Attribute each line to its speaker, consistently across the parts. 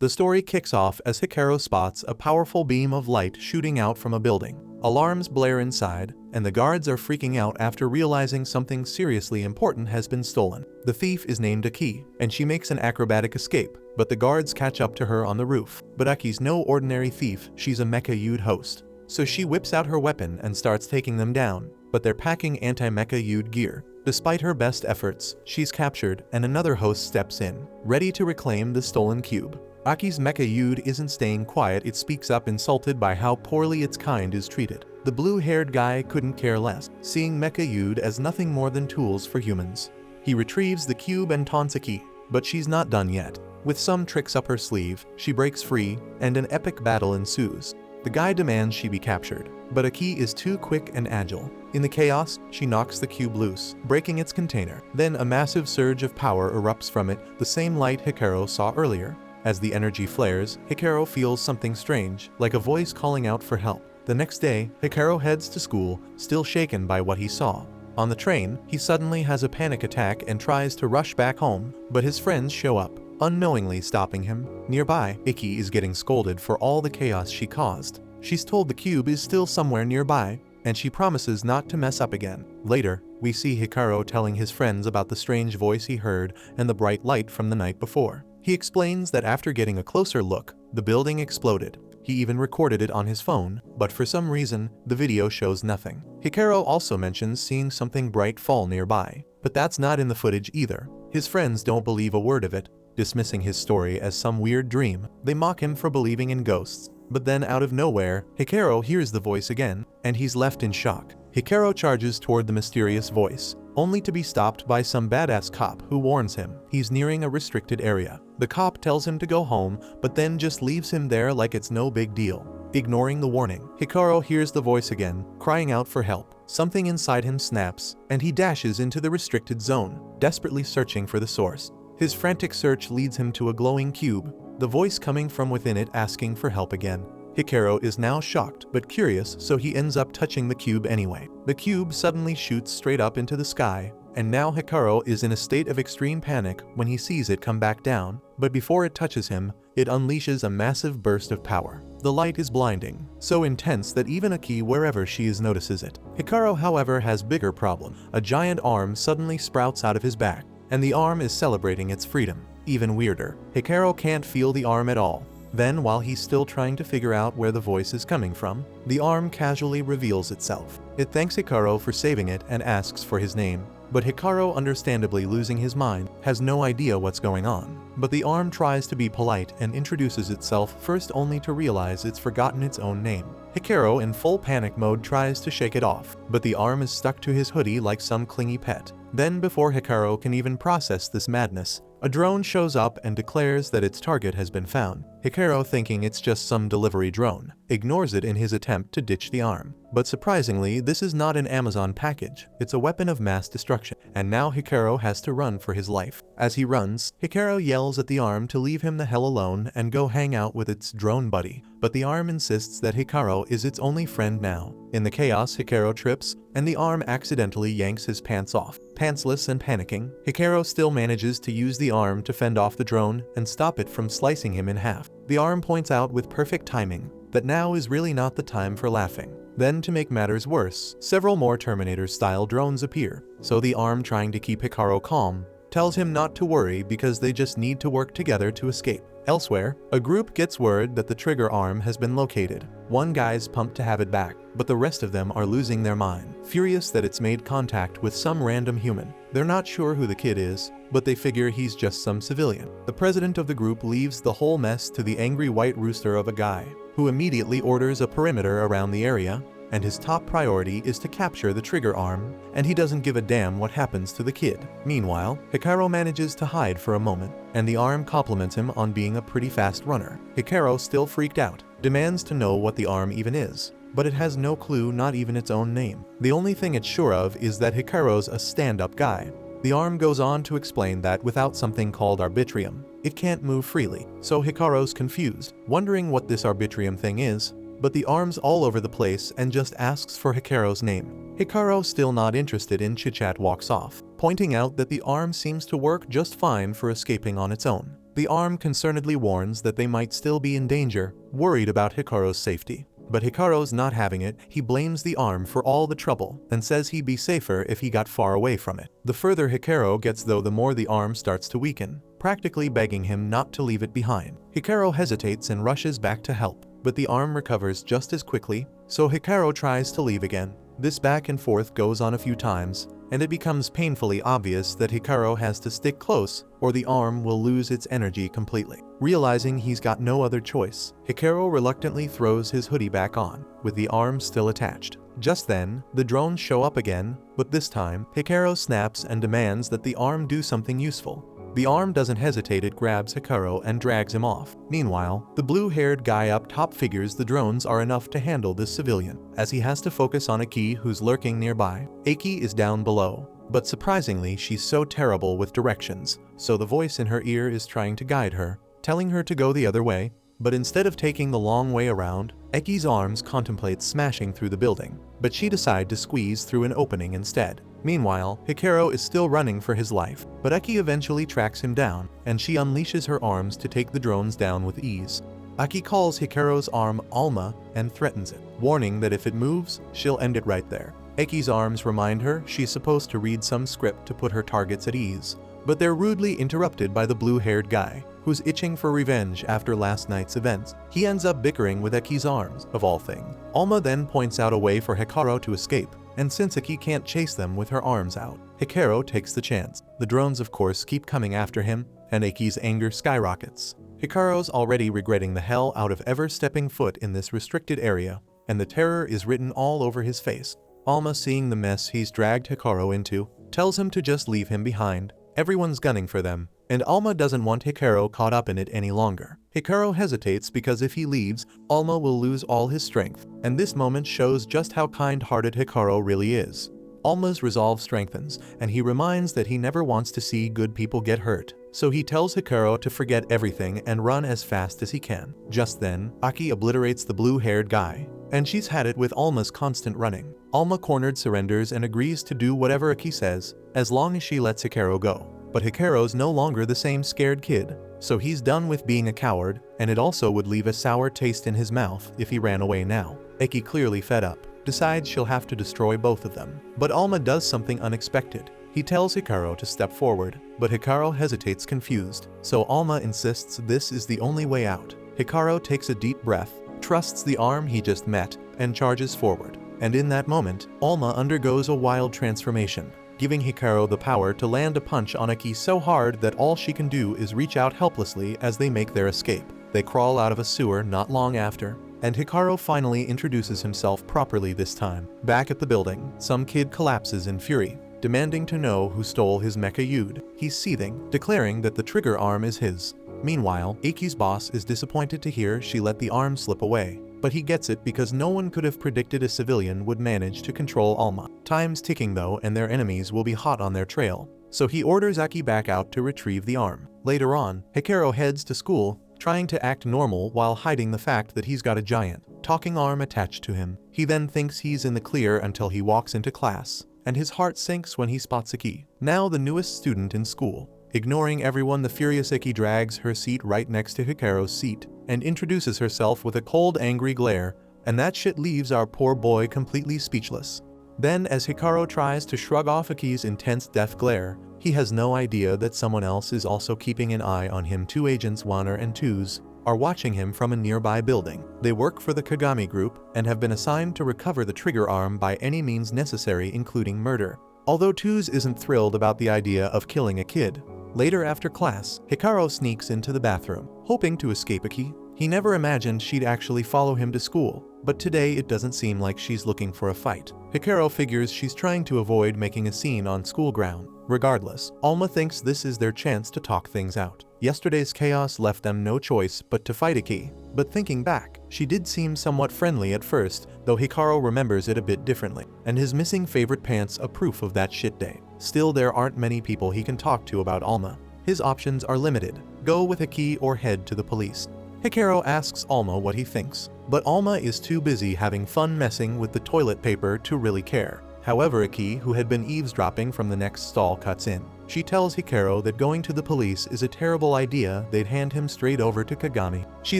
Speaker 1: The story kicks off as Hikaru spots a powerful beam of light shooting out from a building. Alarms blare inside, and the guards are freaking out after realizing something seriously important has been stolen. The thief is named Aki, and she makes an acrobatic escape, but the guards catch up to her on the roof. But Aki's no ordinary thief, she's a Mecha Yude host. So she whips out her weapon and starts taking them down, but they're packing anti-Mecha Yude gear. Despite her best efforts, she's captured and another host steps in, ready to reclaim the stolen cube. Aki's Mecha Yude isn't staying quiet, it speaks up insulted by how poorly its kind is treated. The blue-haired guy couldn't care less, seeing Mecha Yude as nothing more than tools for humans. He retrieves the cube and taunts Aki, but she's not done yet. With some tricks up her sleeve, she breaks free, and an epic battle ensues. The guy demands she be captured, but Aki is too quick and agile. In the chaos, she knocks the cube loose, breaking its container. Then a massive surge of power erupts from it, the same light Hikaru saw earlier. As the energy flares, Hikaru feels something strange, like a voice calling out for help. The next day, Hikaru heads to school, still shaken by what he saw. On the train, he suddenly has a panic attack and tries to rush back home, but his friends show up, unknowingly stopping him. Nearby, Iki is getting scolded for all the chaos she caused. She's told the cube is still somewhere nearby, and she promises not to mess up again. Later, we see Hikaru telling his friends about the strange voice he heard and the bright light from the night before. He explains that after getting a closer look, the building exploded. He even recorded it on his phone, but for some reason, the video shows nothing. Hikaru also mentions seeing something bright fall nearby, but that's not in the footage either. His friends don't believe a word of it, dismissing his story as some weird dream. They mock him for believing in ghosts. But then out of nowhere, Hikaru hears the voice again, and he's left in shock. Hikaru charges toward the mysterious voice, only to be stopped by some badass cop who warns him he's nearing a restricted area. The cop tells him to go home, but then just leaves him there like it's no big deal. Ignoring the warning, Hikaru hears the voice again, crying out for help. Something inside him snaps, and he dashes into the restricted zone, desperately searching for the source. His frantic search leads him to a glowing cube, the voice coming from within it asking for help again. Hikaru is now shocked but curious, so he ends up touching the cube anyway. The cube suddenly shoots straight up into the sky, and now Hikaru is in a state of extreme panic when he sees it come back down, but before it touches him, it unleashes a massive burst of power. The light is blinding, so intense that even Aki wherever she is notices it. Hikaru, however, has bigger problem. A giant arm suddenly sprouts out of his back, and the arm is celebrating its freedom. Even weirder, Hikaru can't feel the arm at all. Then, while he's still trying to figure out where the voice is coming from, the arm casually reveals itself. It thanks Hikaru for saving it and asks for his name, but Hikaru, understandably losing his mind, has no idea what's going on. But the arm tries to be polite and introduces itself first, only to realize it's forgotten its own name. Hikaru, in full panic mode, tries to shake it off, but the arm is stuck to his hoodie like some clingy pet. Then, before Hikaru can even process this madness, a drone shows up and declares that its target has been found. Hikaru, thinking it's just some delivery drone, ignores it in his attempt to ditch the arm. But surprisingly, this is not an Amazon package, it's a weapon of mass destruction, and now Hikaru has to run for his life. As he runs, Hikaru yells at the arm to leave him the hell alone and go hang out with its drone buddy, but the arm insists that Hikaru is its only friend now. In the chaos, Hikaru trips, and the arm accidentally yanks his pants off. Pantsless and panicking, Hikaru still manages to use the arm to fend off the drone and stop it from slicing him in half. The arm points out with perfect timing that now is really not the time for laughing. Then, to make matters worse, several more Terminator-style drones appear, so the arm, trying to keep Hikaru calm, tells him not to worry because they just need to work together to escape. Elsewhere, a group gets word that the trigger arm has been located. One guy's pumped to have it back, but the rest of them are losing their mind, furious that it's made contact with some random human. They're not sure who the kid is, but they figure he's just some civilian. The president of the group leaves the whole mess to the angry white rooster of a guy, who immediately orders a perimeter around the area, and his top priority is to capture the trigger arm, and he doesn't give a damn what happens to the kid. Meanwhile, Hikaru manages to hide for a moment, and the arm compliments him on being a pretty fast runner. Hikaru, still freaked out, demands to know what the arm even is, but it has no clue, not even its own name. The only thing it's sure of is that Hikaru's a stand-up guy. The arm goes on to explain that without something called Arbitrium, it can't move freely, so Hikaru's confused, wondering what this Arbitrium thing is, but the arm's all over the place and just asks for Hikaru's name. Hikaru, still not interested in chit-chat, walks off, pointing out that the arm seems to work just fine for escaping on its own. The arm concernedly warns that they might still be in danger, worried about Hikaru's safety. But Hikaru's not having it. He blames the arm for all the trouble and says he'd be safer if he got far away from it. The further Hikaru gets though, the more the arm starts to weaken, practically begging him not to leave it behind. Hikaru hesitates and rushes back to help, but the arm recovers just as quickly, so Hikaru tries to leave again. This back and forth goes on a few times, and it becomes painfully obvious that Hikaru has to stick close or the arm will lose its energy completely. Realizing he's got no other choice, Hikaru reluctantly throws his hoodie back on, with the arm still attached. Just then, the drones show up again, but this time, Hikaru snaps and demands that the arm do something useful. The arm doesn't hesitate, it grabs Hikaru and drags him off. Meanwhile, the blue-haired guy up top figures the drones are enough to handle this civilian, as he has to focus on Aki, who's lurking nearby. Aki is down below, but surprisingly she's so terrible with directions, so the voice in her ear is trying to guide her, telling her to go the other way, but instead of taking the long way around, Aki's arms contemplate smashing through the building, but she decides to squeeze through an opening instead. Meanwhile, Hikaru is still running for his life, but Aki eventually tracks him down, and she unleashes her arms to take the drones down with ease. Aki calls Hikaru's arm Alma and threatens it, warning that if it moves, she'll end it right there. Aki's arms remind her she's supposed to read some script to put her targets at ease, but they're rudely interrupted by the blue-haired guy, who's itching for revenge after last night's events. He ends up bickering with Aki's arms, of all things. Alma then points out a way for Hikaru to escape, and since Aki can't chase them with her arms out, Hikaru takes the chance. The drones of course keep coming after him, and Aki's anger skyrockets. Hikaru's already regretting the hell out of ever stepping foot in this restricted area, and the terror is written all over his face. Alma, seeing the mess he's dragged Hikaru into, tells him to just leave him behind. Everyone's gunning for them, and Alma doesn't want Hikaru caught up in it any longer. Hikaru hesitates because if he leaves, Alma will lose all his strength, and this moment shows just how kind-hearted Hikaru really is. Alma's resolve strengthens, and he reminds that he never wants to see good people get hurt, so he tells Hikaru to forget everything and run as fast as he can. Just then, Aki obliterates the blue-haired guy, and she's had it with Alma's constant running. Alma cornered surrenders and agrees to do whatever Aki says, as long as she lets Hikaru go. But Hikaru's no longer the same scared kid, so he's done with being a coward, and it also would leave a sour taste in his mouth if he ran away now. Aki, clearly fed up, decides she'll have to destroy both of them. But Alma does something unexpected. He tells Hikaru to step forward, but Hikaru hesitates, confused, so Alma insists this is the only way out. Hikaru takes a deep breath, trusts the arm he just met, and charges forward. And in that moment, Alma undergoes a wild transformation, giving Hikaru the power to land a punch on Aki so hard that all she can do is reach out helplessly as they make their escape. They crawl out of a sewer not long after, and Hikaru finally introduces himself properly this time. Back at the building, some kid collapses in fury, demanding to know who stole his mecha Yude. He's seething, declaring that the trigger arm is his. Meanwhile, Aki's boss is disappointed to hear she let the arm slip away, but he gets it because no one could have predicted a civilian would manage to control Alma. Time's ticking though, and their enemies will be hot on their trail, so he orders Aki back out to retrieve the arm. Later on, Hikaru heads to school, trying to act normal while hiding the fact that he's got a giant, talking arm attached to him. He then thinks he's in the clear until he walks into class, and his heart sinks when he spots Aki, now the newest student in school. Ignoring everyone, the furious Aki drags her seat right next to Hikaru's seat, and introduces herself with a cold, angry glare, and that shit leaves our poor boy completely speechless. Then, as Hikaru tries to shrug off Aki's intense death glare, he has no idea that someone else is also keeping an eye on him. Two agents, Wanner and Tuz, are watching him from a nearby building. They work for the Kagami Group and have been assigned to recover the trigger arm by any means necessary, including murder. Although Tuz isn't thrilled about the idea of killing a kid. Later after class, Hikaru sneaks into the bathroom, hoping to escape Aki. He never imagined she'd actually follow him to school, but today it doesn't seem like she's looking for a fight. Hikaru figures she's trying to avoid making a scene on school ground. Regardless, Alma thinks this is their chance to talk things out. Yesterday's chaos left them no choice but to fight Aki, but thinking back, she did seem somewhat friendly at first, though Hikaru remembers it a bit differently, and his missing favorite pants a proof of that shit day. Still, there aren't many people he can talk to about Alma. His options are limited: go with Aki or head to the police. Hikaru asks Alma what he thinks, but Alma is too busy having fun messing with the toilet paper to really care. However, Aki, who had been eavesdropping from the next stall, cuts in. She tells Hikaru that going to the police is a terrible idea, they'd hand him straight over to Kagami. She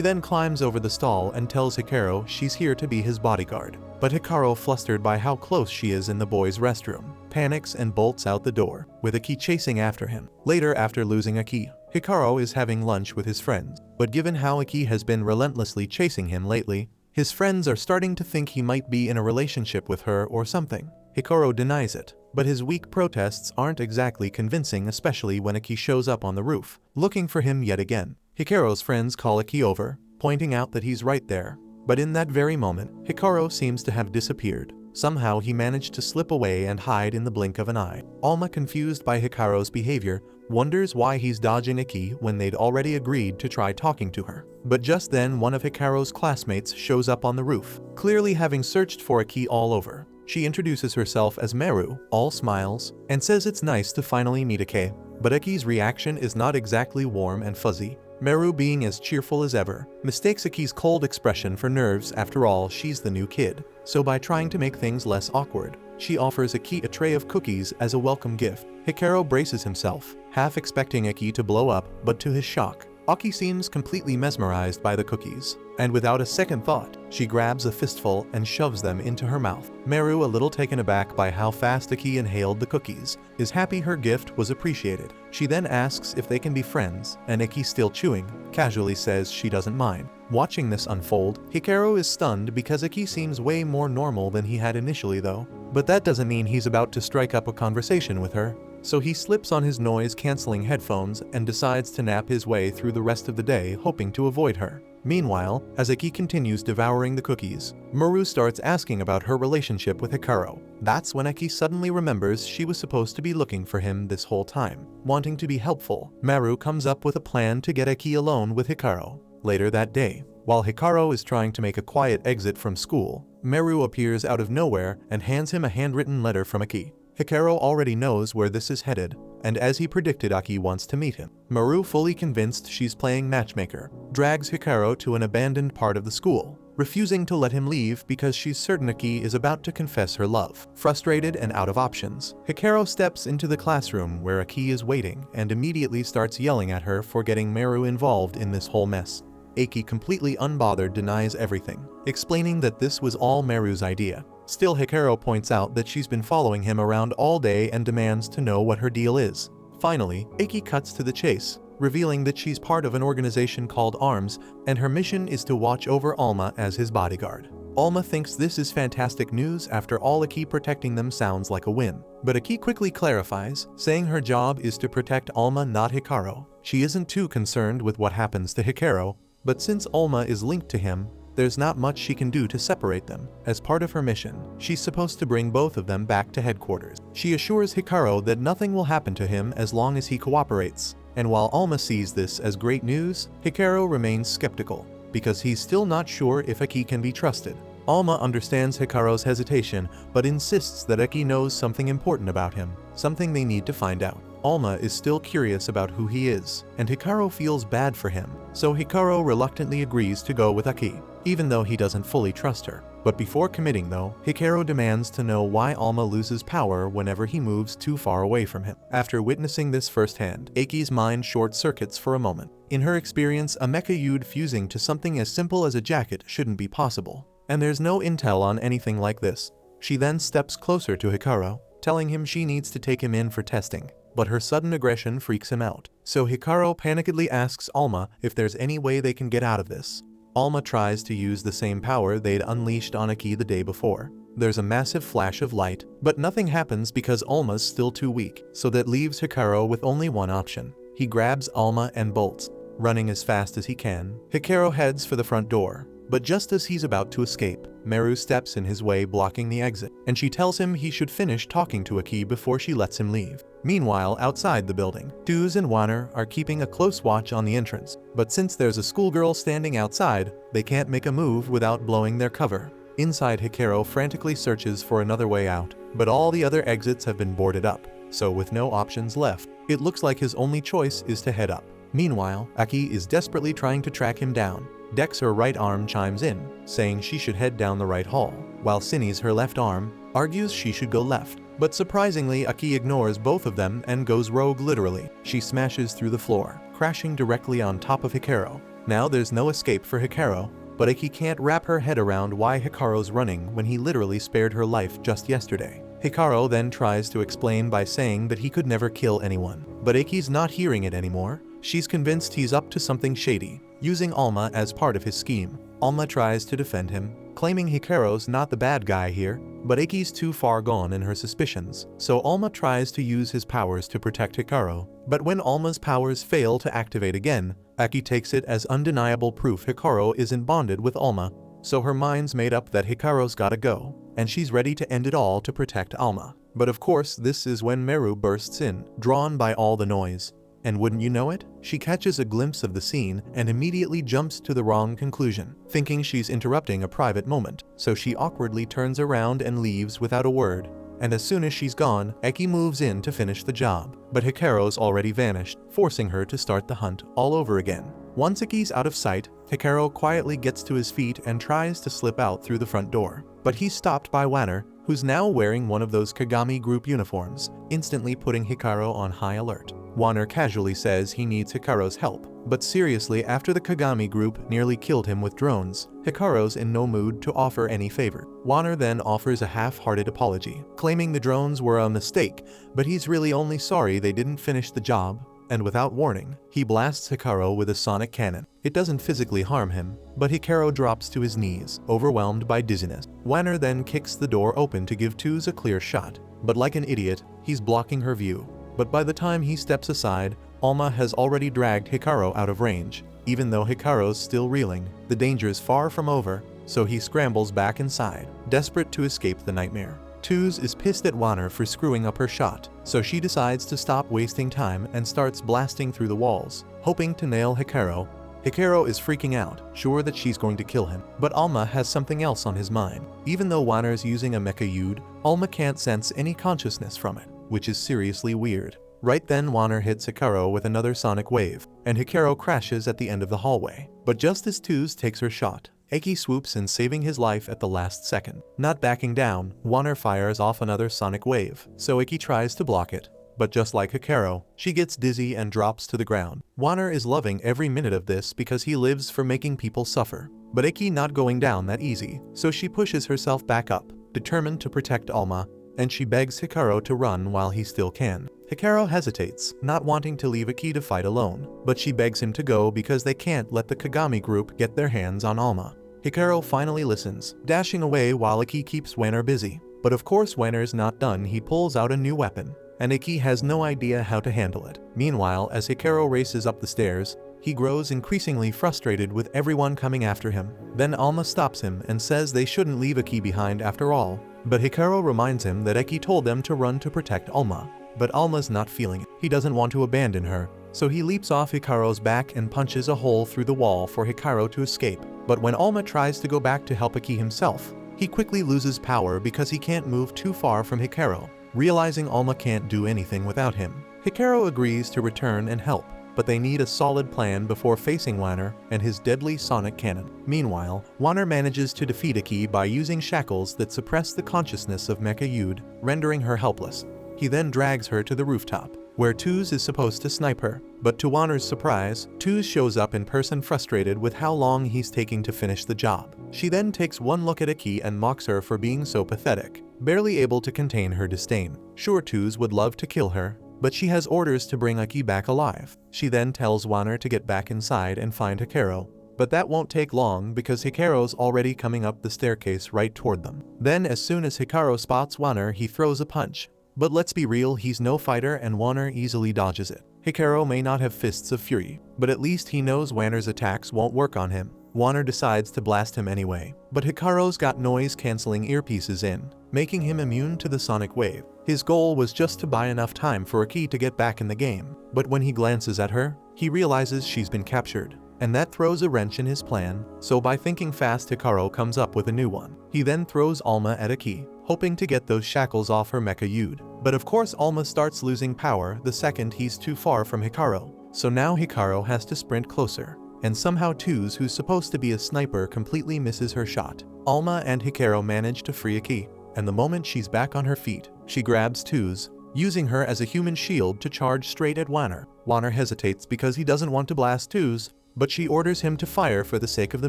Speaker 1: then climbs over the stall and tells Hikaru she's here to be his bodyguard. But Hikaru, flustered by how close she is in the boys' restroom, panics and bolts out the door, with Aki chasing after him. Later, after losing Aki, Hikaru is having lunch with his friends, but given how Aki has been relentlessly chasing him lately, his friends are starting to think he might be in a relationship with her or something. Hikaru denies it, but his weak protests aren't exactly convincing, especially when Aki shows up on the roof, looking for him yet again. Hikaru's friends call Aki over, pointing out that he's right there. But in that very moment, Hikaru seems to have disappeared. Somehow he managed to slip away and hide in the blink of an eye. Alma, confused by Hikaru's behavior, wonders why he's dodging Aki when they'd already agreed to try talking to her. But just then, one of Hikaru's classmates shows up on the roof, clearly having searched for Aki all over. She introduces herself as Meru, all smiles, and says it's nice to finally meet Aki. But Aki's reaction is not exactly warm and fuzzy. Meru, being as cheerful as ever, mistakes Aki's cold expression for nerves. After all, she's the new kid. So by trying to make things less awkward, she offers Aki a tray of cookies as a welcome gift. Hikaru braces himself, half expecting Aki to blow up, but to his shock, Aki seems completely mesmerized by the cookies, and without a second thought, she grabs a fistful and shoves them into her mouth. Meru, a little taken aback by how fast Aki inhaled the cookies, is happy her gift was appreciated. She then asks if they can be friends, and Aki, still chewing, casually says she doesn't mind. Watching this unfold, Hikaru is stunned because Aki seems way more normal than he had initially though. But that doesn't mean he's about to strike up a conversation with her. So he slips on his noise-canceling headphones and decides to nap his way through the rest of the day, hoping to avoid her. Meanwhile, as Aki continues devouring the cookies, Meru starts asking about her relationship with Hikaru. That's when Aki suddenly remembers she was supposed to be looking for him this whole time. Wanting to be helpful, Meru comes up with a plan to get Aki alone with Hikaru. Later that day, while Hikaru is trying to make a quiet exit from school, Meru appears out of nowhere and hands him a handwritten letter from Aki. Hikaru already knows where this is headed, and as he predicted, Aki wants to meet him. Meru, fully convinced she's playing matchmaker, drags Hikaru to an abandoned part of the school, refusing to let him leave because she's certain Aki is about to confess her love. Frustrated and out of options, Hikaru steps into the classroom where Aki is waiting and immediately starts yelling at her for getting Meru involved in this whole mess. Aki, completely unbothered, denies everything, explaining that this was all Meru's idea. Still, Hikaru points out that she's been following him around all day and demands to know what her deal is. Finally, Aki cuts to the chase, revealing that she's part of an organization called ARMS, and her mission is to watch over Alma as his bodyguard. Alma thinks this is fantastic news. After all, Aki protecting them sounds like a win. But Aki quickly clarifies, saying her job is to protect Alma, not Hikaru. She isn't too concerned with what happens to Hikaru, but since Alma is linked to him, there's not much she can do to separate them. As part of her mission, she's supposed to bring both of them back to headquarters. She assures Hikaru that nothing will happen to him as long as he cooperates, and while Alma sees this as great news, Hikaru remains skeptical, because he's still not sure if Aki can be trusted. Alma understands Hikaru's hesitation, but insists that Aki knows something important about him, something they need to find out. Alma is still curious about who he is, and Hikaru feels bad for him, so Hikaru reluctantly agrees to go with Aki, even though he doesn't fully trust her. But before committing though, Hikaru demands to know why Alma loses power whenever he moves too far away from him. After witnessing this firsthand, Aki's mind short-circuits for a moment. In her experience, a mecha Yude fusing to something as simple as a jacket shouldn't be possible, and there's no intel on anything like this. She then steps closer to Hikaru, telling him she needs to take him in for testing. But her sudden aggression freaks him out, so Hikaru panickedly asks Alma if there's any way they can get out of this. Alma tries to use the same power they'd unleashed on Aki the day before. There's a massive flash of light, but nothing happens because Alma's still too weak, so that leaves Hikaru with only one option. He grabs Alma and bolts. Running as fast as he can, Hikaru heads for the front door. But just as he's about to escape, Meru steps in his way, blocking the exit, and she tells him he should finish talking to Aki before she lets him leave. Meanwhile, outside the building, Duz and Wanner are keeping a close watch on the entrance, but since there's a schoolgirl standing outside, they can't make a move without blowing their cover. Inside, Hikaru frantically searches for another way out, but all the other exits have been boarded up, so with no options left, it looks like his only choice is to head up. Meanwhile, Aki is desperately trying to track him down. Dex, her right arm, chimes in, saying she should head down the right hall, while Cinny's her left arm argues she should go left. But surprisingly, Aki ignores both of them and goes rogue literally. She smashes through the floor, crashing directly on top of Hikaru. Now there's no escape for Hikaru, but Aki can't wrap her head around why Hikaru's running when he literally spared her life just yesterday. Hikaru then tries to explain by saying that he could never kill anyone, but Aki's not hearing it anymore. She's convinced he's up to something shady, using Alma as part of his scheme. Alma tries to defend him, claiming Hikaru's not the bad guy here, but Aki's too far gone in her suspicions, so Alma tries to use his powers to protect Hikaru. But when Alma's powers fail to activate again, Aki takes it as undeniable proof Hikaru isn't bonded with Alma, so her mind's made up that Hikaru's gotta go, and she's ready to end it all to protect Alma. But of course, this is when Meru bursts in, drawn by all the noise. And wouldn't you know it, she catches a glimpse of the scene and immediately jumps to the wrong conclusion, thinking she's interrupting a private moment, so she awkwardly turns around and leaves without a word. And as soon as she's gone, Aki moves in to finish the job, but Hikaru's already vanished, forcing her to start the hunt all over again. Once Aki's out of sight, Hikaru quietly gets to his feet and tries to slip out through the front door, but he's stopped by Wanner, who's now wearing one of those Kagami group uniforms, instantly putting Hikaru on high alert. Wanner casually says he needs Hikaru's help, but seriously, after the Kagami group nearly killed him with drones, Hikaru's in no mood to offer any favor. Wanner then offers a half-hearted apology, claiming the drones were a mistake, but he's really only sorry they didn't finish the job, and without warning, he blasts Hikaru with a sonic cannon. It doesn't physically harm him, but Hikaru drops to his knees, overwhelmed by dizziness. Wanner then kicks the door open to give Tuz a clear shot, but like an idiot, he's blocking her view. But by the time he steps aside, Alma has already dragged Hikaru out of range. Even though Hikaru's still reeling, the danger's far from over, so he scrambles back inside, desperate to escape the nightmare. Tuz is pissed at Wanner for screwing up her shot, so she decides to stop wasting time and starts blasting through the walls, hoping to nail Hikaru. Hikaru is freaking out, sure that she's going to kill him, but Alma has something else on his mind. Even though Wanner's using a mecha Yude, Alma can't sense any consciousness from it, which is seriously weird. Right then, Wanner hits Hikaru with another sonic wave, and Hikaru crashes at the end of the hallway. But just as Tuz takes her shot, Aki swoops in, saving his life at the last second. Not backing down, Wanner fires off another sonic wave, so Aki tries to block it. But just like Hikaru, she gets dizzy and drops to the ground. Wanner is loving every minute of this because he lives for making people suffer. But Aki not going down that easy, so she pushes herself back up, determined to protect Alma, and she begs Hikaru to run while he still can. Hikaru hesitates, not wanting to leave Aki to fight alone, but she begs him to go because they can't let the Kagami group get their hands on Alma. Hikaru finally listens, dashing away while Aki keeps Wanner busy. But of course Wanner's not done. He pulls out a new weapon, and Aki has no idea how to handle it. Meanwhile, as Hikaru races up the stairs, he grows increasingly frustrated with everyone coming after him. Then Alma stops him and says they shouldn't leave Aki behind after all. But Hikaru reminds him that Aki told them to run to protect Alma. But Alma's not feeling it. He doesn't want to abandon her, so he leaps off Hikaru's back and punches a hole through the wall for Hikaru to escape. But when Alma tries to go back to help Aki himself, he quickly loses power because he can't move too far from Hikaru. Realizing Alma can't do anything without him, Hikaru agrees to return and help, but they need a solid plan before facing Wanner and his deadly sonic cannon. Meanwhile, Wanner manages to defeat Aki by using shackles that suppress the consciousness of Mecha Yude, rendering her helpless. He then drags her to the rooftop, where Tuz is supposed to snipe her. But to Wanner's surprise, Tuz shows up in person, frustrated with how long he's taking to finish the job. She then takes one look at Aki and mocks her for being so pathetic, barely able to contain her disdain. Sure, Tuz would love to kill her, but she has orders to bring Aki back alive. She then tells Wanner to get back inside and find Hikaru, but that won't take long because Hikaru's already coming up the staircase right toward them. Then as soon as Hikaru spots Wanner, he throws a punch. But let's be real, he's no fighter and Wanner easily dodges it. Hikaru may not have fists of fury, but at least he knows Wanner's attacks won't work on him. Wanner decides to blast him anyway, but Hikaru's got noise-canceling earpieces in, making him immune to the sonic wave. His goal was just to buy enough time for Aki to get back in the game, but when he glances at her, he realizes she's been captured, and that throws a wrench in his plan, so by thinking fast, Hikaru comes up with a new one. He then throws Alma at Aki, hoping to get those shackles off her Mecha Yude. But of course Alma starts losing power the second he's too far from Hikaru, so now Hikaru has to sprint closer, and somehow Tuz, who's supposed to be a sniper, completely misses her shot. Alma and Hikaru manage to free Aki, and the moment she's back on her feet, she grabs Tuz, using her as a human shield to charge straight at Wanner. Wanner hesitates because he doesn't want to blast Tuz, but she orders him to fire for the sake of the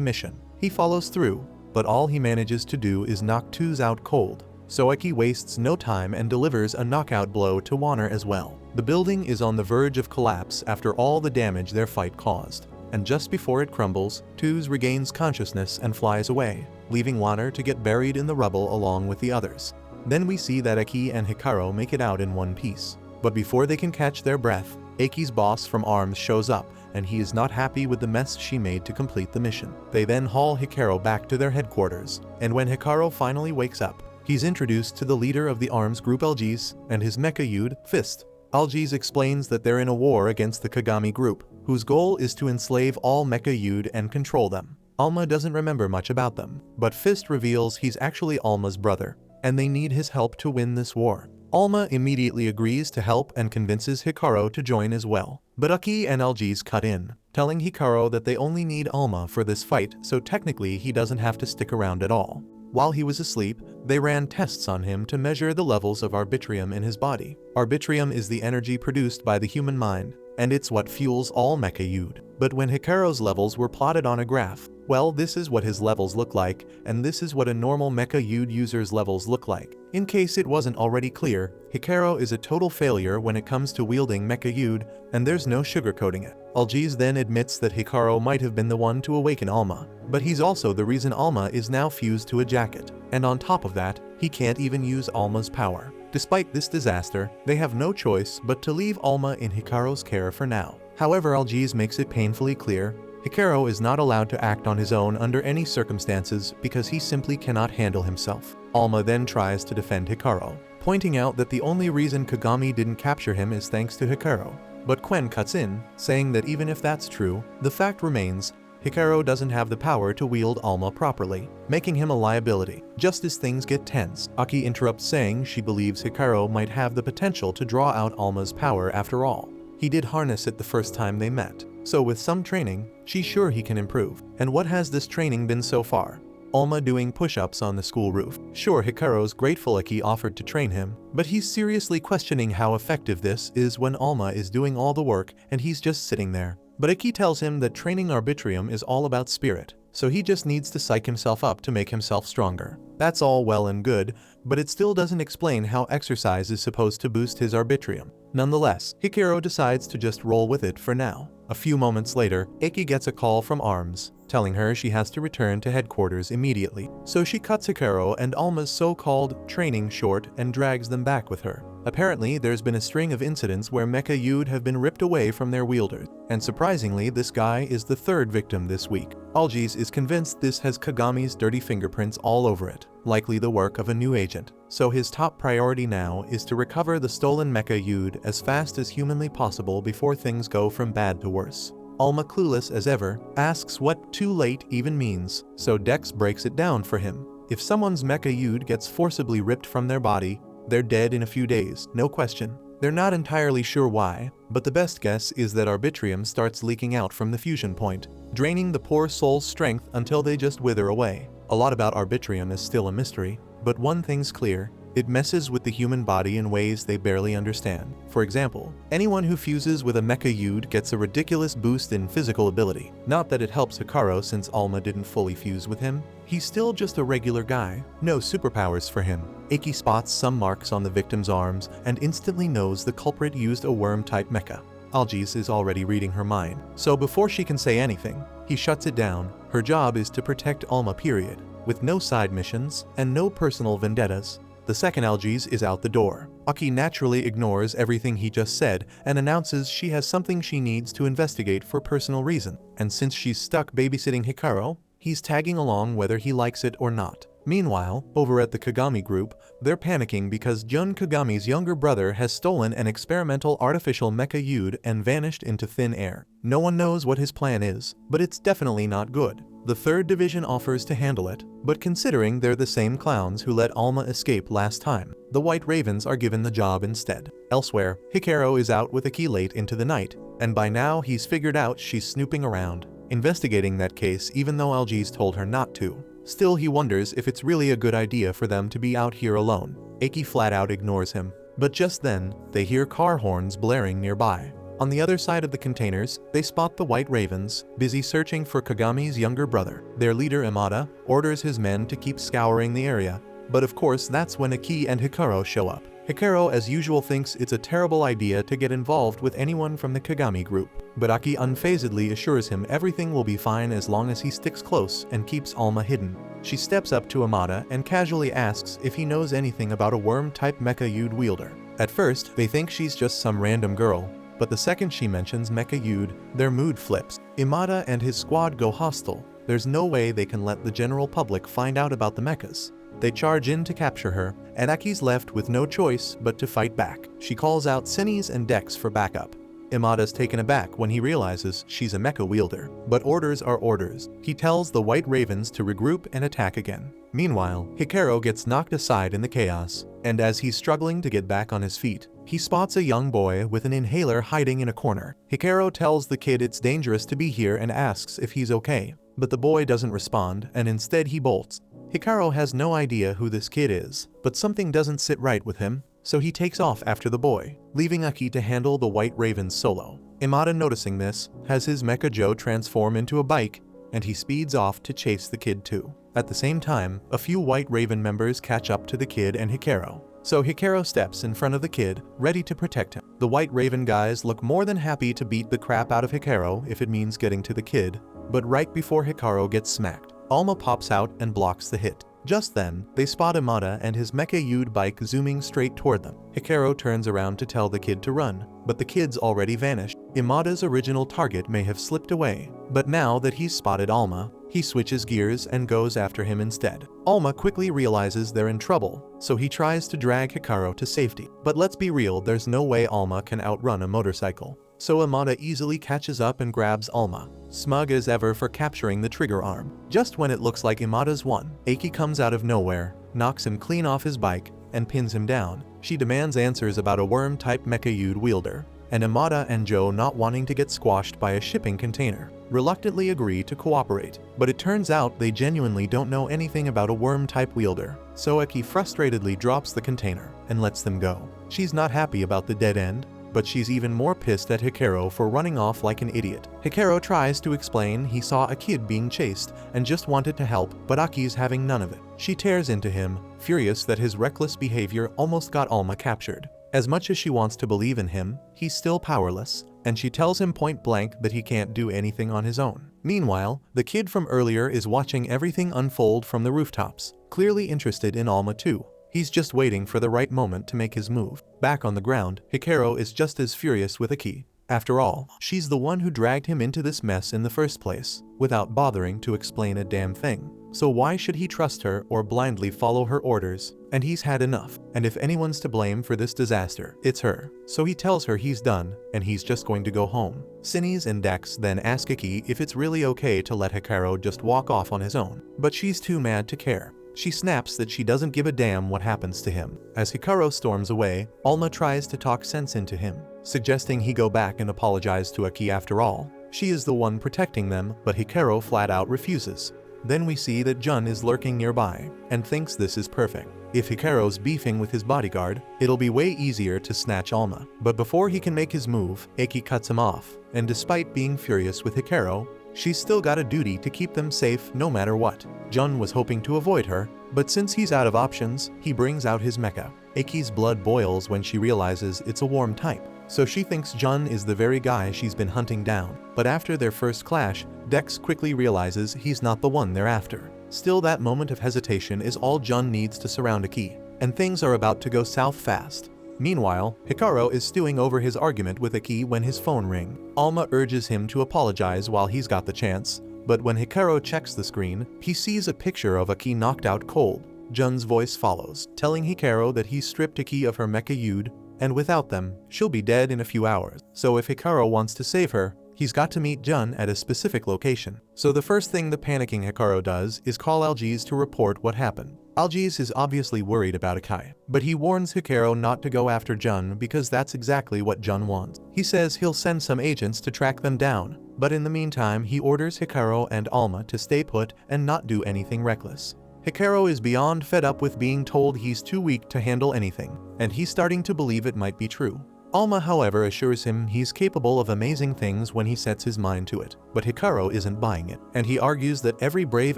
Speaker 1: mission. He follows through, but all he manages to do is knock Tuz out cold. So Eki wastes no time and delivers a knockout blow to Wanner as well. The building is on the verge of collapse after all the damage their fight caused, and just before it crumbles, Tuz regains consciousness and flies away, leaving Wanner to get buried in the rubble along with the others. Then we see that Eki and Hikaru make it out in one piece. But before they can catch their breath, Eki's boss from ARMS shows up, and he is not happy with the mess she made to complete the mission. They then haul Hikaru back to their headquarters, and when Hikaru finally wakes up, he's introduced to the leader of the ARMS group Algiz and his mecha Yude, Fist. Algiz explains that they're in a war against the Kagami group, whose goal is to enslave all mecha Yude and control them. Alma doesn't remember much about them, but Fist reveals he's actually Alma's brother, and they need his help to win this war. Alma immediately agrees to help and convinces Hikaru to join as well. But Eki and Algiz cut in, telling Hikaru that they only need Alma for this fight, so technically he doesn't have to stick around at all. While he was asleep, they ran tests on him to measure the levels of arbitrium in his body. Arbitrium is the energy produced by the human mind, and it's what fuels all mecha Yude. But when Hikaru's levels were plotted on a graph, well, this is what his levels look like, and this is what a normal mecha Yude user's levels look like. In case it wasn't already clear, Hikaru is a total failure when it comes to wielding mecha Yude, and there's no sugarcoating it. Algiz then admits that Hikaru might have been the one to awaken Alma, but he's also the reason Alma is now fused to a jacket, and on top of that, he can't even use Alma's power. Despite this disaster, they have no choice but to leave Alma in Hikaru's care for now. However, Algiz makes it painfully clear Hikaru is not allowed to act on his own under any circumstances because he simply cannot handle himself. Alma then tries to defend Hikaru, pointing out that the only reason Kagami didn't capture him is thanks to Hikaru. But Quen cuts in, saying that even if that's true, the fact remains Hikaru doesn't have the power to wield Alma properly, making him a liability. Just as things get tense, Aki interrupts saying she believes Hikaru might have the potential to draw out Alma's power after all. He did harness it the first time they met, so with some training, she's sure he can improve. And what has this training been so far? Alma doing push-ups on the school roof. Sure, Hikaru's grateful Aki offered to train him, but he's seriously questioning how effective this is when Alma is doing all the work and he's just sitting there. But Aki tells him that training Arbitrium is all about spirit, so he just needs to psych himself up to make himself stronger. That's all well and good, but it still doesn't explain how exercise is supposed to boost his Arbitrium. Nonetheless, Hikaru decides to just roll with it for now. A few moments later, Eki gets a call from ARMS, telling her she has to return to headquarters immediately. So she cuts Hikaru and Alma's so-called training short and drags them back with her. Apparently, there's been a string of incidents where mecha Yude have been ripped away from their wielders, and surprisingly, this guy is the third victim this week. Algiz is convinced this has Kagami's dirty fingerprints all over it, likely the work of a new agent. So his top priority now is to recover the stolen mecha Yude as fast as humanly possible before things go from bad to worse. Alma, clueless as ever, asks what too late even means, so Dex breaks it down for him. If someone's mecha Yude gets forcibly ripped from their body, they're dead in a few days, no question. They're not entirely sure why, but the best guess is that Arbitrium starts leaking out from the fusion point, draining the poor soul's strength until they just wither away. A lot about Arbitrium is still a mystery, but one thing's clear. It messes with the human body in ways they barely understand. For example, anyone who fuses with a mecha Yude gets a ridiculous boost in physical ability. Not that it helps Hikaru since Alma didn't fully fuse with him. He's still just a regular guy, no superpowers for him. Eki spots some marks on the victim's arms and instantly knows the culprit used a worm-type mecha. Algiz is already reading her mind, so before she can say anything, he shuts it down. Her job is to protect Alma, period, with no side missions and no personal vendettas. The second Algiz is out the door. Aki naturally ignores everything he just said and announces she has something she needs to investigate for personal reason, and since she's stuck babysitting Hikaru, he's tagging along whether he likes it or not. Meanwhile, over at the Kagami group, they're panicking because Jun Kagami's younger brother has stolen an experimental artificial mecha Yude and vanished into thin air. No one knows what his plan is, but it's definitely not good. The 3rd Division offers to handle it, but considering they're the same clowns who let Alma escape last time, the White Ravens are given the job instead. Elsewhere, Hikaru is out with Aki late into the night, and by now he's figured out she's snooping around, investigating that case even though Algiz told her not to. Still, he wonders if it's really a good idea for them to be out here alone. Aki flat out ignores him. But just then, they hear car horns blaring nearby. On the other side of the containers, they spot the White Ravens, busy searching for Kagami's younger brother. Their leader Imada orders his men to keep scouring the area. But of course, that's when Aki and Hikaru show up. Hikaru as usual thinks it's a terrible idea to get involved with anyone from the Kagami group. But Aki unfazedly assures him everything will be fine as long as he sticks close and keeps Alma hidden. She steps up to Imada and casually asks if he knows anything about a worm-type Mecha Yude wielder. At first, they think she's just some random girl, but the second she mentions Mecha Yude, their mood flips. Imada and his squad go hostile. There's no way they can let the general public find out about the mechas. They charge in to capture her, and Aki's left with no choice but to fight back. She calls out Senis and Dex for backup. Imada's taken aback when he realizes she's a mecha wielder, but orders are orders. He tells the White Ravens to regroup and attack again. Meanwhile, Hikaru gets knocked aside in the chaos, and as he's struggling to get back on his feet, he spots a young boy with an inhaler hiding in a corner. Hikaru tells the kid it's dangerous to be here and asks if he's okay, but the boy doesn't respond, and instead he bolts. Hikaru has no idea who this kid is, but something doesn't sit right with him, so he takes off after the boy, leaving Aki to handle the White Ravens solo. Imada, noticing this, has his Mecha Joe transform into a bike, and he speeds off to chase the kid too. At the same time, a few White Raven members catch up to the kid and Hikaru. So Hikaru steps in front of the kid, ready to protect him. The White Raven guys look more than happy to beat the crap out of Hikaru if it means getting to the kid, but right before Hikaru gets smacked, Alma pops out and blocks the hit. Just then, they spot Imada and his Mecha Yude bike zooming straight toward them. Hikaru turns around to tell the kid to run, but the kid's already vanished. Imada's original target may have slipped away, but now that he's spotted Alma, he switches gears and goes after him instead. Alma quickly realizes they're in trouble, so he tries to drag Hikaru to safety. But let's be real, there's no way Alma can outrun a motorcycle. So Imada easily catches up and grabs Alma, smug as ever for capturing the trigger arm. Just when it looks like Imada's won, Aki comes out of nowhere, knocks him clean off his bike, and pins him down. She demands answers about a worm-type Mecha Yude wielder, and Imada and Joe, not wanting to get squashed by a shipping container, reluctantly agree to cooperate. But it turns out they genuinely don't know anything about a worm-type wielder, so Aki frustratedly drops the container and lets them go. She's not happy about the dead end, but she's even more pissed at Hikaru for running off like an idiot. Hikaru tries to explain he saw a kid being chased and just wanted to help, but Aki's having none of it. She tears into him, furious that his reckless behavior almost got Alma captured. As much as she wants to believe in him, he's still powerless, and she tells him point blank that he can't do anything on his own. Meanwhile, the kid from earlier is watching everything unfold from the rooftops, clearly interested in Alma too. He's just waiting for the right moment to make his move. Back on the ground, Hikaru is just as furious with Aki. After all, she's the one who dragged him into this mess in the first place, without bothering to explain a damn thing. So why should he trust her or blindly follow her orders? And he's had enough. And if anyone's to blame for this disaster, it's her. So he tells her he's done, and he's just going to go home. Senis and Dex then ask Aki if it's really okay to let Hikaru just walk off on his own, but she's too mad to care. She snaps that she doesn't give a damn what happens to him. As Hikaru storms away, Alma tries to talk sense into him, suggesting he go back and apologize to Aki after all. She is the one protecting them, but Hikaru flat out refuses. Then we see that Jun is lurking nearby, and thinks this is perfect. If Hikaru's beefing with his bodyguard, it'll be way easier to snatch Alma. But before he can make his move, Aki cuts him off, and despite being furious with Hikaru, she's still got a duty to keep them safe no matter what. Jun was hoping to avoid her, but since he's out of options, he brings out his mecha. Aki's blood boils when she realizes it's a worm type, so she thinks Jun is the very guy she's been hunting down. But after their first clash, Dex quickly realizes he's not the one they're after. Still, that moment of hesitation is all Jun needs to surround Aki, and things are about to go south fast. Meanwhile, Hikaru is stewing over his argument with Aki when his phone rings. Alma urges him to apologize while he's got the chance, but when Hikaru checks the screen, he sees a picture of Aki knocked out cold. Jun's voice follows, telling Hikaru that he's stripped Aki of her Mecha Yude, and without them, she'll be dead in a few hours. So if Hikaru wants to save her, he's got to meet Jun at a specific location. So the first thing the panicking Hikaru does is call LGs to report what happened. Algiz is obviously worried about Akai, but he warns Hikaru not to go after Jun because that's exactly what Jun wants. He says he'll send some agents to track them down, but in the meantime he orders Hikaru and Alma to stay put and not do anything reckless. Hikaru is beyond fed up with being told he's too weak to handle anything, and he's starting to believe it might be true. Alma, however, assures him he's capable of amazing things when he sets his mind to it, but Hikaru isn't buying it, and he argues that every brave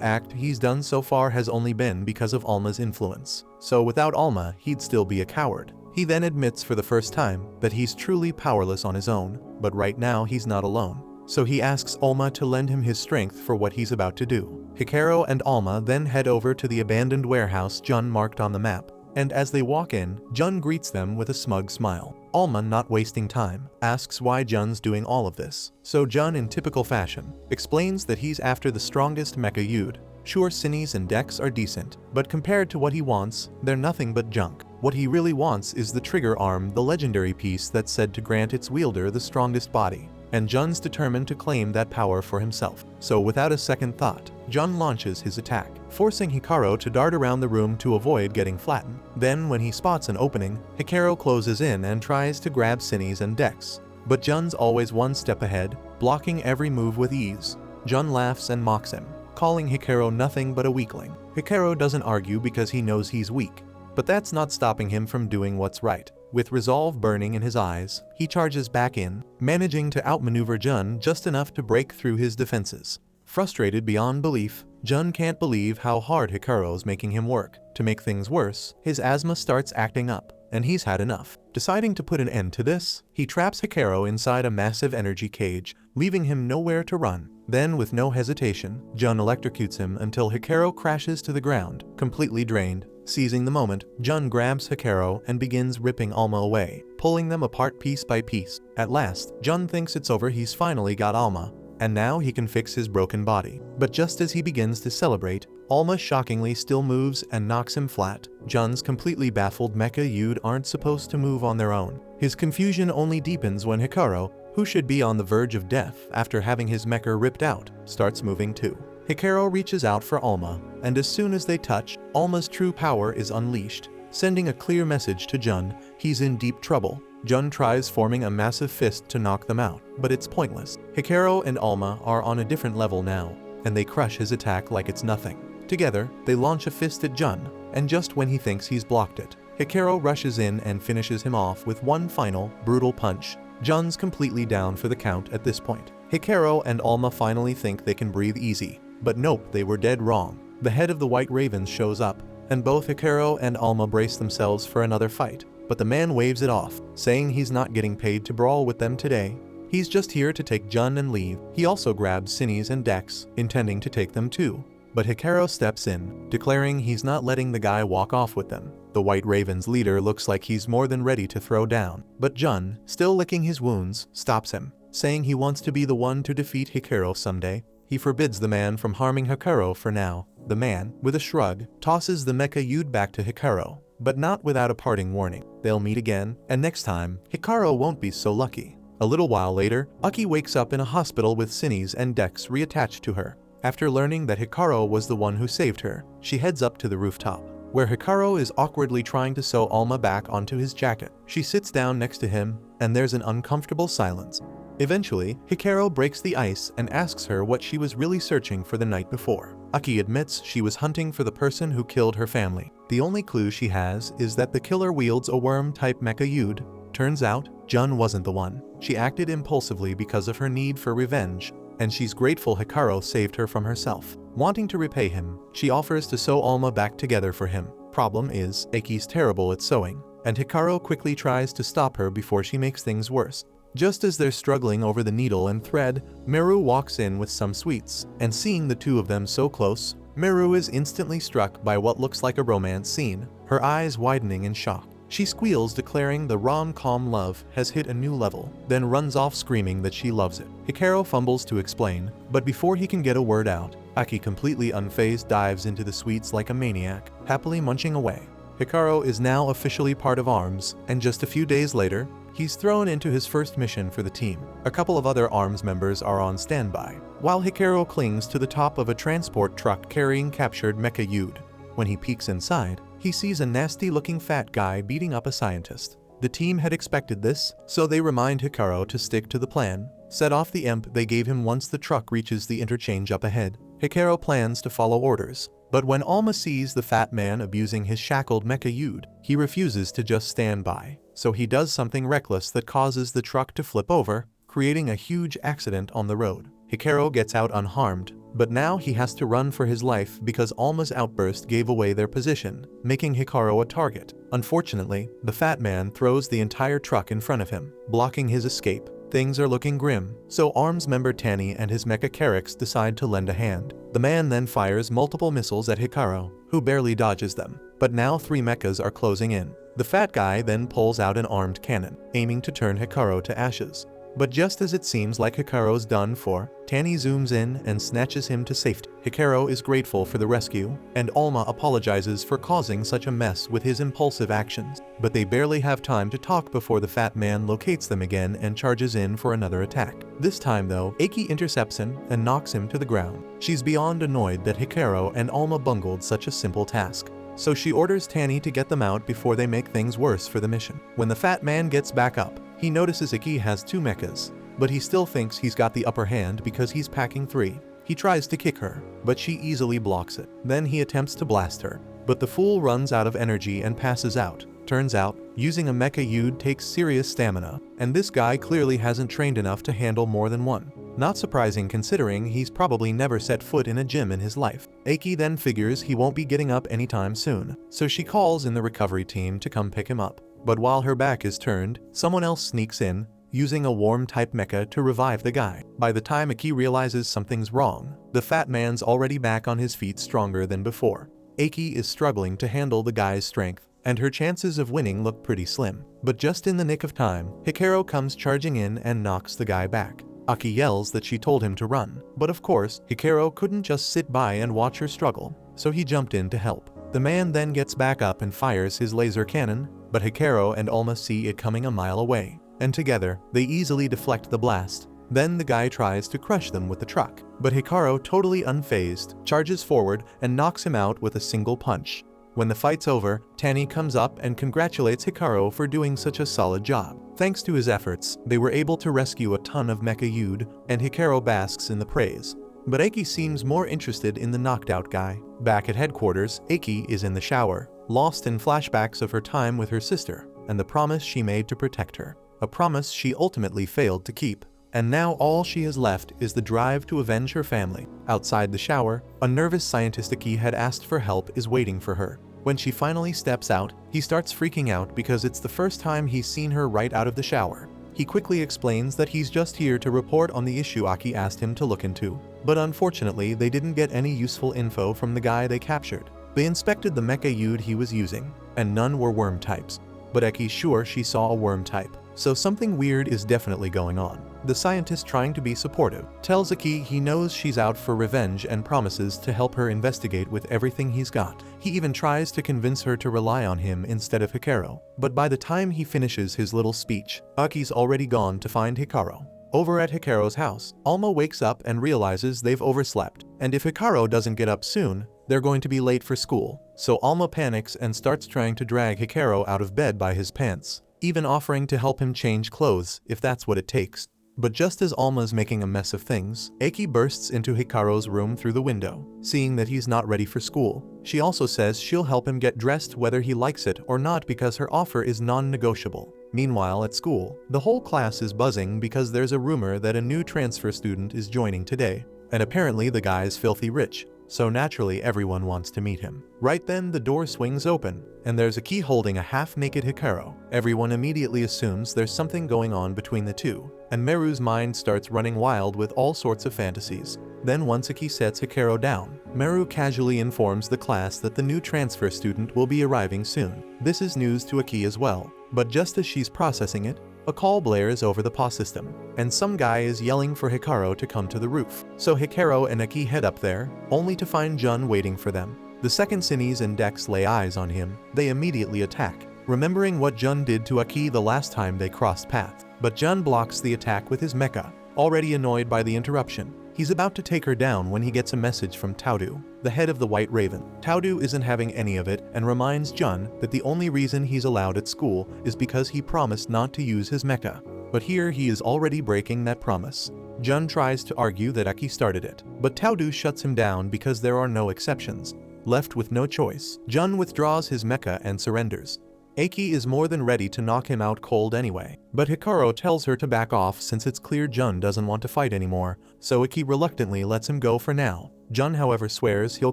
Speaker 1: act he's done so far has only been because of Alma's influence. So without Alma, he'd still be a coward. He then admits for the first time that he's truly powerless on his own, but right now he's not alone. So he asks Alma to lend him his strength for what he's about to do. Hikaru and Alma then head over to the abandoned warehouse Jun marked on the map, and as they walk in, Jun greets them with a smug smile. Alma, not wasting time, asks why Jun's doing all of this. So Jun, in typical fashion, explains that he's after the strongest mecha Yud. Sure, Cinnies and Dex are decent, but compared to what he wants, they're nothing but junk. What he really wants is the trigger arm, the legendary piece that's said to grant its wielder the strongest body. And Jun's determined to claim that power for himself. So without a second thought, Jun launches his attack, forcing Hikaru to dart around the room to avoid getting flattened. Then when he spots an opening, Hikaru closes in and tries to grab Cinnies and Dex. But Jun's always one step ahead, blocking every move with ease. Jun laughs and mocks him, calling Hikaru nothing but a weakling. Hikaru doesn't argue because he knows he's weak, but that's not stopping him from doing what's right. With resolve burning in his eyes, he charges back in, managing to outmaneuver Jun just enough to break through his defenses. Frustrated beyond belief, Jun can't believe how hard Hikaru's making him work. To make things worse, his asthma starts acting up, and he's had enough. Deciding to put an end to this, he traps Hikaru inside a massive energy cage, leaving him nowhere to run. Then, with no hesitation, Jun electrocutes him until Hikaru crashes to the ground, completely drained. Seizing the moment, Jun grabs Hikaru and begins ripping Alma away, pulling them apart piece by piece. At last, Jun thinks it's over, he's finally got Alma, and now he can fix his broken body. But just as he begins to celebrate, Alma shockingly still moves and knocks him flat. Jun's completely baffled mecha Yud aren't supposed to move on their own. His confusion only deepens when Hikaru, who should be on the verge of death after having his mecha ripped out, starts moving too. Hikaru reaches out for Alma, and as soon as they touch, Alma's true power is unleashed, sending a clear message to Jun he's in deep trouble. Jun tries forming a massive fist to knock them out, but it's pointless. Hikaru and Alma are on a different level now, and they crush his attack like it's nothing. Together, they launch a fist at Jun, and just when he thinks he's blocked it, Hikaru rushes in and finishes him off with one final, brutal punch. Jun's completely down for the count at this point. Hikaru and Alma finally think they can breathe easy. But nope, they were dead wrong. The head of the White Ravens shows up, and both Hikaru and Alma brace themselves for another fight. But the man waves it off, saying he's not getting paid to brawl with them today. He's just here to take Jun and leave. He also grabs Cinnies and Dex, intending to take them too. But Hikaru steps in, declaring he's not letting the guy walk off with them. The White Ravens leader looks like he's more than ready to throw down, but Jun, still licking his wounds, stops him, saying he wants to be the one to defeat Hikaru someday. He forbids the man from harming Hikaru for now. The man, with a shrug, tosses the mecha Yud back to Hikaru, but not without a parting warning. They'll meet again, and next time, Hikaru won't be so lucky. A little while later, Aki wakes up in a hospital with Cinnies and Dex reattached to her. After learning that Hikaru was the one who saved her, she heads up to the rooftop, where Hikaru is awkwardly trying to sew Alma back onto his jacket. She sits down next to him, and there's an uncomfortable silence. Eventually, Hikaru breaks the ice and asks her what she was really searching for the night before. Aki admits she was hunting for the person who killed her family. The only clue she has is that the killer wields a worm-type mecha Yud. Turns out, Jun wasn't the one. She acted impulsively because of her need for revenge, and she's grateful Hikaru saved her from herself. Wanting to repay him, she offers to sew Alma back together for him. Problem is, Aki's terrible at sewing, and Hikaru quickly tries to stop her before she makes things worse. Just as they're struggling over the needle and thread, Meru walks in with some sweets, and seeing the two of them so close, Meru is instantly struck by what looks like a romance scene, her eyes widening in shock. She squeals, declaring the rom-com love has hit a new level, then runs off screaming that she loves it. Hikaru fumbles to explain, but before he can get a word out, Aki, completely unfazed, dives into the sweets like a maniac, happily munching away. Hikaru is now officially part of ARMS, and just a few days later, he's thrown into his first mission for the team. A couple of other ARMS members are on standby, while Hikaru clings to the top of a transport truck carrying captured mecha Yud. When he peeks inside, he sees a nasty-looking fat guy beating up a scientist. The team had expected this, so they remind Hikaru to stick to the plan, set off the imp they gave him once the truck reaches the interchange up ahead. Hikaru plans to follow orders, but when Alma sees the fat man abusing his shackled mecha Yude, he refuses to just stand by. So he does something reckless that causes the truck to flip over, creating a huge accident on the road. Hikaru gets out unharmed, but now he has to run for his life because Alma's outburst gave away their position, making Hikaru a target. Unfortunately, the fat man throws the entire truck in front of him, blocking his escape. Things are looking grim, so ARMS member Tani and his mecha Carix decide to lend a hand. The man then fires multiple missiles at Hikaru, who barely dodges them. But now 3 mechas are closing in. The fat guy then pulls out an armed cannon, aiming to turn Hikaru to ashes. But just as it seems like Hikaru's done for, Tani zooms in and snatches him to safety. Hikaru is grateful for the rescue, and Alma apologizes for causing such a mess with his impulsive actions. But they barely have time to talk before the fat man locates them again and charges in for another attack. This time though, Aki intercepts him and knocks him to the ground. She's beyond annoyed that Hikaru and Alma bungled such a simple task. So she orders Tani to get them out before they make things worse for the mission. When the fat man gets back up, he notices Aki has 2 mechas, but he still thinks he's got the upper hand because he's packing 3. He tries to kick her, but she easily blocks it. Then he attempts to blast her, but the fool runs out of energy and passes out. Turns out, using a mecha Yude takes serious stamina, and this guy clearly hasn't trained enough to handle more than one. Not surprising considering he's probably never set foot in a gym in his life. Aki then figures he won't be getting up anytime soon, so she calls in the recovery team to come pick him up. But while her back is turned, someone else sneaks in, using a worm-type mecha to revive the guy. By the time Aki realizes something's wrong, the fat man's already back on his feet stronger than before. Aki is struggling to handle the guy's strength, and her chances of winning look pretty slim. But just in the nick of time, Hikaru comes charging in and knocks the guy back. Aki yells that she told him to run, but of course, Hikaru couldn't just sit by and watch her struggle, so he jumped in to help. The man then gets back up and fires his laser cannon, but Hikaru and Alma see it coming a mile away, and together, they easily deflect the blast. Then the guy tries to crush them with the truck, but Hikaru, totally unfazed, charges forward and knocks him out with a single punch. When the fight's over, Tani comes up and congratulates Hikaru for doing such a solid job. Thanks to his efforts, they were able to rescue a ton of mecha Yude, and Hikaru basks in the praise. But Aki seems more interested in the knocked out guy. Back at headquarters, Aki is in the shower, lost in flashbacks of her time with her sister, and the promise she made to protect her. A promise she ultimately failed to keep. And now all she has left is the drive to avenge her family. Outside the shower, a nervous scientist Aki had asked for help is waiting for her. When she finally steps out, he starts freaking out because it's the first time he's seen her right out of the shower. He quickly explains that he's just here to report on the issue Aki asked him to look into. But unfortunately, they didn't get any useful info from the guy they captured. They inspected the mecha Yude he was using, and none were worm types. But Aki's sure she saw a worm type, so something weird is definitely going on. The scientist, trying to be supportive, tells Aki he knows she's out for revenge and promises to help her investigate with everything he's got. He even tries to convince her to rely on him instead of Hikaru. But by the time he finishes his little speech, Aki's already gone to find Hikaru. Over at Hikaru's house, Alma wakes up and realizes they've overslept, and if Hikaru doesn't get up soon, they're going to be late for school. So Alma panics and starts trying to drag Hikaru out of bed by his pants, even offering to help him change clothes if that's what it takes. But just as Alma's making a mess of things, Aki bursts into Hikaru's room through the window, seeing that he's not ready for school. She also says she'll help him get dressed whether he likes it or not because her offer is non-negotiable. Meanwhile at school, the whole class is buzzing because there's a rumor that a new transfer student is joining today, and apparently the guy's filthy rich. So naturally everyone wants to meet him. Right then the door swings open, and there's Aki holding a half-naked Hikaru. Everyone immediately assumes there's something going on between the two, and Meru's mind starts running wild with all sorts of fantasies. Then once Aki sets Hikaru down, Meru casually informs the class that the new transfer student will be arriving soon. This is news to Aki as well, but just as she's processing it, a call blares over the PA system, and some guy is yelling for Hikaru to come to the roof. So Hikaru and Aki head up there, only to find Jun waiting for them. The second Sinis and Dex lay eyes on him, they immediately attack, remembering what Jun did to Aki the last time they crossed paths. But Jun blocks the attack with his mecha. Already annoyed by the interruption, He's about to take her down when he gets a message from Taudu, the head of the White Raven. Taudu isn't having any of it and reminds Jun that the only reason he's allowed at school is because he promised not to use his mecha. But here he is already breaking that promise. Jun tries to argue that Eki started it, but Taudu shuts him down because there are no exceptions. Left with no choice, Jun withdraws his mecha and surrenders. Eki is more than ready to knock him out cold anyway, but Hikaru tells her to back off since it's clear Jun doesn't want to fight anymore, so Eki reluctantly lets him go for now. Jun however swears he'll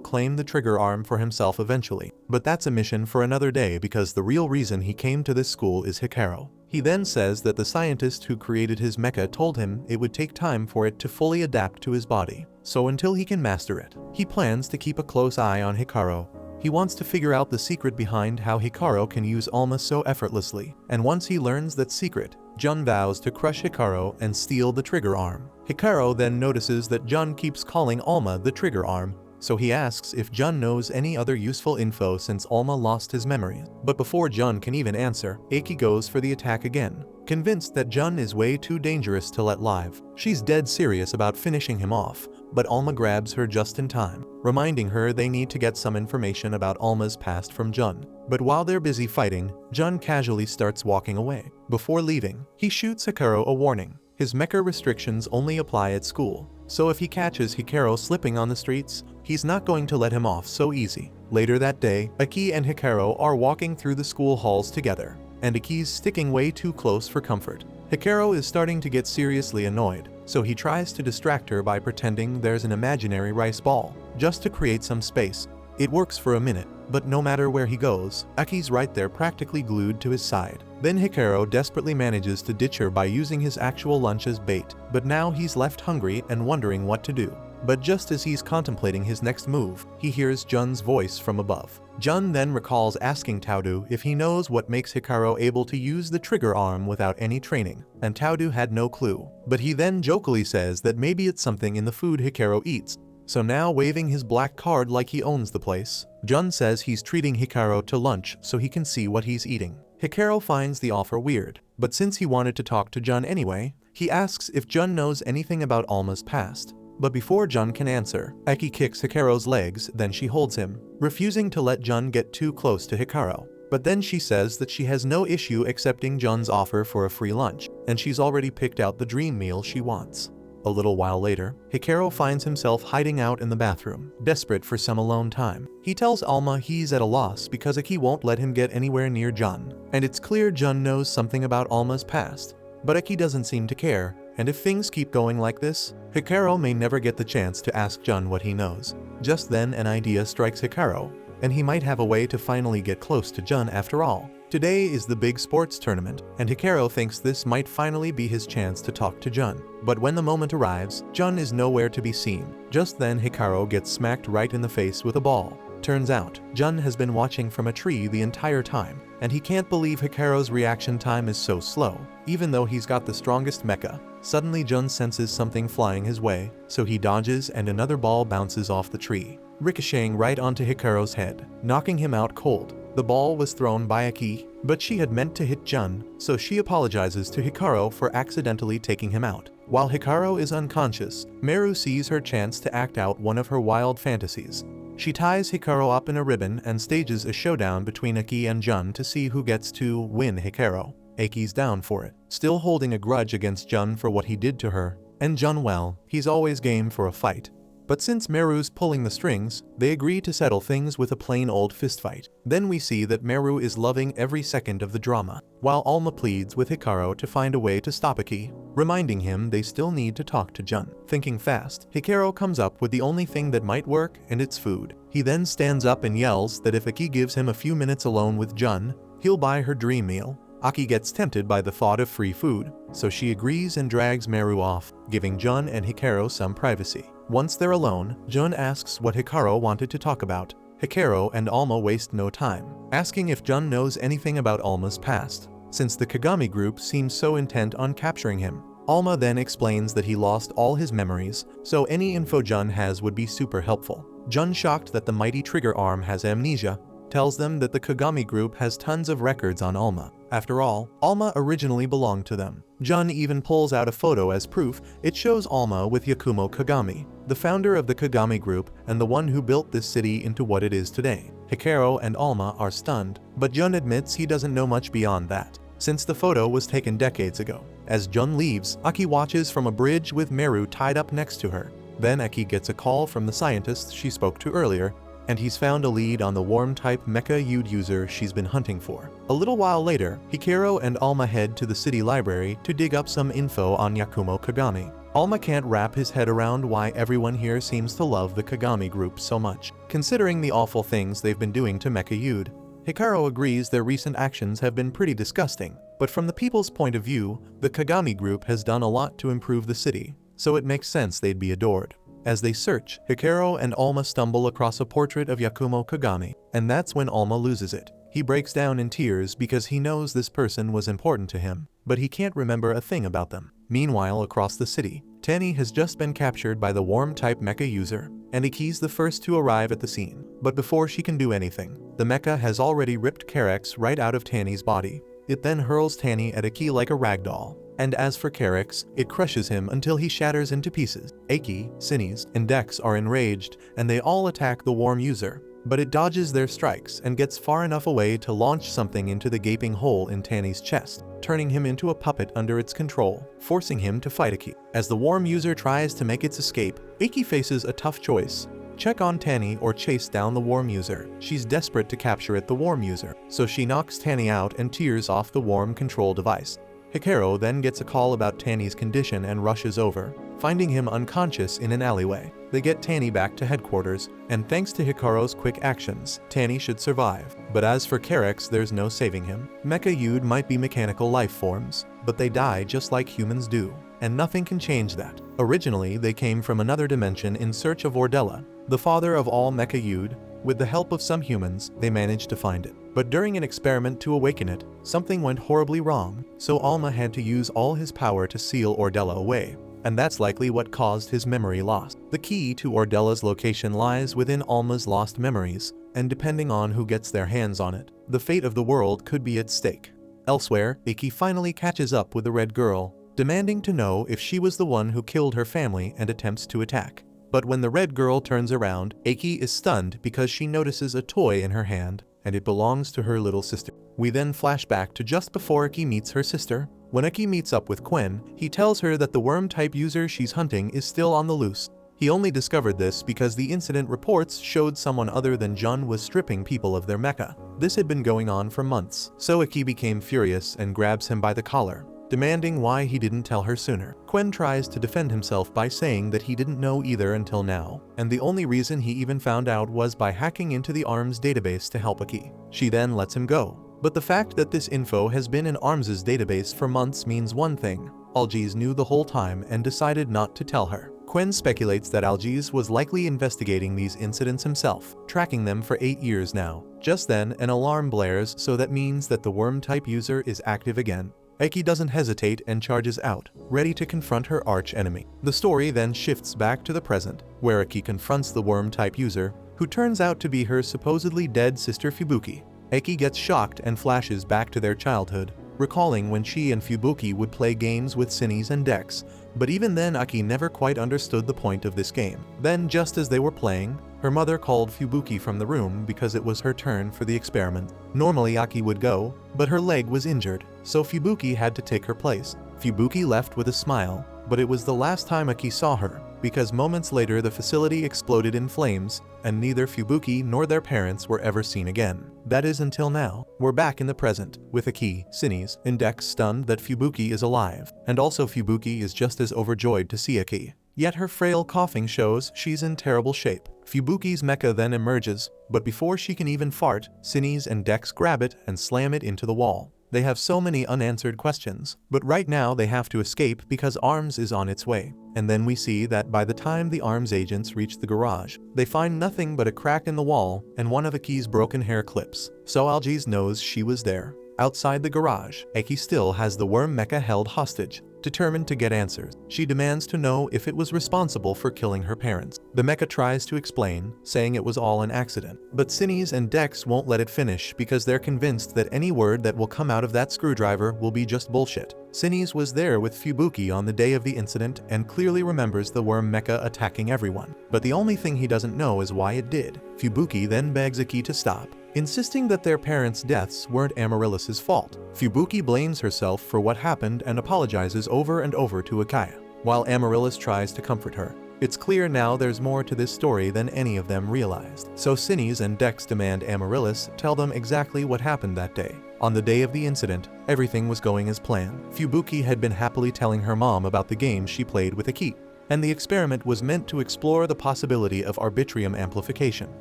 Speaker 1: claim the trigger arm for himself eventually, but that's a mission for another day because the real reason he came to this school is Hikaru. He then says that the scientist who created his mecha told him it would take time for it to fully adapt to his body, so until he can master it, he plans to keep a close eye on Hikaru. He wants to figure out the secret behind how Hikaru can use Alma so effortlessly, and once he learns that secret, Jun vows to crush Hikaru and steal the trigger arm. Hikaru then notices that Jun keeps calling Alma the trigger arm, so he asks if Jun knows any other useful info since Alma lost his memory. But before Jun can even answer, Eki goes for the attack again. Convinced that Jun is way too dangerous to let live, she's dead serious about finishing him off, but Alma grabs her just in time, reminding her they need to get some information about Alma's past from Jun. But while they're busy fighting, Jun casually starts walking away. Before leaving, he shoots Hikaru a warning. His mecha restrictions only apply at school, so if he catches Hikaru slipping on the streets, he's not going to let him off so easy. Later that day, Eki and Hikaru are walking through the school halls together, and Eki's sticking way too close for comfort. Hikaru is starting to get seriously annoyed, so he tries to distract her by pretending there's an imaginary rice ball, just to create some space. It works for a minute, but no matter where he goes, Eki's right there practically glued to his side. Then Hikaru desperately manages to ditch her by using his actual lunch as bait, but now he's left hungry and wondering what to do. But just as he's contemplating his next move, he hears Jun's voice from above. Jun then recalls asking Taudu if he knows what makes Hikaru able to use the trigger arm without any training, and Taudu had no clue. But he then jokingly says that maybe it's something in the food Hikaru eats. So now waving his black card like he owns the place, Jun says he's treating Hikaru to lunch so he can see what he's eating. Hikaru finds the offer weird, but since he wanted to talk to Jun anyway, he asks if Jun knows anything about Alma's past. But before Jun can answer, Eki kicks Hikaru's legs, then she holds him, refusing to let Jun get too close to Hikaru. But then she says that she has no issue accepting Jun's offer for a free lunch, and she's already picked out the dream meal she wants. A little while later, Hikaru finds himself hiding out in the bathroom, desperate for some alone time. He tells Alma he's at a loss because Eki won't let him get anywhere near Jun, and it's clear Jun knows something about Alma's past. But Eki doesn't seem to care, and if things keep going like this, Hikaru may never get the chance to ask Jun what he knows. Just then an idea strikes Hikaru, and he might have a way to finally get close to Jun after all. Today is the big sports tournament, and Hikaru thinks this might finally be his chance to talk to Jun. But when the moment arrives, Jun is nowhere to be seen. Just then Hikaru gets smacked right in the face with a ball. Turns out, Jun has been watching from a tree the entire time, and he can't believe Hikaru's reaction time is so slow, even though he's got the strongest mecha. Suddenly Jun senses something flying his way, so he dodges and another ball bounces off the tree, ricocheting right onto Hikaru's head, knocking him out cold. The ball was thrown by Eki, but she had meant to hit Jun, so she apologizes to Hikaru for accidentally taking him out. While Hikaru is unconscious, Meru sees her chance to act out one of her wild fantasies. She ties Hikaru up in a ribbon and stages a showdown between Eki and Jun to see who gets to win Hikaru. Eki's down for it, still holding a grudge against Jun for what he did to her, and Jun, well, he's always game for a fight. But since Meru's pulling the strings, they agree to settle things with a plain old fistfight. Then we see that Meru is loving every second of the drama, while Alma pleads with Hikaru to find a way to stop Eki, reminding him they still need to talk to Jun. Thinking fast, Hikaru comes up with the only thing that might work, and it's food. He then stands up and yells that if Eki gives him a few minutes alone with Jun, he'll buy her dream meal. Aki gets tempted by the thought of free food, so she agrees and drags Meru off, giving Jun and Hikaru some privacy. Once they're alone, Jun asks what Hikaru wanted to talk about. Hikaru and Alma waste no time, asking if Jun knows anything about Alma's past, since the Kagami group seems so intent on capturing him. Alma then explains that he lost all his memories, so any info Jun has would be super helpful. Jun, shocked that the mighty trigger arm has amnesia, tells them that the Kagami group has tons of records on Alma. After all, Alma originally belonged to them. Jun even pulls out a photo as proof. It shows Alma with Yakumo Kagami, the founder of the Kagami Group and the one who built this city into what it is today. Hikaru and Alma are stunned, but Jun admits he doesn't know much beyond that, since the photo was taken decades ago. As Jun leaves, Aki watches from a bridge with Meru tied up next to her. Then Aki gets a call from the scientist she spoke to earlier, and he's found a lead on the worm-type Mecha Yude user she's been hunting for. A little while later, Hikaru and Alma head to the city library to dig up some info on Yakumo Kagami. Alma can't wrap his head around why everyone here seems to love the Kagami Group so much, considering the awful things they've been doing to Mecha Yude. Hikaru agrees their recent actions have been pretty disgusting, but from the people's point of view, the Kagami Group has done a lot to improve the city, so it makes sense they'd be adored. As they search, Hikaru and Alma stumble across a portrait of Yakumo Kagami, and that's when Alma loses it. He breaks down in tears because he knows this person was important to him, but he can't remember a thing about them. Meanwhile, across the city, Tani has just been captured by the worm-type mecha user, and Iki's the first to arrive at the scene. But before she can do anything, the mecha has already ripped Carex right out of Tani's body. It then hurls Tani at Iki like a ragdoll. And as for Carex, it crushes him until he shatters into pieces. Aki, Sinis, and Dex are enraged, and they all attack the worm user. But it dodges their strikes and gets far enough away to launch something into the gaping hole in Tani's chest, turning him into a puppet under its control, forcing him to fight Iki. As the worm user tries to make its escape, Iki faces a tough choice. Check on Tani or chase down the worm user. She's desperate to capture the worm user, so she knocks Tani out and tears off the worm control device. Hikaru then gets a call about Tani's condition and rushes over, finding him unconscious in an alleyway. They get Tani back to headquarters, and thanks to Hikaru's quick actions, Tani should survive. But as for Carex, there's no saving him. Mecha Yude might be mechanical life forms, but they die just like humans do, and nothing can change that. Originally, they came from another dimension in search of Ordella, the father of all Mecha Yude. With the help of some humans, they managed to find it. But during an experiment to awaken it, something went horribly wrong, so Alma had to use all his power to seal Ordella away. And that's likely what caused his memory loss. The key to Ordella's location lies within Alma's lost memories, and depending on who gets their hands on it, the fate of the world could be at stake. Elsewhere, Iki finally catches up with the red girl, demanding to know if she was the one who killed her family and attempts to attack. But when the red girl turns around, Iki is stunned because she notices a toy in her hand, and it belongs to her little sister. We then flash back to just before Iki meets her sister. When Iki meets up with Quen, he tells her that the worm-type user she's hunting is still on the loose. He only discovered this because the incident reports showed someone other than Jun was stripping people of their mecha. This had been going on for months, so Iki became furious and grabs him by the collar, demanding why he didn't tell her sooner. Quen tries to defend himself by saying that he didn't know either until now, and the only reason he even found out was by hacking into the ARMS database to help Iki. She then lets him go. But the fact that this info has been in ARMS' database for months means one thing: Algiz knew the whole time and decided not to tell her. Quen speculates that Algiz was likely investigating these incidents himself, tracking them for 8 years now. Just then, an alarm blares, so that means that the worm-type user is active again. Iki doesn't hesitate and charges out, ready to confront her arch-enemy. The story then shifts back to the present, where Iki confronts the worm-type user, who turns out to be her supposedly dead sister Fubuki. Iki gets shocked and flashes back to their childhood, recalling when she and Fubuki would play games with Sinis and Dex, but even then Aki never quite understood the point of this game. Then, just as they were playing, her mother called Fubuki from the room because it was her turn for the experiment. Normally Aki would go, but her leg was injured, so Fubuki had to take her place. Fubuki left with a smile, but it was the last time Aki saw her, because moments later the facility exploded in flames, and neither Fubuki nor their parents were ever seen again. That is until now. We're back in the present, with Iki, Sinis, and Dex stunned that Fubuki is alive, and also Fubuki is just as overjoyed to see Iki. Yet her frail coughing shows she's in terrible shape. Fubuki's mecha then emerges, but before she can even fart, Sinis and Dex grab it and slam it into the wall. They have so many unanswered questions, but right now they have to escape because ARMS is on its way. And then we see that by the time the ARMS agents reach the garage, they find nothing but a crack in the wall and one of Iki's broken hair clips. So Algiz knows she was there. Outside the garage, Iki still has the worm mecha held hostage. determined to get answers. She demands to know if it was responsible for killing her parents. The mecha tries to explain, saying it was all an accident. But Sinis and Dex won't let it finish because they're convinced that any word that will come out of that screwdriver will be just bullshit. Sinis was there with Fubuki on the day of the incident and clearly remembers the worm mecha attacking everyone. But the only thing he doesn't know is why it did. Fubuki then begs Aki to stop, insisting that their parents' deaths weren't Amaryllis' fault. Fubuki blames herself for what happened and apologizes over and over to Akaya, while Amaryllis tries to comfort her. It's clear now there's more to this story than any of them realized. So Sinis and Dex demand Amaryllis tell them exactly what happened that day. On the day of the incident, everything was going as planned. Fubuki had been happily telling her mom about the game she played with Aki, and the experiment was meant to explore the possibility of Arbitrium amplification.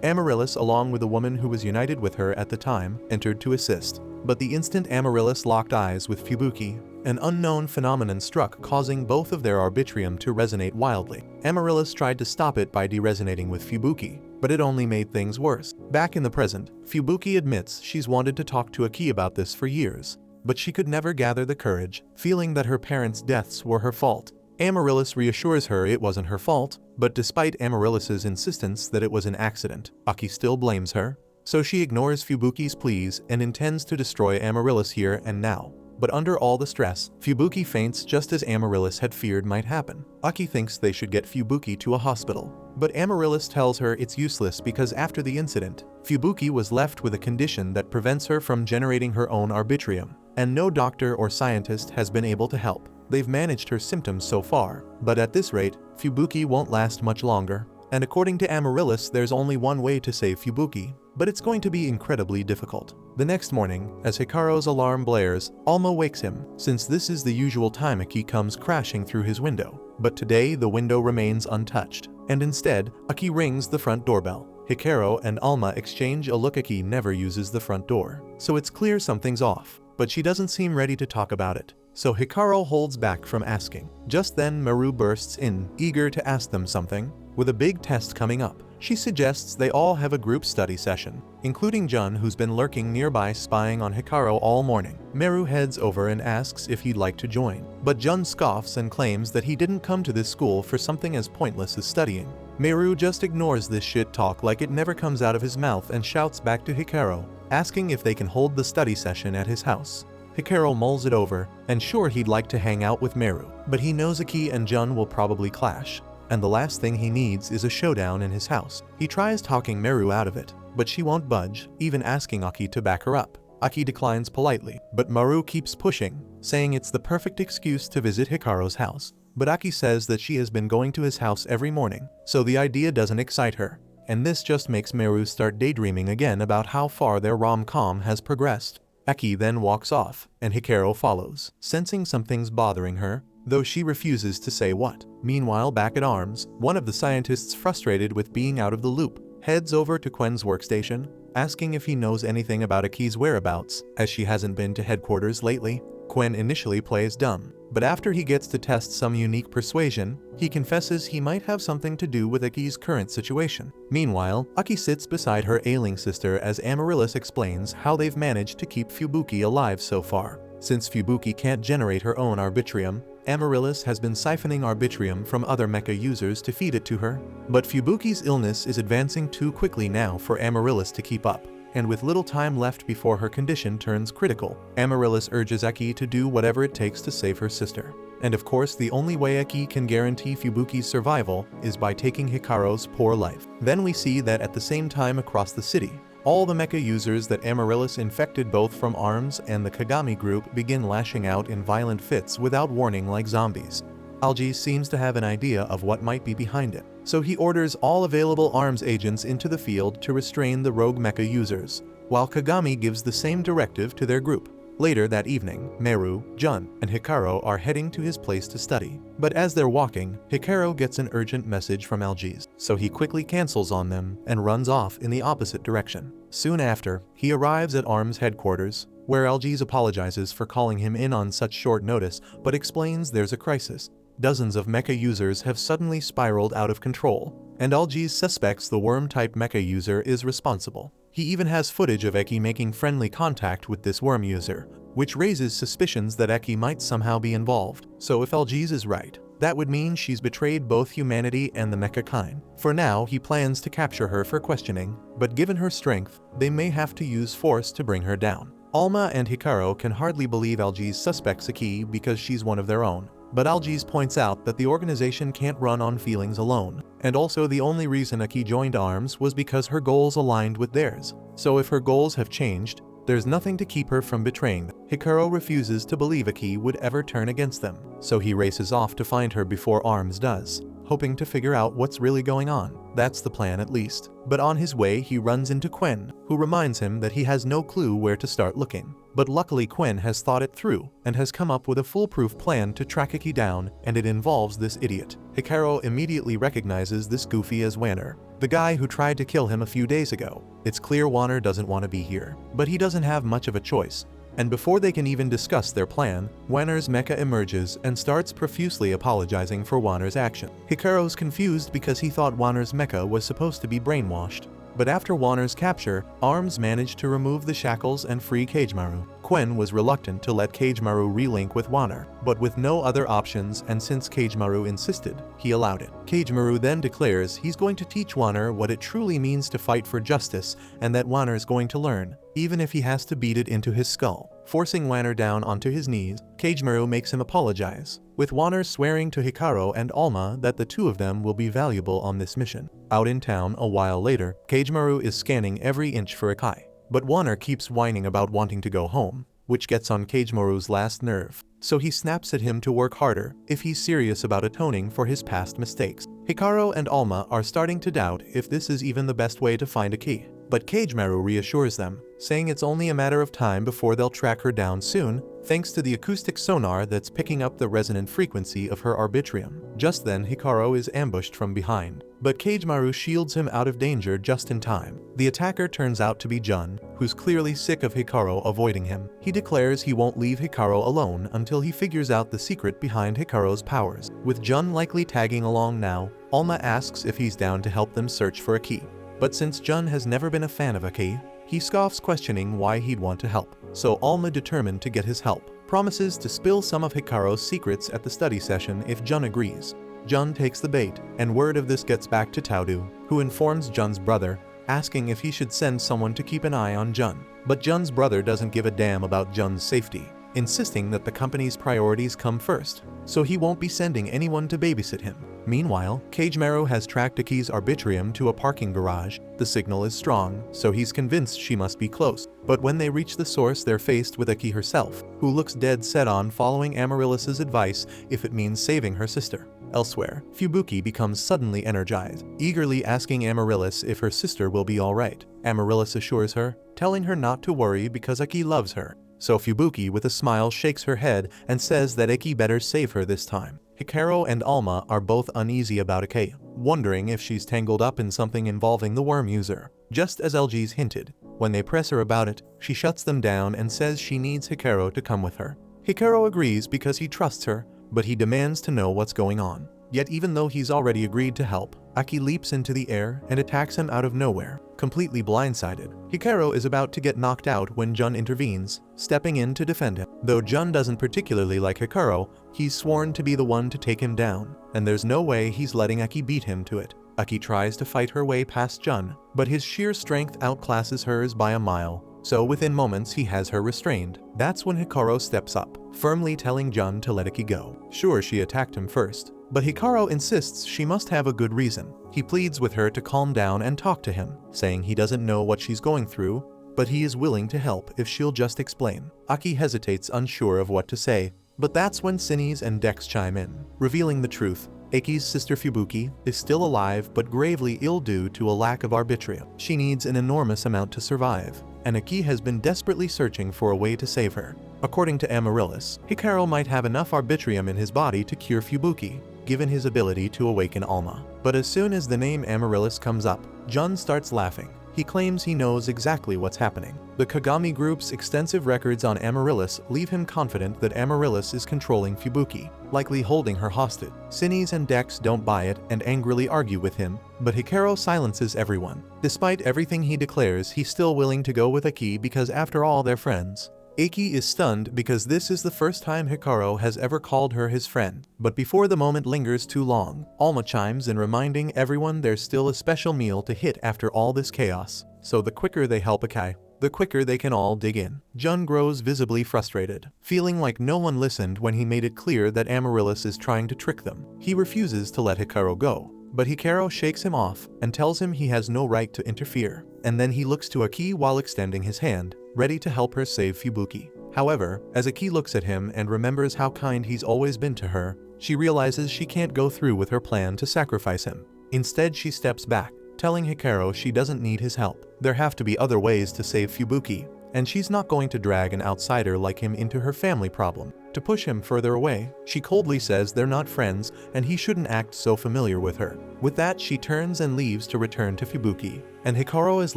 Speaker 1: Amaryllis, along with a woman who was united with her at the time, entered to assist. But the instant Amaryllis locked eyes with Fubuki, an unknown phenomenon struck, causing both of their Arbitrium to resonate wildly. Amaryllis tried to stop it by deresonating with Fubuki, but it only made things worse. Back in the present, Fubuki admits she's wanted to talk to Aki about this for years, but she could never gather the courage, feeling that her parents' deaths were her fault. Amaryllis reassures her it wasn't her fault, but despite Amaryllis' insistence that it was an accident, Aki still blames her. So she ignores Fubuki's pleas and intends to destroy Amaryllis here and now. But under all the stress, Fubuki faints just as Amaryllis had feared might happen. Aki thinks they should get Fubuki to a hospital, but Amaryllis tells her it's useless because after the incident, Fubuki was left with a condition that prevents her from generating her own Arbitrium, and no doctor or scientist has been able to help. They've managed her symptoms so far, but at this rate, Fubuki won't last much longer. And according to Amaryllis, there's only one way to save Fubuki, but it's going to be incredibly difficult. The next morning, as Hikaru's alarm blares, Alma wakes him, since this is the usual time Aki comes crashing through his window. But today the window remains untouched, and instead, Aki rings the front doorbell. Hikaru and Alma exchange a look. Aki never uses the front door, so it's clear something's off, but she doesn't seem ready to talk about it. So Hikaru holds back from asking. Just then Maru bursts in, eager to ask them something. With a big test coming up, she suggests they all have a group study session, including Jun, who's been lurking nearby spying on Hikaru all morning. Maru heads over and asks if he'd like to join, but Jun scoffs and claims that he didn't come to this school for something as pointless as studying. Maru just ignores this shit talk like it never comes out of his mouth and shouts back to Hikaru, asking if they can hold the study session at his house. Hikaru mulls it over, and sure he'd like to hang out with Maru, but he knows Aki and Jun will probably clash, and the last thing he needs is a showdown in his house. He tries talking Maru out of it, but she won't budge, even asking Aki to back her up. Aki declines politely, but Maru keeps pushing, saying it's the perfect excuse to visit Hikaru's house. But Aki says that she has been going to his house every morning, so the idea doesn't excite her, and this just makes Maru start daydreaming again about how far their rom-com has progressed. Aki then walks off, and Hikaru follows, sensing something's bothering her, though she refuses to say what. Meanwhile, back at ARMS, one of the scientists, frustrated with being out of the loop, heads over to Quen's workstation, asking if he knows anything about Aki's whereabouts, as she hasn't been to headquarters lately. Quen initially plays dumb, but after he gets to test some unique persuasion, he confesses he might have something to do with Aki's current situation. Meanwhile, Aki sits beside her ailing sister as Amaryllis explains how they've managed to keep Fubuki alive so far. Since Fubuki can't generate her own Arbitrium, Amaryllis has been siphoning Arbitrium from other mecha users to feed it to her. But Fubuki's illness is advancing too quickly now for Amaryllis to keep up, and with little time left before her condition turns critical, Amaryllis urges Aki to do whatever it takes to save her sister. And of course, the only way Aki can guarantee Fubuki's survival is by taking Hikaru's poor life. Then we see that at the same time across the city, all the mecha users that Amaryllis infected both from ARMS and the Kagami group begin lashing out in violent fits without warning like zombies. Algiz seems to have an idea of what might be behind it, so he orders all available ARMS agents into the field to restrain the rogue mecha users, while Kagami gives the same directive to their group. Later that evening, Meru, Jun, and Hikaru are heading to his place to study. But as they're walking, Hikaru gets an urgent message from Algiz, so he quickly cancels on them and runs off in the opposite direction. Soon after, he arrives at ARMS headquarters, where Algiz apologizes for calling him in on such short notice, but explains there's a crisis. Dozens of mecha users have suddenly spiraled out of control, and Algiz suspects the worm-type mecha user is responsible. He even has footage of Aki making friendly contact with this worm user, which raises suspicions that Eki might somehow be involved. So if Algiz is right, that would mean she's betrayed both humanity and the mecha kind. For now, he plans to capture her for questioning, but given her strength, they may have to use force to bring her down. Alma and Hikaru can hardly believe Algiz suspects Eki because she's one of their own. But Algiz points out that the organization can't run on feelings alone, and also the only reason Eki joined ARMS was because her goals aligned with theirs. So if her goals have changed, there's nothing to keep her from betraying them. Hikaru refuses to believe Eki would ever turn against them, so he races off to find her before ARMS does, hoping to figure out what's really going on. That's the plan at least. But on his way he runs into Quen, who reminds him that he has no clue where to start looking. But luckily Quen has thought it through, and has come up with a foolproof plan to track Eki down, and it involves this idiot. Hikaru immediately recognizes this goofy as Wanner, the guy who tried to kill him a few days ago. It's clear Wanner doesn't want to be here, but he doesn't have much of a choice. And before they can even discuss their plan, Wanner's mecha emerges and starts profusely apologizing for Wanner's action. Hikaru's confused because he thought Wanner's mecha was supposed to be brainwashed. But after Wanner's capture, ARMS managed to remove the shackles and free Kagemaru. Quen was reluctant to let Kagemaru relink with Wanner, but with no other options, and since Kagemaru insisted, he allowed it. Kagemaru then declares he's going to teach Wanner what it truly means to fight for justice, and that Wanner is going to learn, even if he has to beat it into his skull. Forcing Wanner down onto his knees, Kagemaru makes him apologize, with Wanner swearing to Hikaru and Alma that the two of them will be valuable on this mission. Out in town a while later, Kagemaru is scanning every inch for Eki, but Wanner keeps whining about wanting to go home, which gets on Kagemaru's last nerve. So he snaps at him to work harder if he's serious about atoning for his past mistakes. Hikaru and Alma are starting to doubt if this is even the best way to find Eki, but Kagemaru reassures them, saying it's only a matter of time before they'll track her down soon, thanks to the acoustic sonar that's picking up the resonant frequency of her arbitrium. Just then Hikaru is ambushed from behind, but Kagemaru shields him out of danger just in time. The attacker turns out to be Jun, who's clearly sick of Hikaru avoiding him. He declares he won't leave Hikaru alone until he figures out the secret behind Hikaru's powers. With Jun likely tagging along now, Alma asks if he's down to help them search for Eki. But since Jun has never been a fan of Eki, he scoffs, questioning why he'd want to help. So Alma, determined to get his help, promises to spill some of Hikaru's secrets at the study session if Jun agrees. Jun takes the bait, and word of this gets back to Taudu, who informs Jun's brother, asking if he should send someone to keep an eye on Jun. But Jun's brother doesn't give a damn about Jun's safety, insisting that the company's priorities come first, so he won't be sending anyone to babysit him. Meanwhile, Kagemaru has tracked Eki's arbitrium to a parking garage. The signal is strong, so he's convinced she must be close. But when they reach the source, they're faced with Eki herself, who looks dead set on following Amaryllis's advice if it means saving her sister. Elsewhere, Fubuki becomes suddenly energized, eagerly asking Amaryllis if her sister will be alright. Amaryllis assures her, telling her not to worry because Eki loves her. So Fubuki with a smile shakes her head and says that Eki better save her this time. Hikaru and Alma are both uneasy about Eki, wondering if she's tangled up in something involving the worm user. Just as Algiz hinted, when they press her about it, she shuts them down and says she needs Hikaru to come with her. Hikaru agrees because he trusts her, but he demands to know what's going on. Yet even though he's already agreed to help, Eki leaps into the air and attacks him out of nowhere, completely blindsided. Hikaru is about to get knocked out when Jun intervenes, stepping in to defend him. Though Jun doesn't particularly like Hikaru, he's sworn to be the one to take him down, and there's no way he's letting Eki beat him to it. Eki tries to fight her way past Jun, but his sheer strength outclasses hers by a mile, so within moments he has her restrained. That's when Hikaru steps up, firmly telling Jun to let Eki go. Sure, she attacked him first, but Hikaru insists she must have a good reason. He pleads with her to calm down and talk to him, saying he doesn't know what she's going through, but he is willing to help if she'll just explain. Eki hesitates, unsure of what to say, but that's when Sinis and Dex chime in, revealing the truth. Eki's sister Fubuki is still alive but gravely ill due to a lack of arbitrium. She needs an enormous amount to survive, and Eki has been desperately searching for a way to save her. According to Amaryllis, Hikaru might have enough arbitrium in his body to cure Fubuki, given his ability to awaken Alma. But as soon as the name Amaryllis comes up, Jun starts laughing. He claims he knows exactly what's happening. The Kagami Group's extensive records on Amaryllis leave him confident that Amaryllis is controlling Fubuki, likely holding her hostage. Sinis and Dex don't buy it and angrily argue with him, but Hikaru silences everyone. Despite everything he declares, he's still willing to go with Eki because after all they're friends. Aki is stunned because this is the first time Hikaru has ever called her his friend. But before the moment lingers too long, Alma chimes in reminding everyone there's still a special meal to hit after all this chaos. So the quicker they help Aki, the quicker they can all dig in. Jun grows visibly frustrated, feeling like no one listened when he made it clear that Amaryllis is trying to trick them. He refuses to let Hikaru go, but Hikaru shakes him off and tells him he has no right to interfere. And then he looks to Aki while extending his hand, ready to help her save Fubuki. However, as Aki looks at him and remembers how kind he's always been to her, she realizes she can't go through with her plan to sacrifice him. Instead, she steps back, telling Hikaru she doesn't need his help. There have to be other ways to save Fubuki, and she's not going to drag an outsider like him into her family problem. To push him further away, she coldly says they're not friends and he shouldn't act so familiar with her. With that, she turns and leaves to return to Fubuki, and Hikaru is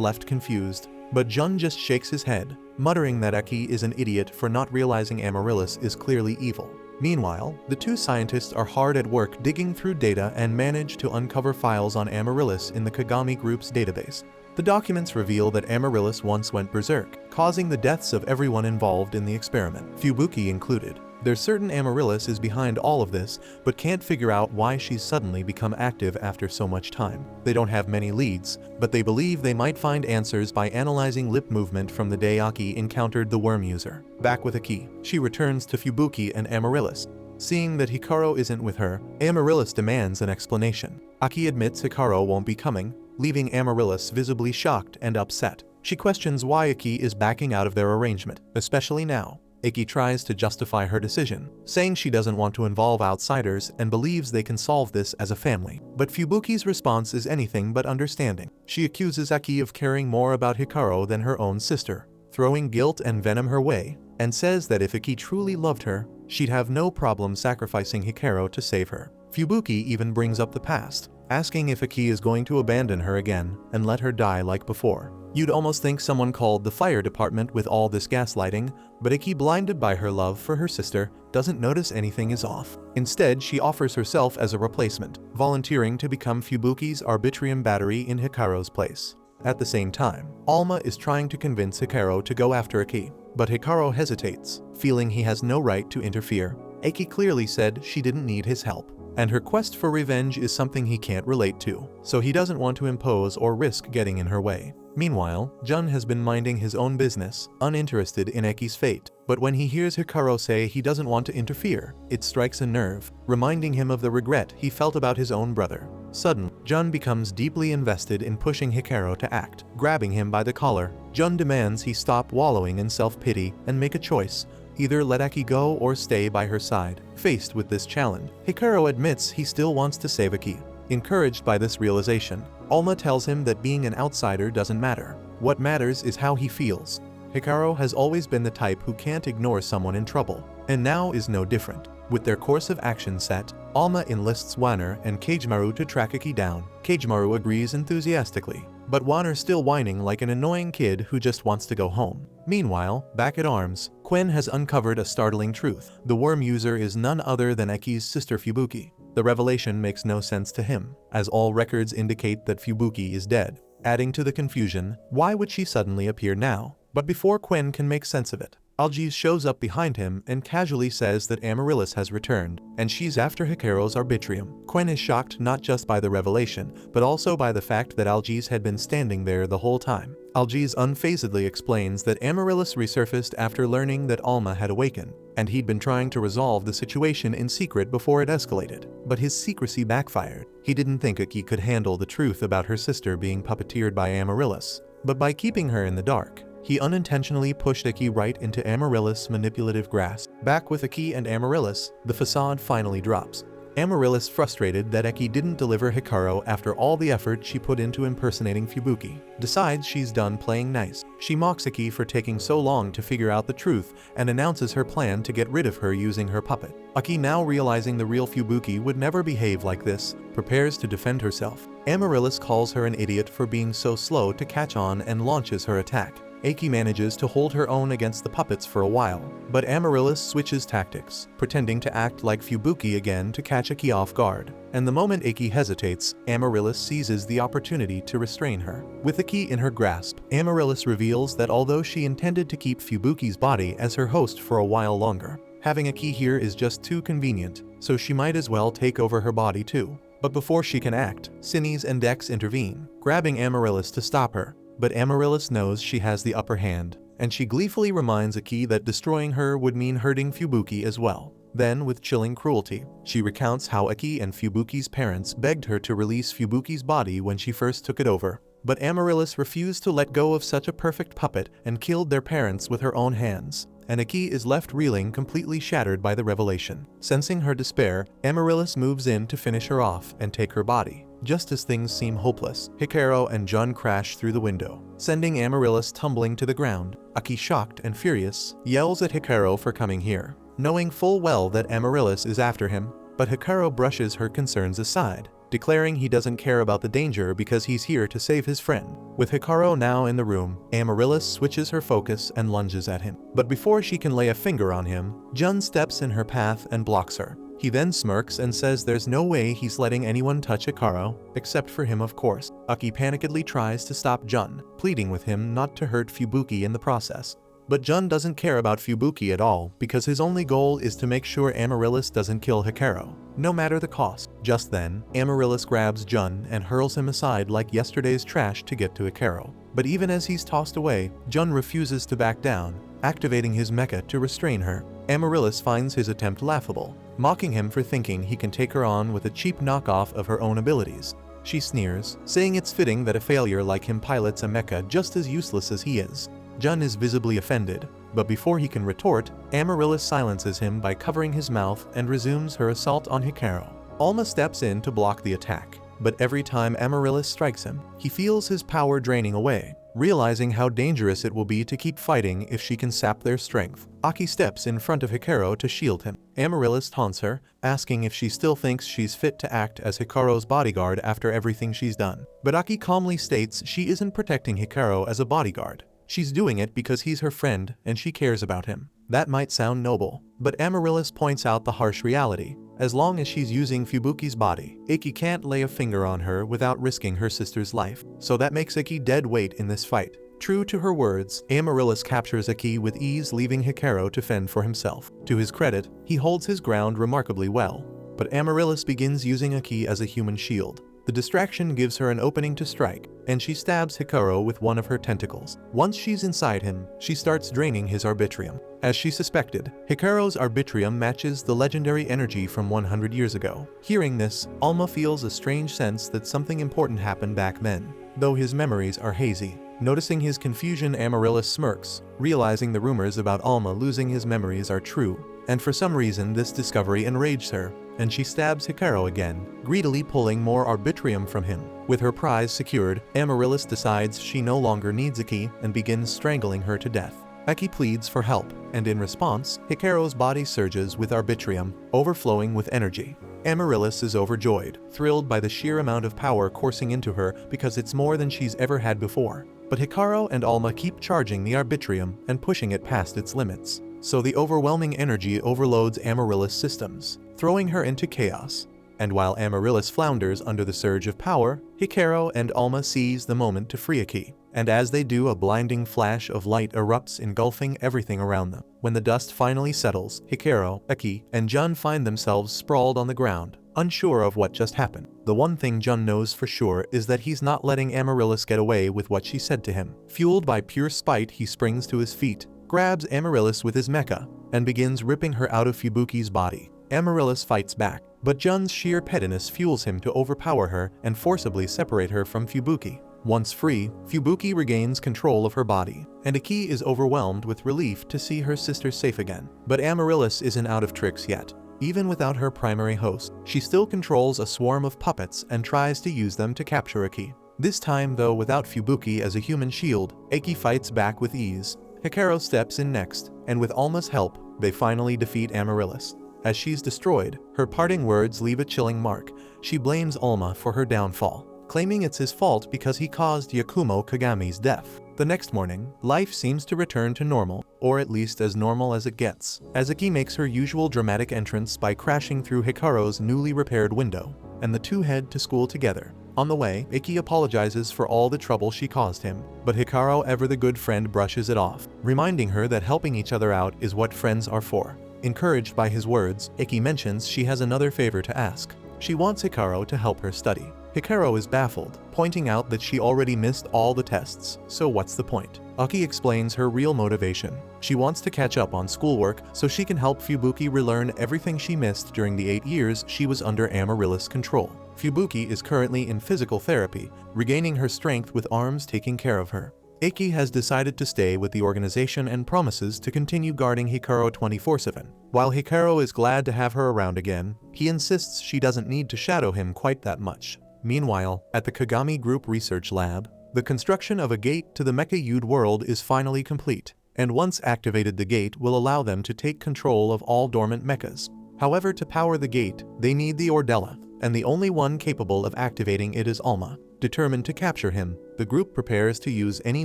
Speaker 1: left confused. But Jun just shakes his head, muttering that Aki is an idiot for not realizing Amaryllis is clearly evil. Meanwhile, the two scientists are hard at work digging through data and manage to uncover files on Amaryllis in the Kagami Group's database. The documents reveal that Amaryllis once went berserk, causing the deaths of everyone involved in the experiment, Fubuki included. They're certain Amaryllis is behind all of this, but can't figure out why she's suddenly become active after so much time. They don't have many leads, but they believe they might find answers by analyzing lip movement from the day Aki encountered the worm user. Back with Aki, she returns to Fubuki and Amaryllis. Seeing that Hikaru isn't with her, Amaryllis demands an explanation. Aki admits Hikaru won't be coming, leaving Amaryllis visibly shocked and upset. She questions why Aki is backing out of their arrangement, especially now. Aki tries to justify her decision, saying she doesn't want to involve outsiders and believes they can solve this as a family. But Fubuki's response is anything but understanding. She accuses Aki of caring more about Hikaru than her own sister, throwing guilt and venom her way, and says that if Aki truly loved her, she'd have no problem sacrificing Hikaru to save her. Fubuki even brings up the past, asking if Aki is going to abandon her again and let her die like before. You'd almost think someone called the fire department with all this gaslighting, but Aki, blinded by her love for her sister, doesn't notice anything is off. Instead, she offers herself as a replacement, volunteering to become Fubuki's Arbitrium battery in Hikaru's place. At the same time, Alma is trying to convince Hikaru to go after Aki, but Hikaru hesitates, feeling he has no right to interfere. Aki clearly said she didn't need his help, and her quest for revenge is something he can't relate to, so he doesn't want to impose or risk getting in her way. Meanwhile, Jun has been minding his own business, uninterested in Aki's fate. But when he hears Hikaru say he doesn't want to interfere, it strikes a nerve, reminding him of the regret he felt about his own brother. Suddenly, Jun becomes deeply invested in pushing Hikaru to act. Grabbing him by the collar, Jun demands he stop wallowing in self-pity and make a choice. Either let Aki go or stay by her side. Faced with this challenge, Hikaru admits he still wants to save Aki. Encouraged by this realization, Alma tells him that being an outsider doesn't matter. What matters is how he feels. Hikaru has always been the type who can't ignore someone in trouble, and now is no different. With their course of action set, Alma enlists Wanner and Kagemaru to track Aki down. Kagemaru agrees enthusiastically, but Wanner's still whining like an annoying kid who just wants to go home. Meanwhile, back at Arms, Quinn has uncovered a startling truth. The worm user is none other than Aki's sister Fubuki. The revelation makes no sense to him, as all records indicate that Fubuki is dead. Adding to the confusion, why would she suddenly appear now? But before Quinn can make sense of it, Algiz shows up behind him and casually says that Amaryllis has returned, and she's after Hikaru's Arbitrium. Quinn is shocked not just by the revelation, but also by the fact that Algiz had been standing there the whole time. Algiz unfazedly explains that Amaryllis resurfaced after learning that Alma had awakened, and he'd been trying to resolve the situation in secret before it escalated. But his secrecy backfired. He didn't think Aki could handle the truth about her sister being puppeteered by Amaryllis, but by keeping her in the dark, he unintentionally pushed Aki right into Amaryllis' manipulative grasp. Back with Aki and Amaryllis, the facade finally drops. Amaryllis, frustrated that Aki didn't deliver Hikaru after all the effort she put into impersonating Fubuki, decides she's done playing nice. She mocks Aki for taking so long to figure out the truth and announces her plan to get rid of her using her puppet. Aki, now realizing the real Fubuki would never behave like this, prepares to defend herself. Amaryllis calls her an idiot for being so slow to catch on and launches her attack. Aki manages to hold her own against the puppets for a while, but Amaryllis switches tactics, pretending to act like Fubuki again to catch Aki off guard. And the moment Aki hesitates, Amaryllis seizes the opportunity to restrain her. With the key in her grasp, Amaryllis reveals that although she intended to keep Fubuki's body as her host for a while longer, having a key here is just too convenient, so she might as well take over her body too. But before she can act, Sinis and Dex intervene, grabbing Amaryllis to stop her. But Amaryllis knows she has the upper hand, and she gleefully reminds Aki that destroying her would mean hurting Fubuki as well. Then, with chilling cruelty, she recounts how Aki and Fubuki's parents begged her to release Fubuki's body when she first took it over. But Amaryllis refused to let go of such a perfect puppet and killed their parents with her own hands. And Aki is left reeling, completely shattered by the revelation. Sensing her despair, Amaryllis moves in to finish her off and take her body. Just as things seem hopeless, Hikaru and Jun crash through the window, sending Amaryllis tumbling to the ground. Aki, shocked and furious, yells at Hikaru for coming here, knowing full well that Amaryllis is after him. But Hikaru brushes her concerns aside, declaring he doesn't care about the danger because he's here to save his friend. With Hikaru now in the room, Amaryllis switches her focus and lunges at him. But before she can lay a finger on him, Jun steps in her path and blocks her. He then smirks and says there's no way he's letting anyone touch Hikaru, except for him of course. Aki panickedly tries to stop Jun, pleading with him not to hurt Fubuki in the process. But Jun doesn't care about Fubuki at all because his only goal is to make sure Amaryllis doesn't kill Hikaru, no matter the cost. Just then, Amaryllis grabs Jun and hurls him aside like yesterday's trash to get to Hikaru. But even as he's tossed away, Jun refuses to back down, activating his mecha to restrain her. Amaryllis finds his attempt laughable, mocking him for thinking he can take her on with a cheap knockoff of her own abilities. She sneers, saying it's fitting that a failure like him pilots a mecha just as useless as he is. Jun is visibly offended, but before he can retort, Amaryllis silences him by covering his mouth and resumes her assault on Hikaru. Alma steps in to block the attack, but every time Amaryllis strikes him, he feels his power draining away, realizing how dangerous it will be to keep fighting if she can sap their strength. Aki steps in front of Hikaru to shield him. Amaryllis taunts her, asking if she still thinks she's fit to act as Hikaru's bodyguard after everything she's done. But Aki calmly states she isn't protecting Hikaru as a bodyguard. She's doing it because he's her friend and she cares about him. That might sound noble, but Amaryllis points out the harsh reality. As long as she's using Fubuki's body, Aki can't lay a finger on her without risking her sister's life. So that makes Aki dead weight in this fight. True to her words, Amaryllis captures Aki with ease, leaving Hikaru to fend for himself. To his credit, he holds his ground remarkably well. But Amaryllis begins using Aki as a human shield. The distraction gives her an opening to strike, and she stabs Hikaru with one of her tentacles. Once she's inside him, she starts draining his Arbitrium. As she suspected, Hikaru's Arbitrium matches the legendary energy from 100 years ago. Hearing this, Alma feels a strange sense that something important happened back then, though his memories are hazy. Noticing his confusion, Amaryllis smirks, realizing the rumors about Alma losing his memories are true, and for some reason this discovery enraged her, and she stabs Hikaru again, greedily pulling more Arbitrium from him. With her prize secured, Amaryllis decides she no longer needs Aki and begins strangling her to death. Aki pleads for help, and in response, Hikaru's body surges with Arbitrium, overflowing with energy. Amaryllis is overjoyed, thrilled by the sheer amount of power coursing into her because it's more than she's ever had before. But Hikaru and Alma keep charging the Arbitrium and pushing it past its limits. So the overwhelming energy overloads Amaryllis' systems, throwing her into chaos. And while Amaryllis flounders under the surge of power, Hikaru and Alma seize the moment to free Aki. And as they do, a blinding flash of light erupts, engulfing everything around them. When the dust finally settles, Hikaru, Aki, and Jun find themselves sprawled on the ground, unsure of what just happened. The one thing Jun knows for sure is that he's not letting Amaryllis get away with what she said to him. Fueled by pure spite, he springs to his feet, grabs Amaryllis with his mecha, and begins ripping her out of Fubuki's body. Amaryllis fights back, but Jun's sheer pettiness fuels him to overpower her and forcibly separate her from Fubuki. Once free, Fubuki regains control of her body, and Aki is overwhelmed with relief to see her sister safe again. But Amaryllis isn't out of tricks yet. Even without her primary host, she still controls a swarm of puppets and tries to use them to capture Aki. This time though, without Fubuki as a human shield, Aki fights back with ease. Hikaru steps in next, and with Alma's help, they finally defeat Amaryllis. As she's destroyed, her parting words leave a chilling mark. She blames Alma for her downfall, claiming it's his fault because he caused Yakumo Kagami's death. The next morning, life seems to return to normal, or at least as normal as it gets, as Iki makes her usual dramatic entrance by crashing through Hikaru's newly repaired window, and the two head to school together. On the way, Iki apologizes for all the trouble she caused him, but Hikaru, ever the good friend, brushes it off, reminding her that helping each other out is what friends are for. Encouraged by his words, Iki mentions she has another favor to ask. She wants Hikaru to help her study. Hikaru is baffled, pointing out that she already missed all the tests, so what's the point? Aki explains her real motivation. She wants to catch up on schoolwork so she can help Fubuki relearn everything she missed during the 8 years she was under Amaryllis control. Fubuki is currently in physical therapy, regaining her strength with Arms taking care of her. Iki has decided to stay with the organization and promises to continue guarding Hikaru 24/7. While Hikaru is glad to have her around again, he insists she doesn't need to shadow him quite that much. Meanwhile, at the Kagami Group Research Lab, the construction of a gate to the Mecha Yude world is finally complete, and once activated, the gate will allow them to take control of all dormant mechas. However, to power the gate, they need the Ordella, and the only one capable of activating it is Alma. Determined to capture him, the group prepares to use any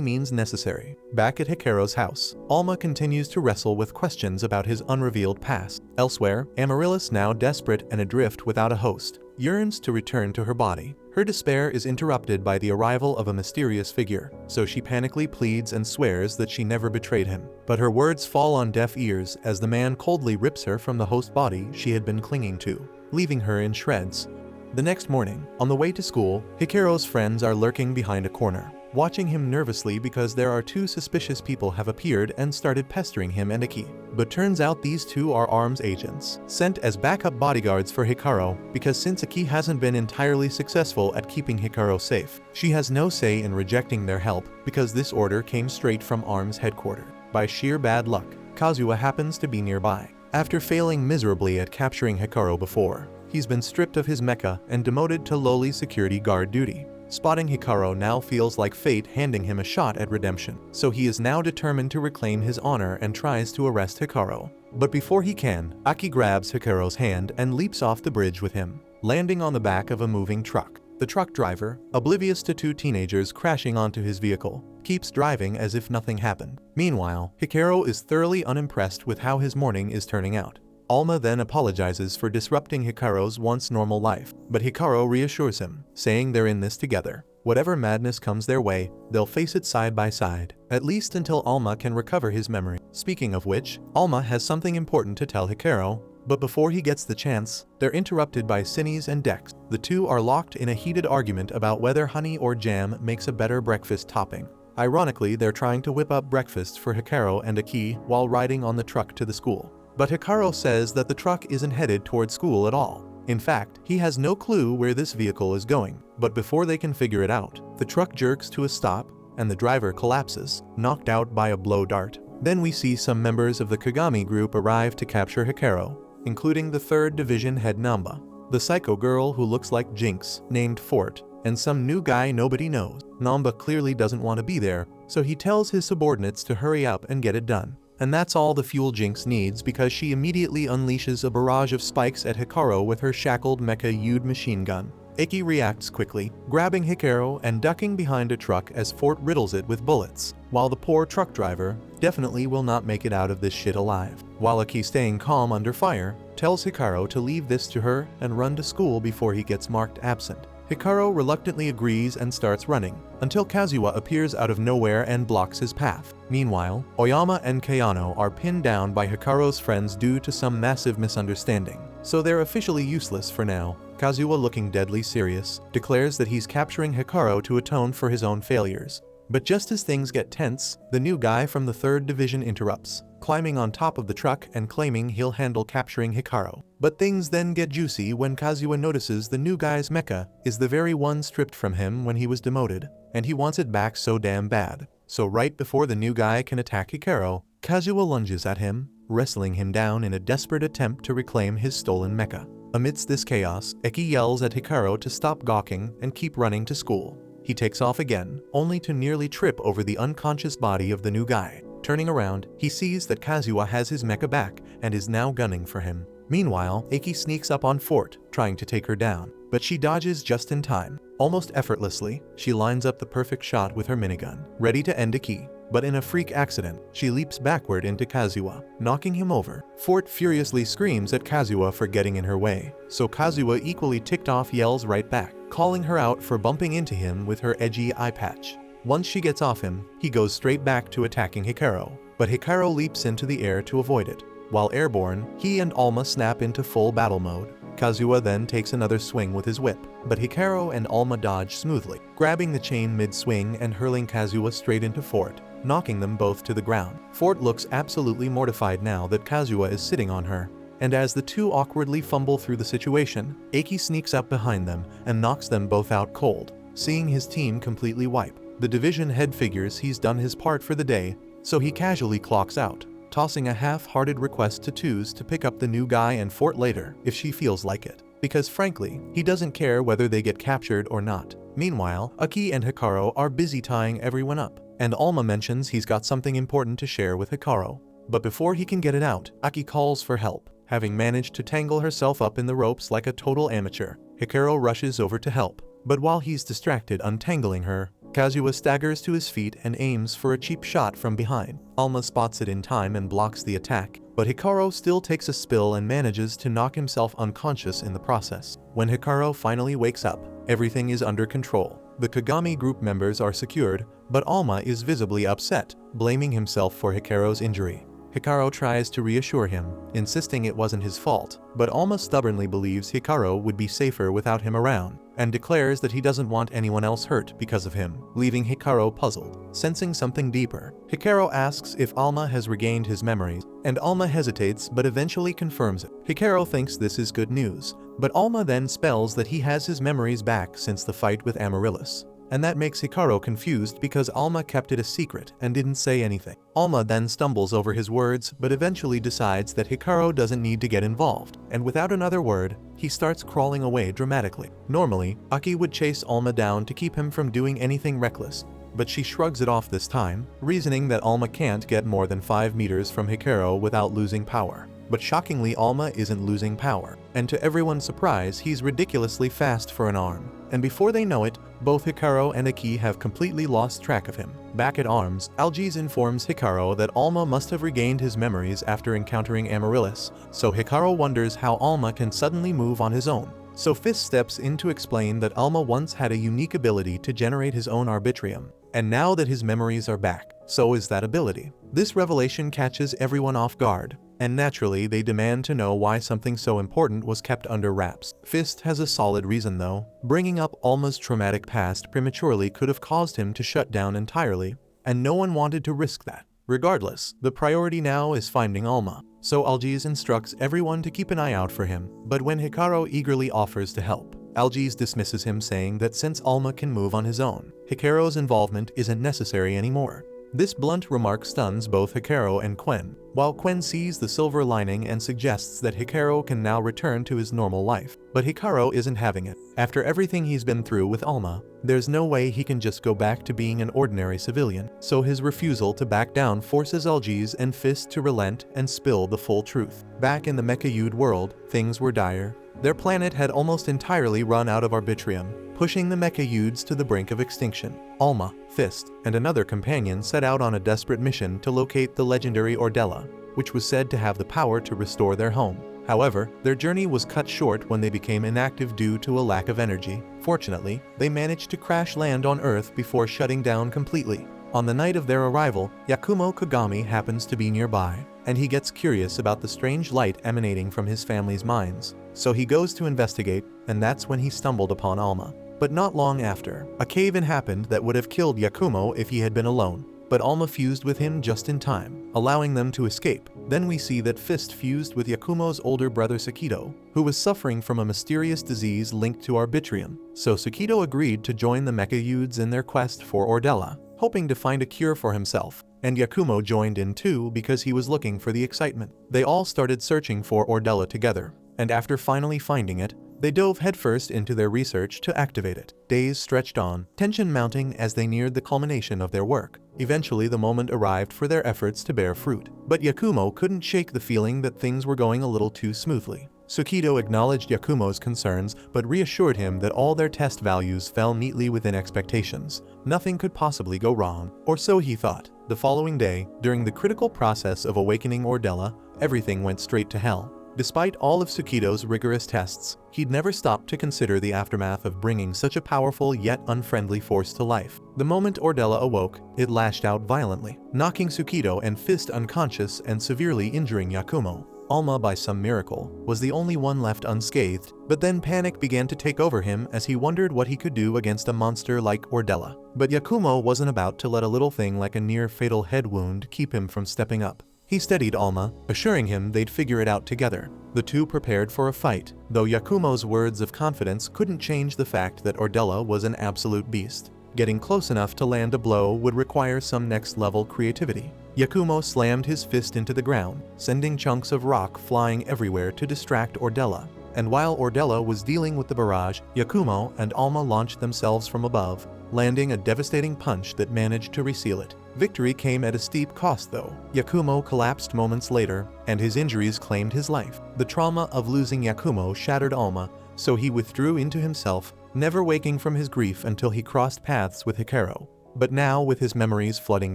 Speaker 1: means necessary. Back at Hikaru's house, Alma continues to wrestle with questions about his unrevealed past. Elsewhere, Amaryllis, now desperate and adrift without a host, yearns to return to her body. Her despair is interrupted by the arrival of a mysterious figure, so she panically pleads and swears that she never betrayed him. But her words fall on deaf ears as the man coldly rips her from the host body she had been clinging to, leaving her in shreds. The next morning, on the way to school, Hikaru's friends are lurking behind a corner, watching him nervously because there are two suspicious people have appeared and started pestering him and Iki. But turns out these two are Arms agents, sent as backup bodyguards for Hikaru, because since Iki hasn't been entirely successful at keeping Hikaru safe, she has no say in rejecting their help because this order came straight from Arms headquarters. By sheer bad luck, Kazuha happens to be nearby. After failing miserably at capturing Hikaru before, he's been stripped of his mecha and demoted to lowly security guard duty. Spotting Hikaru now feels like fate handing him a shot at redemption, so he is now determined to reclaim his honor and tries to arrest Hikaru. But before he can, Aki grabs Hikaru's hand and leaps off the bridge with him, landing on the back of a moving truck. The truck driver, oblivious to two teenagers crashing onto his vehicle, keeps driving as if nothing happened. Meanwhile, Hikaru is thoroughly unimpressed with how his morning is turning out. Alma then apologizes for disrupting Hikaru's once normal life, but Hikaru reassures him, saying they're in this together. Whatever madness comes their way, they'll face it side by side, at least until Alma can recover his memory. Speaking of which, Alma has something important to tell Hikaru, but before he gets the chance, they're interrupted by Sinise and Dex. The two are locked in a heated argument about whether honey or jam makes a better breakfast topping. Ironically, they're trying to whip up breakfast for Hikaru and Aki while riding on the truck to the school. But Hikaru says that the truck isn't headed toward school at all. In fact, he has no clue where this vehicle is going. But before they can figure it out, the truck jerks to a stop, and the driver collapses, knocked out by a blow dart. Then we see some members of the Kagami group arrive to capture Hikaru, including the 3rd Division head Namba, the psycho girl who looks like Jinx, named Fort, and some new guy nobody knows. Namba clearly doesn't want to be there, so he tells his subordinates to hurry up and get it done. And that's all the fuel Jinx needs because she immediately unleashes a barrage of spikes at Hikaru with her shackled Mecha Yude machine gun. Iki reacts quickly, grabbing Hikaru and ducking behind a truck as Fort riddles it with bullets, while the poor truck driver definitely will not make it out of this shit alive. While Iki, staying calm under fire, tells Hikaru to leave this to her and run to school before he gets marked absent. Hikaru reluctantly agrees and starts running, until Kazuha appears out of nowhere and blocks his path. Meanwhile, Oyama and Kayano are pinned down by Hikaru's friends due to some massive misunderstanding, so they're officially useless for now. Kazuha, looking deadly serious, declares that he's capturing Hikaru to atone for his own failures. But just as things get tense, the new guy from the 3rd Division interrupts, climbing on top of the truck and claiming he'll handle capturing Hikaru. But things then get juicy when Kazuha notices the new guy's mecha is the very one stripped from him when he was demoted, and he wants it back so damn bad. So right before the new guy can attack Hikaru, Kazuha lunges at him, wrestling him down in a desperate attempt to reclaim his stolen mecha. Amidst this chaos, Eki yells at Hikaru to stop gawking and keep running to school. He takes off again, only to nearly trip over the unconscious body of the new guy. Turning around, he sees that Kazuha has his mecha back and is now gunning for him. Meanwhile, Eki sneaks up on Fort, trying to take her down. but she dodges just in time. Almost effortlessly, she lines up the perfect shot with her minigun, ready to end Aki. But in a freak accident, she leaps backward into Kazuha, knocking him over. Fort furiously screams at Kazuha for getting in her way, so Kazuha, equally ticked off, yells right back, calling her out for bumping into him with her edgy eye patch. Once she gets off him, he goes straight back to attacking Hikaru, but Hikaru leaps into the air to avoid it. While airborne, he and Alma snap into full battle mode. Kazuha then takes another swing with his whip, but Hikaru and Alma dodge smoothly, grabbing the chain mid-swing and hurling Kazuha straight into Fort, knocking them both to the ground. Fort looks absolutely mortified now that Kazuha is sitting on her, and as the two awkwardly fumble through the situation, Aki sneaks up behind them and knocks them both out cold. Seeing his team completely wipe, the division head figures he's done his part for the day, so he casually clocks out, tossing a half-hearted request to Twos to pick up the new guy and Fort later if she feels like it, because frankly, he doesn't care whether they get captured or not. Meanwhile, Aki and Hikaru are busy tying everyone up, and Alma mentions he's got something important to share with Hikaru. But before he can get it out, Aki calls for help, having managed to tangle herself up in the ropes like a total amateur. Hikaru rushes over to help, but while he's distracted untangling her, Kazuha staggers to his feet and aims for a cheap shot from behind. Alma spots it in time and blocks the attack, but Hikaru still takes a spill and manages to knock himself unconscious in the process. When Hikaru finally wakes up, everything is under control. The Kagami group members are secured, but Alma is visibly upset, blaming himself for Hikaru's injury. Hikaru tries to reassure him, insisting it wasn't his fault, but Alma stubbornly believes Hikaru would be safer without him around, and declares that he doesn't want anyone else hurt because of him, leaving Hikaru puzzled. Sensing something deeper, Hikaru asks if Alma has regained his memories, and Alma hesitates but eventually confirms it. Hikaru thinks this is good news, but Alma then spells that he has his memories back since the fight with Amaryllis. And that makes Hikaru confused because Alma kept it a secret and didn't say anything. Alma then stumbles over his words but eventually decides that Hikaru doesn't need to get involved, and without another word, he starts crawling away dramatically. Normally, Aki would chase Alma down to keep him from doing anything reckless, but she shrugs it off this time, reasoning that Alma can't get more than 5 meters from Hikaru without losing power. But shockingly, Alma isn't losing power, and to everyone's surprise, he's ridiculously fast for an arm. And before they know it, both Hikaru and Aki have completely lost track of him. Back at Arms, Algiz informs Hikaru that Alma must have regained his memories after encountering Amaryllis, so Hikaru wonders how Alma can suddenly move on his own. So Fist steps in to explain that Alma once had a unique ability to generate his own Arbitrium, and now that his memories are back, so is that ability. This revelation catches everyone off guard, and naturally they demand to know why something so important was kept under wraps. Fist has a solid reason though. Bringing up Alma's traumatic past prematurely could have caused him to shut down entirely, and no one wanted to risk that. Regardless, the priority now is finding Alma, so Algiz instructs everyone to keep an eye out for him, but when Hikaru eagerly offers to help, Algiz dismisses him, saying that since Alma can move on his own, Hikaru's involvement isn't necessary anymore. This blunt remark stuns both Hikaru and Quen, while Quen sees the silver lining and suggests that Hikaru can now return to his normal life. But Hikaru isn't having it. After everything he's been through with Alma, there's no way he can just go back to being an ordinary civilian, so his refusal to back down forces Algiz and Fist to relent and spill the full truth. Back in the Mecha-Yude world, things were dire. Their planet had almost entirely run out of Arbitrium, pushing the Mecha-Yudes to the brink of extinction. Alma, Fist, and another companion set out on a desperate mission to locate the legendary Ordella, which was said to have the power to restore their home. However, their journey was cut short when they became inactive due to a lack of energy. Fortunately, they managed to crash land on Earth before shutting down completely. On the night of their arrival, Yakumo Kagami happens to be nearby, and he gets curious about the strange light emanating from his family's mines. So he goes to investigate, and that's when he stumbled upon Alma. But not long after, a cave-in happened that would have killed Yakumo if he had been alone. But Alma fused with him just in time, allowing them to escape. Then we see that Fist fused with Yakumo's older brother Sakito, who was suffering from a mysterious disease linked to Arbitrium. So Sakito agreed to join the Mecha-Yudes in their quest for Ordella, hoping to find a cure for himself. And Yakumo joined in too because he was looking for the excitement. They all started searching for Ordella together, and after finally finding it, they dove headfirst into their research to activate it. Days stretched on, tension mounting as they neared the culmination of their work. Eventually, the moment arrived for their efforts to bear fruit. But Yakumo couldn't shake the feeling that things were going a little too smoothly. Tsukido acknowledged Yakumo's concerns but reassured him that all their test values fell neatly within expectations. Nothing could possibly go wrong, or so he thought. The following day, during the critical process of awakening Ordella, everything went straight to hell. Despite all of Tsukido's rigorous tests, he'd never stopped to consider the aftermath of bringing such a powerful yet unfriendly force to life. The moment Ordella awoke, it lashed out violently, knocking Tsukido and Fist unconscious and severely injuring Yakumo. Alma, by some miracle, was the only one left unscathed, but then panic began to take over him as he wondered what he could do against a monster like Ordella. But Yakumo wasn't about to let a little thing like a near-fatal head wound keep him from stepping up. He steadied Alma, assuring him they'd figure it out together. The two prepared for a fight, though Yakumo's words of confidence couldn't change the fact that Ordella was an absolute beast. Getting close enough to land a blow would require some next-level creativity. Yakumo slammed his fist into the ground, sending chunks of rock flying everywhere to distract Ordella. And while Ordella was dealing with the barrage, Yakumo and Alma launched themselves from above, landing a devastating punch that managed to reseal it. Victory came at a steep cost though. Yakumo collapsed moments later, and his injuries claimed his life. The trauma of losing Yakumo shattered Alma, so he withdrew into himself, never waking from his grief until he crossed paths with Hikaru. But now, with his memories flooding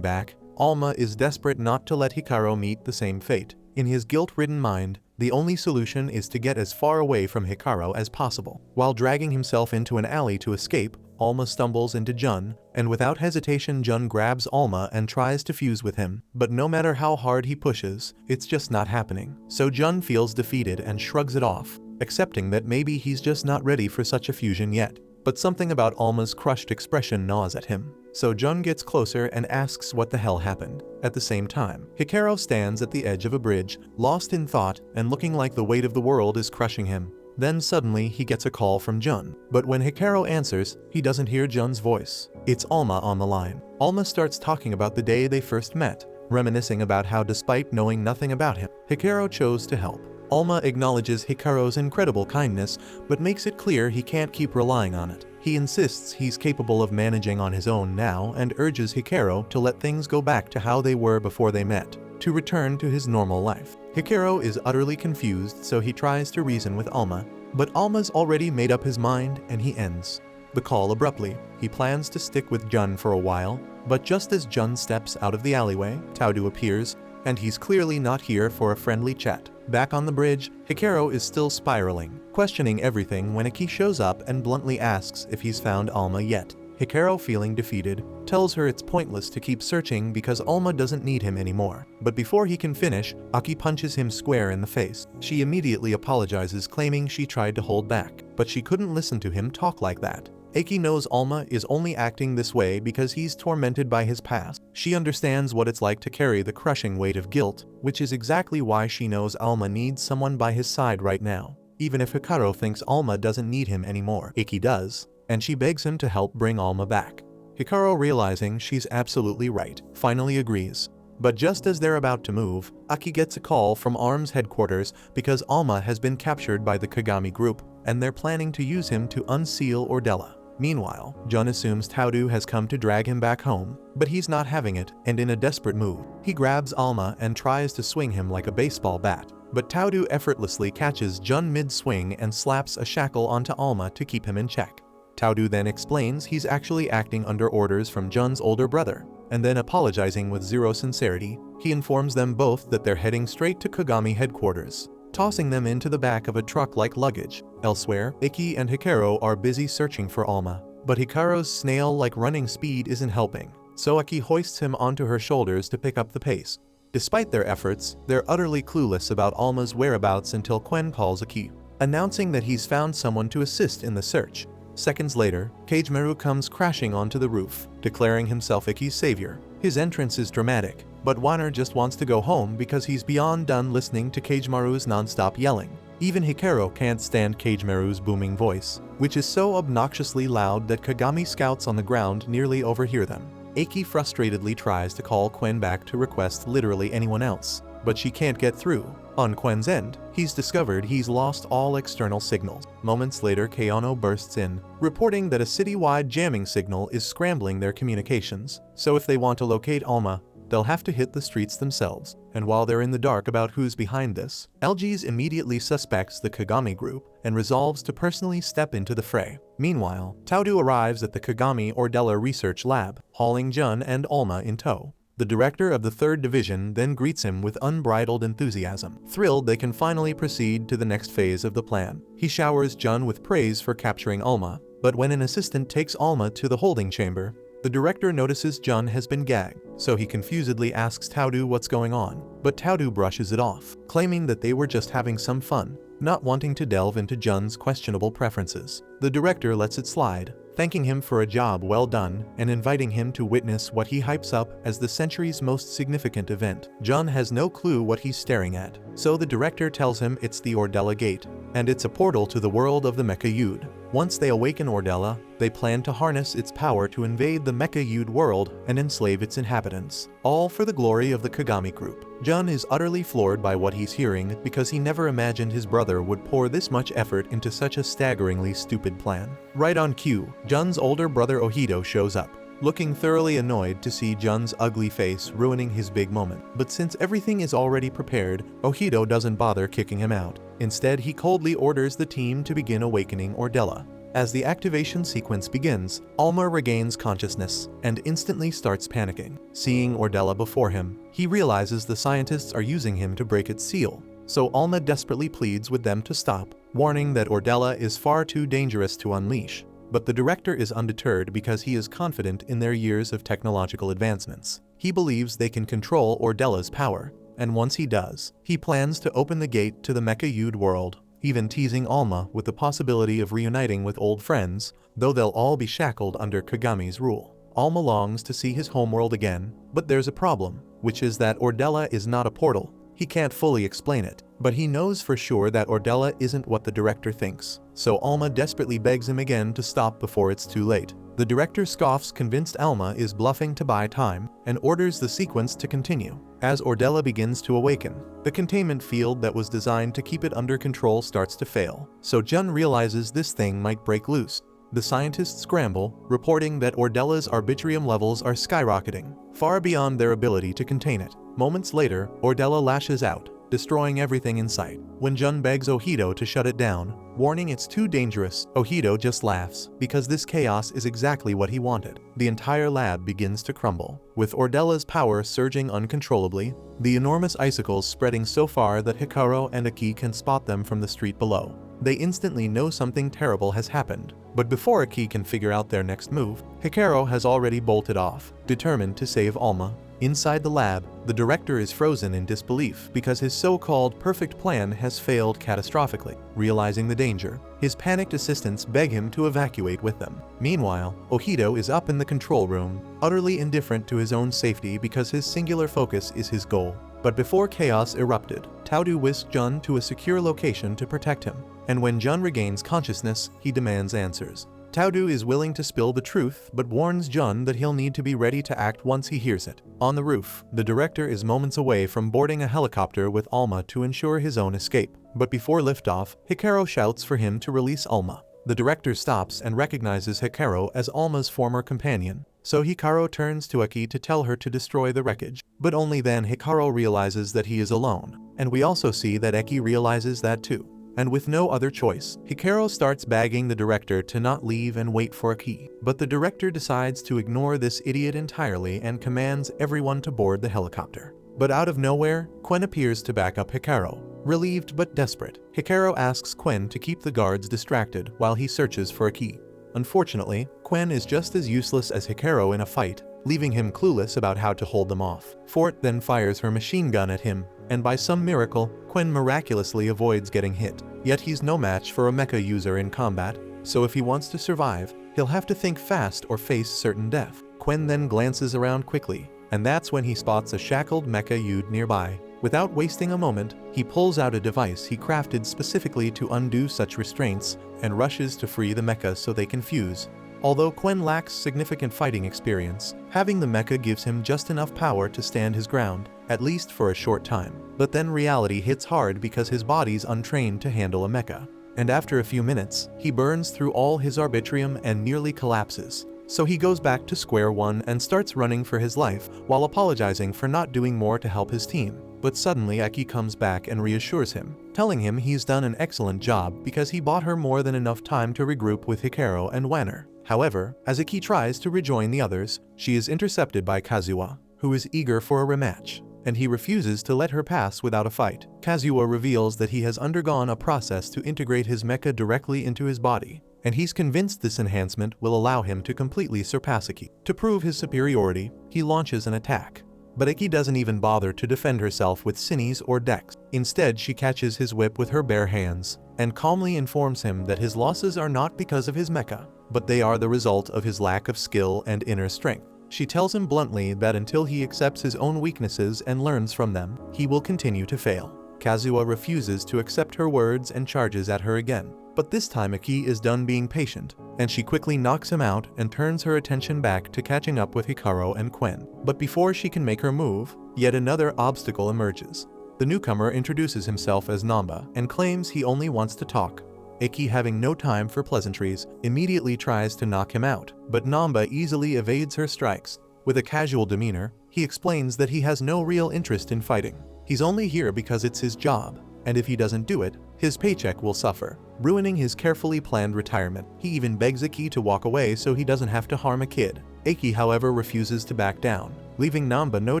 Speaker 1: back, Alma is desperate not to let Hikaru meet the same fate. In his guilt-ridden mind, the only solution is to get as far away from Hikaru as possible. While dragging himself into an alley to escape, Alma stumbles into Jun, and without hesitation Jun grabs Alma and tries to fuse with him. But no matter how hard he pushes, it's just not happening. So Jun feels defeated and shrugs it off, accepting that maybe he's just not ready for such a fusion yet. But something about Alma's crushed expression gnaws at him. So Jun gets closer and asks what the hell happened. At the same time, Hikaru stands at the edge of a bridge, lost in thought and looking like the weight of the world is crushing him. Then suddenly he gets a call from Jun. But when Hikaru answers, he doesn't hear Jun's voice. It's Alma on the line. Alma starts talking about the day they first met, reminiscing about how despite knowing nothing about him, Hikaru chose to help. Alma acknowledges Hikaru's incredible kindness, but makes it clear he can't keep relying on it. He insists he's capable of managing on his own now and urges Hikaru to let things go back to how they were before they met, to return to his normal life. Hikaru is utterly confused, so he tries to reason with Alma, but Alma's already made up his mind and he ends the call abruptly. He plans to stick with Jun for a while, but just as Jun steps out of the alleyway, Taodu appears, and he's clearly not here for a friendly chat. Back on the bridge, Hikaru is still spiraling, questioning everything when Iki shows up and bluntly asks if he's found Alma yet. Hikaru, feeling defeated, tells her it's pointless to keep searching because Alma doesn't need him anymore. But before he can finish, Aki punches him square in the face. She immediately apologizes, claiming she tried to hold back, but she couldn't listen to him talk like that. Aki knows Alma is only acting this way because he's tormented by his past. She understands what it's like to carry the crushing weight of guilt, which is exactly why she knows Alma needs someone by his side right now. Even if Hikaru thinks Alma doesn't need him anymore, Iki does, and she begs him to help bring Alma back. Hikaru, realizing she's absolutely right, finally agrees. But just as they're about to move, Aki gets a call from ARM's headquarters because Alma has been captured by the Kagami group, and they're planning to use him to unseal Ordella. Meanwhile, Jun assumes Taodu has come to drag him back home, but he's not having it, and in a desperate move, he grabs Alma and tries to swing him like a baseball bat. But Taodu effortlessly catches Jun mid-swing and slaps a shackle onto Alma to keep him in check. Taodu then explains he's actually acting under orders from Jun's older brother, and then apologizing with zero sincerity, he informs them both that they're heading straight to Kagami headquarters, tossing them into the back of a truck like luggage. Elsewhere, Iki and Hikaru are busy searching for Alma, but Hikaru's snail-like running speed isn't helping, so Aki hoists him onto her shoulders to pick up the pace. Despite their efforts, they're utterly clueless about Alma's whereabouts until Quen calls Aki, announcing that he's found someone to assist in the search. Seconds later, Kagemaru comes crashing onto the roof, declaring himself Iki's savior. His entrance is dramatic, but Wanner just wants to go home because he's beyond done listening to Kagemaru's non-stop yelling. Even Hikaru can't stand Kagemaru's booming voice, which is so obnoxiously loud that Kagami scouts on the ground nearly overhear them. Aki frustratedly tries to call Quen back to request literally anyone else, but she can't get through. On Quen's end, he's discovered he's lost all external signals. Moments later, Kayano bursts in, reporting that a citywide jamming signal is scrambling their communications. So if they want to locate Alma, they'll have to hit the streets themselves. And while they're in the dark about who's behind this, Algiz immediately suspects the Kagami group and resolves to personally step into the fray. Meanwhile, Taodu arrives at the Kagami Ordella research lab, hauling Jun and Alma in tow. The director of the 3rd Division then greets him with unbridled enthusiasm. Thrilled they can finally proceed to the next phase of the plan, he showers Jun with praise for capturing Alma. But when an assistant takes Alma to the holding chamber, the director notices Jun has been gagged, so he confusedly asks Taodu what's going on. But Taodu brushes it off, claiming that they were just having some fun, not wanting to delve into Jun's questionable preferences. The director lets it slide, thanking him for a job well done and inviting him to witness what he hypes up as the century's most significant event. Jun has no clue what he's staring at, so the director tells him it's the Ordella Gate, and it's a portal to the world of the Mecha Yud. Once they awaken Ordella, they plan to harness its power to invade the Mecha Yud world and enslave its inhabitants, all for the glory of the Kagami group. Jun is utterly floored by what he's hearing because he never imagined his brother would pour this much effort into such a staggeringly stupid plan. Right on cue, Jun's older brother Ohido shows up, looking thoroughly annoyed to see Jun's ugly face ruining his big moment. But since everything is already prepared, Ohido doesn't bother kicking him out. Instead, he coldly orders the team to begin awakening Ordella. As the activation sequence begins, Alma regains consciousness and instantly starts panicking. Seeing Ordella before him, he realizes the scientists are using him to break its seal. So Alma desperately pleads with them to stop, warning that Ordella is far too dangerous to unleash. But the director is undeterred because he is confident in their years of technological advancements. He believes they can control Ordella's power, and once he does, he plans to open the gate to the Mecha Yud world, even teasing Alma with the possibility of reuniting with old friends, though they'll all be shackled under Kagami's rule. Alma longs to see his homeworld again, but there's a problem, which is that Ordella is not a portal. He can't fully explain it, but he knows for sure that Ordella isn't what the director thinks, so Alma desperately begs him again to stop before it's too late. The director scoffs, convinced Alma is bluffing to buy time, and orders the sequence to continue. As Ordella begins to awaken, the containment field that was designed to keep it under control starts to fail, so Jun realizes this thing might break loose. The scientists scramble, reporting that Ordella's Arbitrium levels are skyrocketing, far beyond their ability to contain it. Moments later, Ordella lashes out, destroying everything in sight. When Jun begs Ohido to shut it down, warning it's too dangerous, Ohido just laughs, because this chaos is exactly what he wanted. The entire lab begins to crumble, with Ordella's power surging uncontrollably, the enormous icicles spreading so far that Hikaru and Aki can spot them from the street below. They instantly know something terrible has happened, but before Aki can figure out their next move, Hikaru has already bolted off, determined to save Alma. Inside the lab, the director is frozen in disbelief because his so-called perfect plan has failed catastrophically. Realizing the danger, his panicked assistants beg him to evacuate with them. Meanwhile, Ohido is up in the control room, utterly indifferent to his own safety because his singular focus is his goal. But before chaos erupted, Taodu whisked Jun to a secure location to protect him, and when Jun regains consciousness, he demands answers. Taodu is willing to spill the truth but warns Jun that he'll need to be ready to act once he hears it. On the roof, the director is moments away from boarding a helicopter with Alma to ensure his own escape. But before liftoff, Hikaru shouts for him to release Alma. The director stops and recognizes Hikaru as Alma's former companion, so Hikaru turns to Aki to tell her to destroy the wreckage. But only then Hikaru realizes that he is alone, and we also see that Aki realizes that too. And with no other choice, Hikaru starts begging the director to not leave and wait for Aki. But the director decides to ignore this idiot entirely and commands everyone to board the helicopter. But out of nowhere, Quen appears to back up Hikaru. Relieved but desperate, Hikaru asks Quen to keep the guards distracted while he searches for Aki. Unfortunately, Quen is just as useless as Hikaru in a fight, leaving him clueless about how to hold them off. Fort then fires her machine gun at him, and by some miracle, Quen miraculously avoids getting hit. Yet he's no match for a mecha user in combat, so if he wants to survive, he'll have to think fast or face certain death. Quen then glances around quickly, and that's when he spots a shackled mecha Yud nearby. Without wasting a moment, he pulls out a device he crafted specifically to undo such restraints and rushes to free the mecha so they can fuse. Although Quen lacks significant fighting experience, having the mecha gives him just enough power to stand his ground, at least for a short time. But then reality hits hard because his body's untrained to handle a mecha. And after a few minutes, he burns through all his arbitrium and nearly collapses, So he goes back to square one and starts running for his life while apologizing for not doing more to help his team. But suddenly Eki comes back and reassures him, telling him he's done an excellent job because he bought her more than enough time to regroup with Hikaru and Wanner. However, as Eki tries to rejoin the others, she is intercepted by Kazuha, who is eager for a rematch, and he refuses to let her pass without a fight. Kazuha reveals that he has undergone a process to integrate his mecha directly into his body, and he's convinced this enhancement will allow him to completely surpass Eki. To prove his superiority, he launches an attack. But Eki doesn't even bother to defend herself with Sinnies or Dex. Instead, she catches his whip with her bare hands, and calmly informs him that his losses are not because of his mecha, but they are the result of his lack of skill and inner strength. She tells him bluntly that until he accepts his own weaknesses and learns from them, he will continue to fail. Kazuha refuses to accept her words and charges at her again. But this time Eki is done being patient, and she quickly knocks him out and turns her attention back to catching up with Hikaru and Quen. But before she can make her move, yet another obstacle emerges. The newcomer introduces himself as Namba and claims he only wants to talk. Eki, having no time for pleasantries, immediately tries to knock him out, but Namba easily evades her strikes. With a casual demeanor, he explains that he has no real interest in fighting. He's only here because it's his job, and if he doesn't do it, his paycheck will suffer, ruining his carefully planned retirement. He even begs Eki to walk away so he doesn't have to harm a kid. Eki, however, refuses to back down, leaving Namba no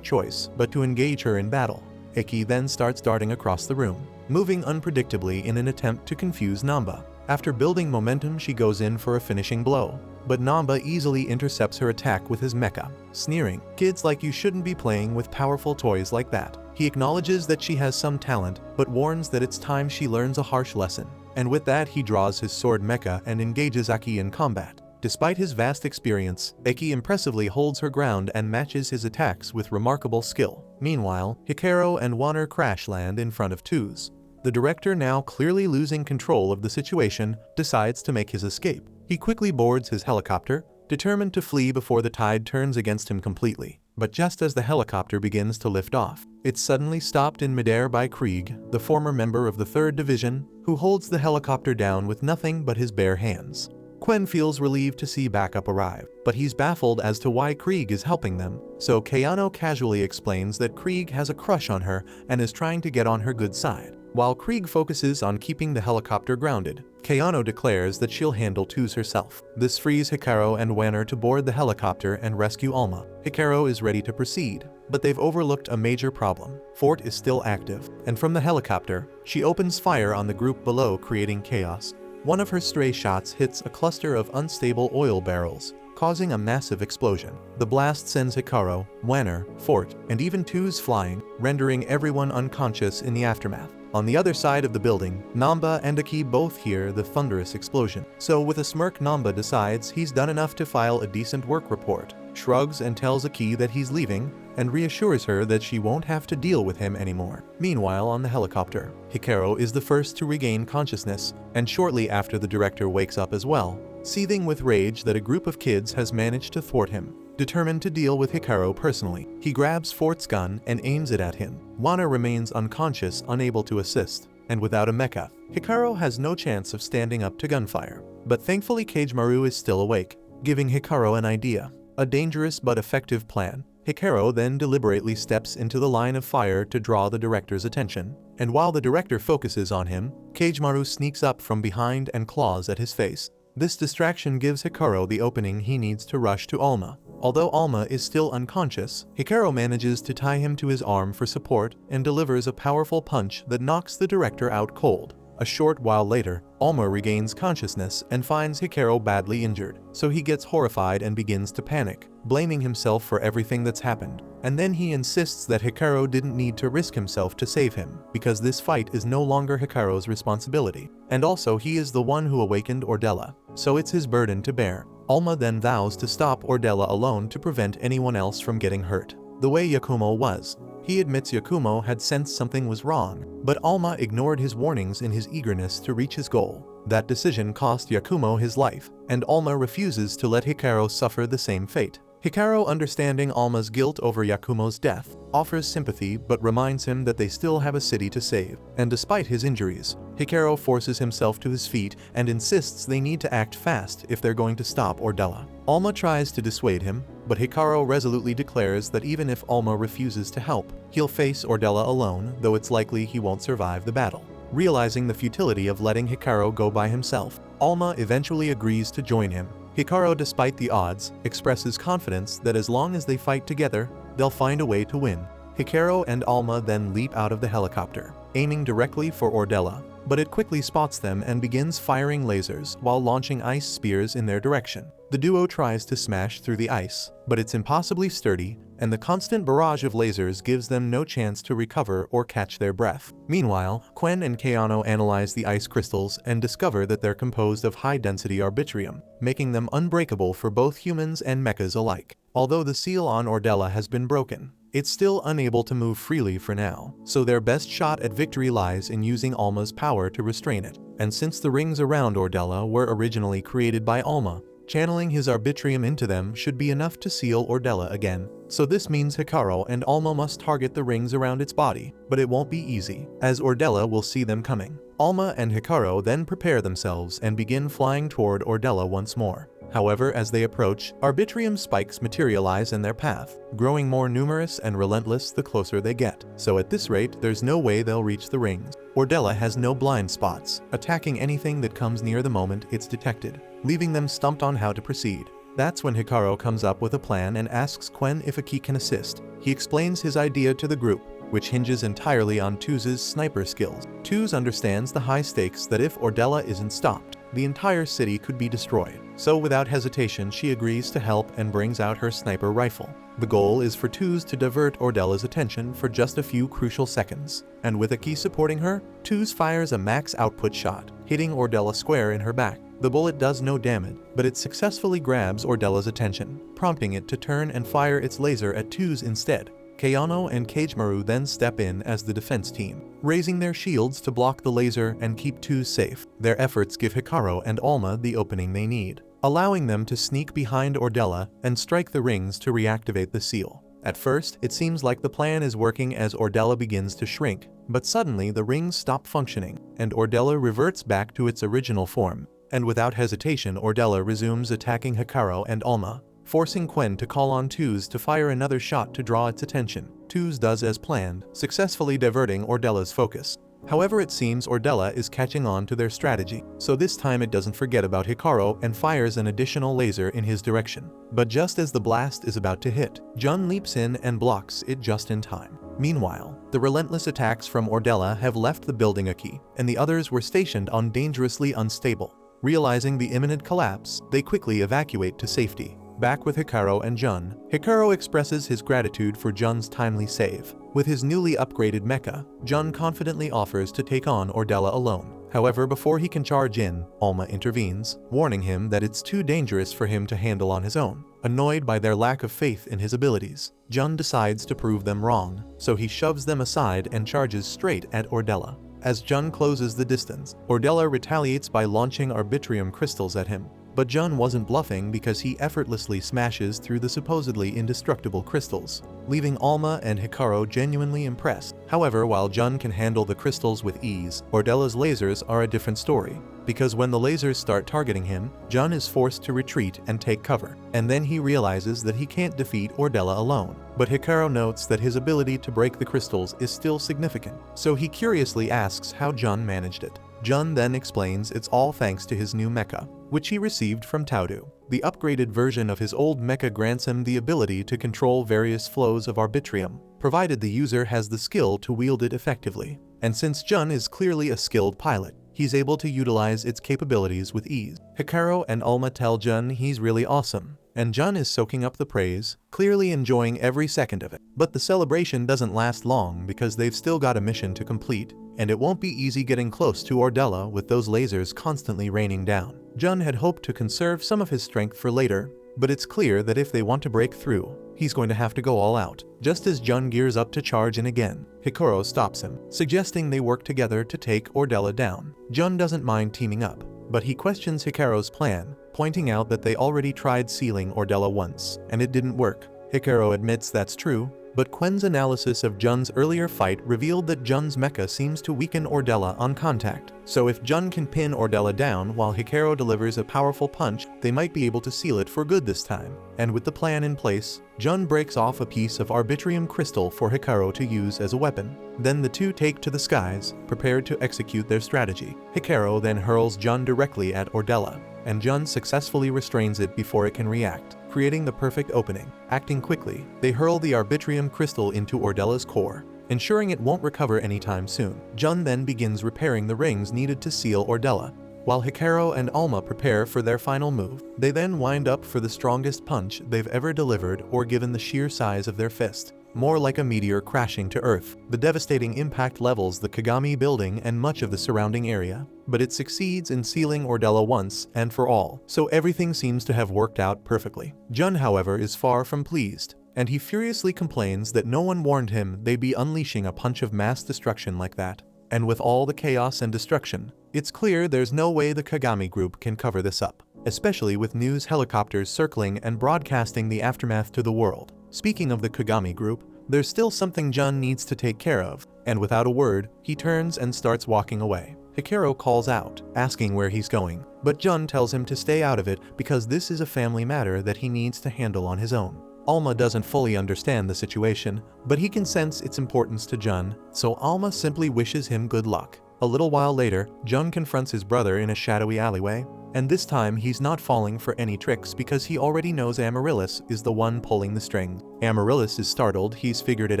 Speaker 1: choice but to engage her in battle. Eki then starts darting across the room, moving unpredictably in an attempt to confuse Namba. After building momentum, she goes in for a finishing blow, but Namba easily intercepts her attack with his mecha, sneering, "Kids like you shouldn't be playing with powerful toys like that." He acknowledges that she has some talent, but warns that it's time she learns a harsh lesson. And with that, he draws his sword mecha and engages Eki in combat. Despite his vast experience, Eki impressively holds her ground and matches his attacks with remarkable skill. Meanwhile, Hikaru and Wanner crash land in front of Tuz. The director, now clearly losing control of the situation, decides to make his escape. He quickly boards his helicopter, determined to flee before the tide turns against him completely. But just as the helicopter begins to lift off, it's suddenly stopped in midair by Krieg, the former member of the 3rd Division, who holds the helicopter down with nothing but his bare hands. Quen feels relieved to see backup arrive, but he's baffled as to why Krieg is helping them, so Kayano casually explains that Krieg has a crush on her and is trying to get on her good side. While Krieg focuses on keeping the helicopter grounded, Kayano declares that she'll handle Tuz herself. This frees Hikaru and Wanner to board the helicopter and rescue Alma. Hikaru is ready to proceed, but they've overlooked a major problem. Fort is still active, and from the helicopter, she opens fire on the group below, creating chaos. One of her stray shots hits a cluster of unstable oil barrels, causing a massive explosion. The blast sends Hikaru, Wanner, Fort, and even Tuz flying, rendering everyone unconscious in the aftermath. On the other side of the building, Namba and Eki both hear the thunderous explosion. So with a smirk, Namba decides he's done enough to file a decent work report, shrugs and tells Eki that he's leaving, and reassures her that she won't have to deal with him anymore. Meanwhile, on the helicopter, Hikaru is the first to regain consciousness, and shortly after the director wakes up as well, seething with rage that a group of kids has managed to thwart him. Determined to deal with Hikaru personally, he grabs Fort's gun and aims it at him. Wanner remains unconscious, unable to assist, and without a mecha, Hikaru has no chance of standing up to gunfire. But thankfully Kagemaru is still awake, giving Hikaru an idea, a dangerous but effective plan. Hikaru then deliberately steps into the line of fire to draw the director's attention, and while the director focuses on him, Kagemaru sneaks up from behind and claws at his face. This distraction gives Hikaru the opening he needs to rush to Alma. Although Alma is still unconscious, Hikaru manages to tie him to his arm for support and delivers a powerful punch that knocks the director out cold. A short while later, Alma regains consciousness and finds Hikaru badly injured, so he gets horrified and begins to panic, blaming himself for everything that's happened. And then he insists that Hikaru didn't need to risk himself to save him, because this fight is no longer Hikaru's responsibility. And also, he is the one who awakened Ordella, so it's his burden to bear. Alma then vows to stop Ordella alone to prevent anyone else from getting hurt. The way Yakumo was, he admits Yakumo had sensed something was wrong, but Alma ignored his warnings in his eagerness to reach his goal. That decision cost Yakumo his life, and Alma refuses to let Hikaru suffer the same fate. Hikaru, understanding Alma's guilt over Yakumo's death, offers sympathy but reminds him that they still have a city to save. And despite his injuries, Hikaru forces himself to his feet and insists they need to act fast if they're going to stop Ordella. Alma tries to dissuade him, but Hikaru resolutely declares that even if Alma refuses to help, he'll face Ordella alone, though it's likely he won't survive the battle. Realizing the futility of letting Hikaru go by himself, Alma eventually agrees to join him. Hikaru, despite the odds, expresses confidence that as long as they fight together, they'll find a way to win. Hikaru and Alma then leap out of the helicopter, aiming directly for Ordella, but it quickly spots them and begins firing lasers while launching ice spears in their direction. The duo tries to smash through the ice, but it's impossibly sturdy, and the constant barrage of lasers gives them no chance to recover or catch their breath. Meanwhile, Quen and Keanu analyze the ice crystals and discover that they're composed of high-density arbitrium, making them unbreakable for both humans and mechas alike. Although the seal on Ordella has been broken, it's still unable to move freely for now, so their best shot at victory lies in using Alma's power to restrain it. And since the rings around Ordella were originally created by Alma, channeling his arbitrium into them should be enough to seal Ordella again. So this means Hikaru and Alma must target the rings around its body, but it won't be easy, as Ordella will see them coming. Alma and Hikaru then prepare themselves and begin flying toward Ordella once more. However, as they approach, arbitrium spikes materialize in their path, growing more numerous and relentless the closer they get. So at this rate, there's no way they'll reach the rings. Ordella has no blind spots, attacking anything that comes near the moment it's detected, leaving them stumped on how to proceed. That's when Hikaru comes up with a plan and asks Quen if Aki can assist. He explains his idea to the group, which hinges entirely on Tuz's sniper skills. Tuz understands the high stakes that if Ordella isn't stopped, the entire city could be destroyed. So without hesitation, she agrees to help and brings out her sniper rifle. The goal is for Tuz to divert Ordella's attention for just a few crucial seconds. And with Aki supporting her, Tuz fires a max output shot, hitting Ordella square in her back. The bullet does no damage, but it successfully grabs Ordella's attention, prompting it to turn and fire its laser at Tuz instead. Keanu and Kagemaru then step in as the defense team, raising their shields to block the laser and keep Tuz safe. Their efforts give Hikaru and Alma the opening they need, allowing them to sneak behind Ordella and strike the rings to reactivate the seal. At first, it seems like the plan is working as Ordella begins to shrink, but suddenly the rings stop functioning, and Ordella reverts back to its original form. And without hesitation, Ordella resumes attacking Hikaru and Alma, forcing Quen to call on Tuz to fire another shot to draw its attention. Tuz does as planned, successfully diverting Ordella's focus. However, it seems Ordella is catching on to their strategy, so this time it doesn't forget about Hikaru and fires an additional laser in his direction. But just as the blast is about to hit, Jun leaps in and blocks it just in time. Meanwhile, the relentless attacks from Ordella have left the building Aki, and the others were stationed on dangerously unstable. Realizing the imminent collapse, they quickly evacuate to safety. Back with Hikaru and Jun, Hikaru expresses his gratitude for Jun's timely save. With his newly upgraded mecha, Jun confidently offers to take on Ordella alone. However, before he can charge in, Alma intervenes, warning him that it's too dangerous for him to handle on his own. Annoyed by their lack of faith in his abilities, Jun decides to prove them wrong, so he shoves them aside and charges straight at Ordella. As Jun closes the distance, Ordella retaliates by launching arbitrium crystals at him. But Jun wasn't bluffing because he effortlessly smashes through the supposedly indestructible crystals, leaving Alma and Hikaru genuinely impressed. However, while Jun can handle the crystals with ease, Ordella's lasers are a different story, because when the lasers start targeting him, Jun is forced to retreat and take cover, and then he realizes that he can't defeat Ordella alone. But Hikaru notes that his ability to break the crystals is still significant, so he curiously asks how Jun managed it. Jun then explains it's all thanks to his new mecha, which he received from Taudu. The upgraded version of his old mecha grants him the ability to control various flows of arbitrium, provided the user has the skill to wield it effectively. And since Jun is clearly a skilled pilot, he's able to utilize its capabilities with ease. Hikaru and Alma tell Jun he's really awesome, and Jun is soaking up the praise, clearly enjoying every second of it. But the celebration doesn't last long because they've still got a mission to complete, and it won't be easy getting close to Ordella with those lasers constantly raining down. Jun had hoped to conserve some of his strength for later, but it's clear that if they want to break through, he's going to have to go all out. Just as Jun gears up to charge in again, Hikaru stops him, suggesting they work together to take Ordella down. Jun doesn't mind teaming up, but he questions Hikaru's plan, pointing out that they already tried sealing Ordella once, and it didn't work. Hikaru admits that's true, But Quen's analysis of Jun's earlier fight revealed that Jun's mecha seems to weaken Ordella on contact. So if Jun can pin Ordella down while Hikaru delivers a powerful punch, they might be able to seal it for good this time. And with the plan in place, Jun breaks off a piece of Arbitrium crystal for Hikaru to use as a weapon. Then the two take to the skies, prepared to execute their strategy. Hikaru then hurls Jun directly at Ordella, and Jun successfully restrains it before it can react, creating the perfect opening. Acting quickly, they hurl the Arbitrium crystal into Ordella's core, ensuring it won't recover anytime soon. Jun then begins repairing the rings needed to seal Ordella, while Hikaru and Alma prepare for their final move. They then wind up for the strongest punch they've ever delivered or given the sheer size of their fist, more like a meteor crashing to Earth. The devastating impact levels the Kagami building and much of the surrounding area, but it succeeds in sealing Ordella once and for all, so everything seems to have worked out perfectly. Jun, however, is far from pleased, and he furiously complains that no one warned him they'd be unleashing a punch of mass destruction like that. And with all the chaos and destruction, it's clear there's no way the Kagami group can cover this up, especially with news helicopters circling and broadcasting the aftermath to the world. Speaking of the Kagami group, there's still something Jun needs to take care of, and without a word, he turns and starts walking away. Hikaru calls out, asking where he's going, but Jun tells him to stay out of it because this is a family matter that he needs to handle on his own. Alma doesn't fully understand the situation, but he can sense its importance to Jun, so Alma simply wishes him good luck. A little while later, Jun confronts his brother in a shadowy alleyway, and this time he's not falling for any tricks because he already knows Amaryllis is the one pulling the strings. Amaryllis is startled he's figured it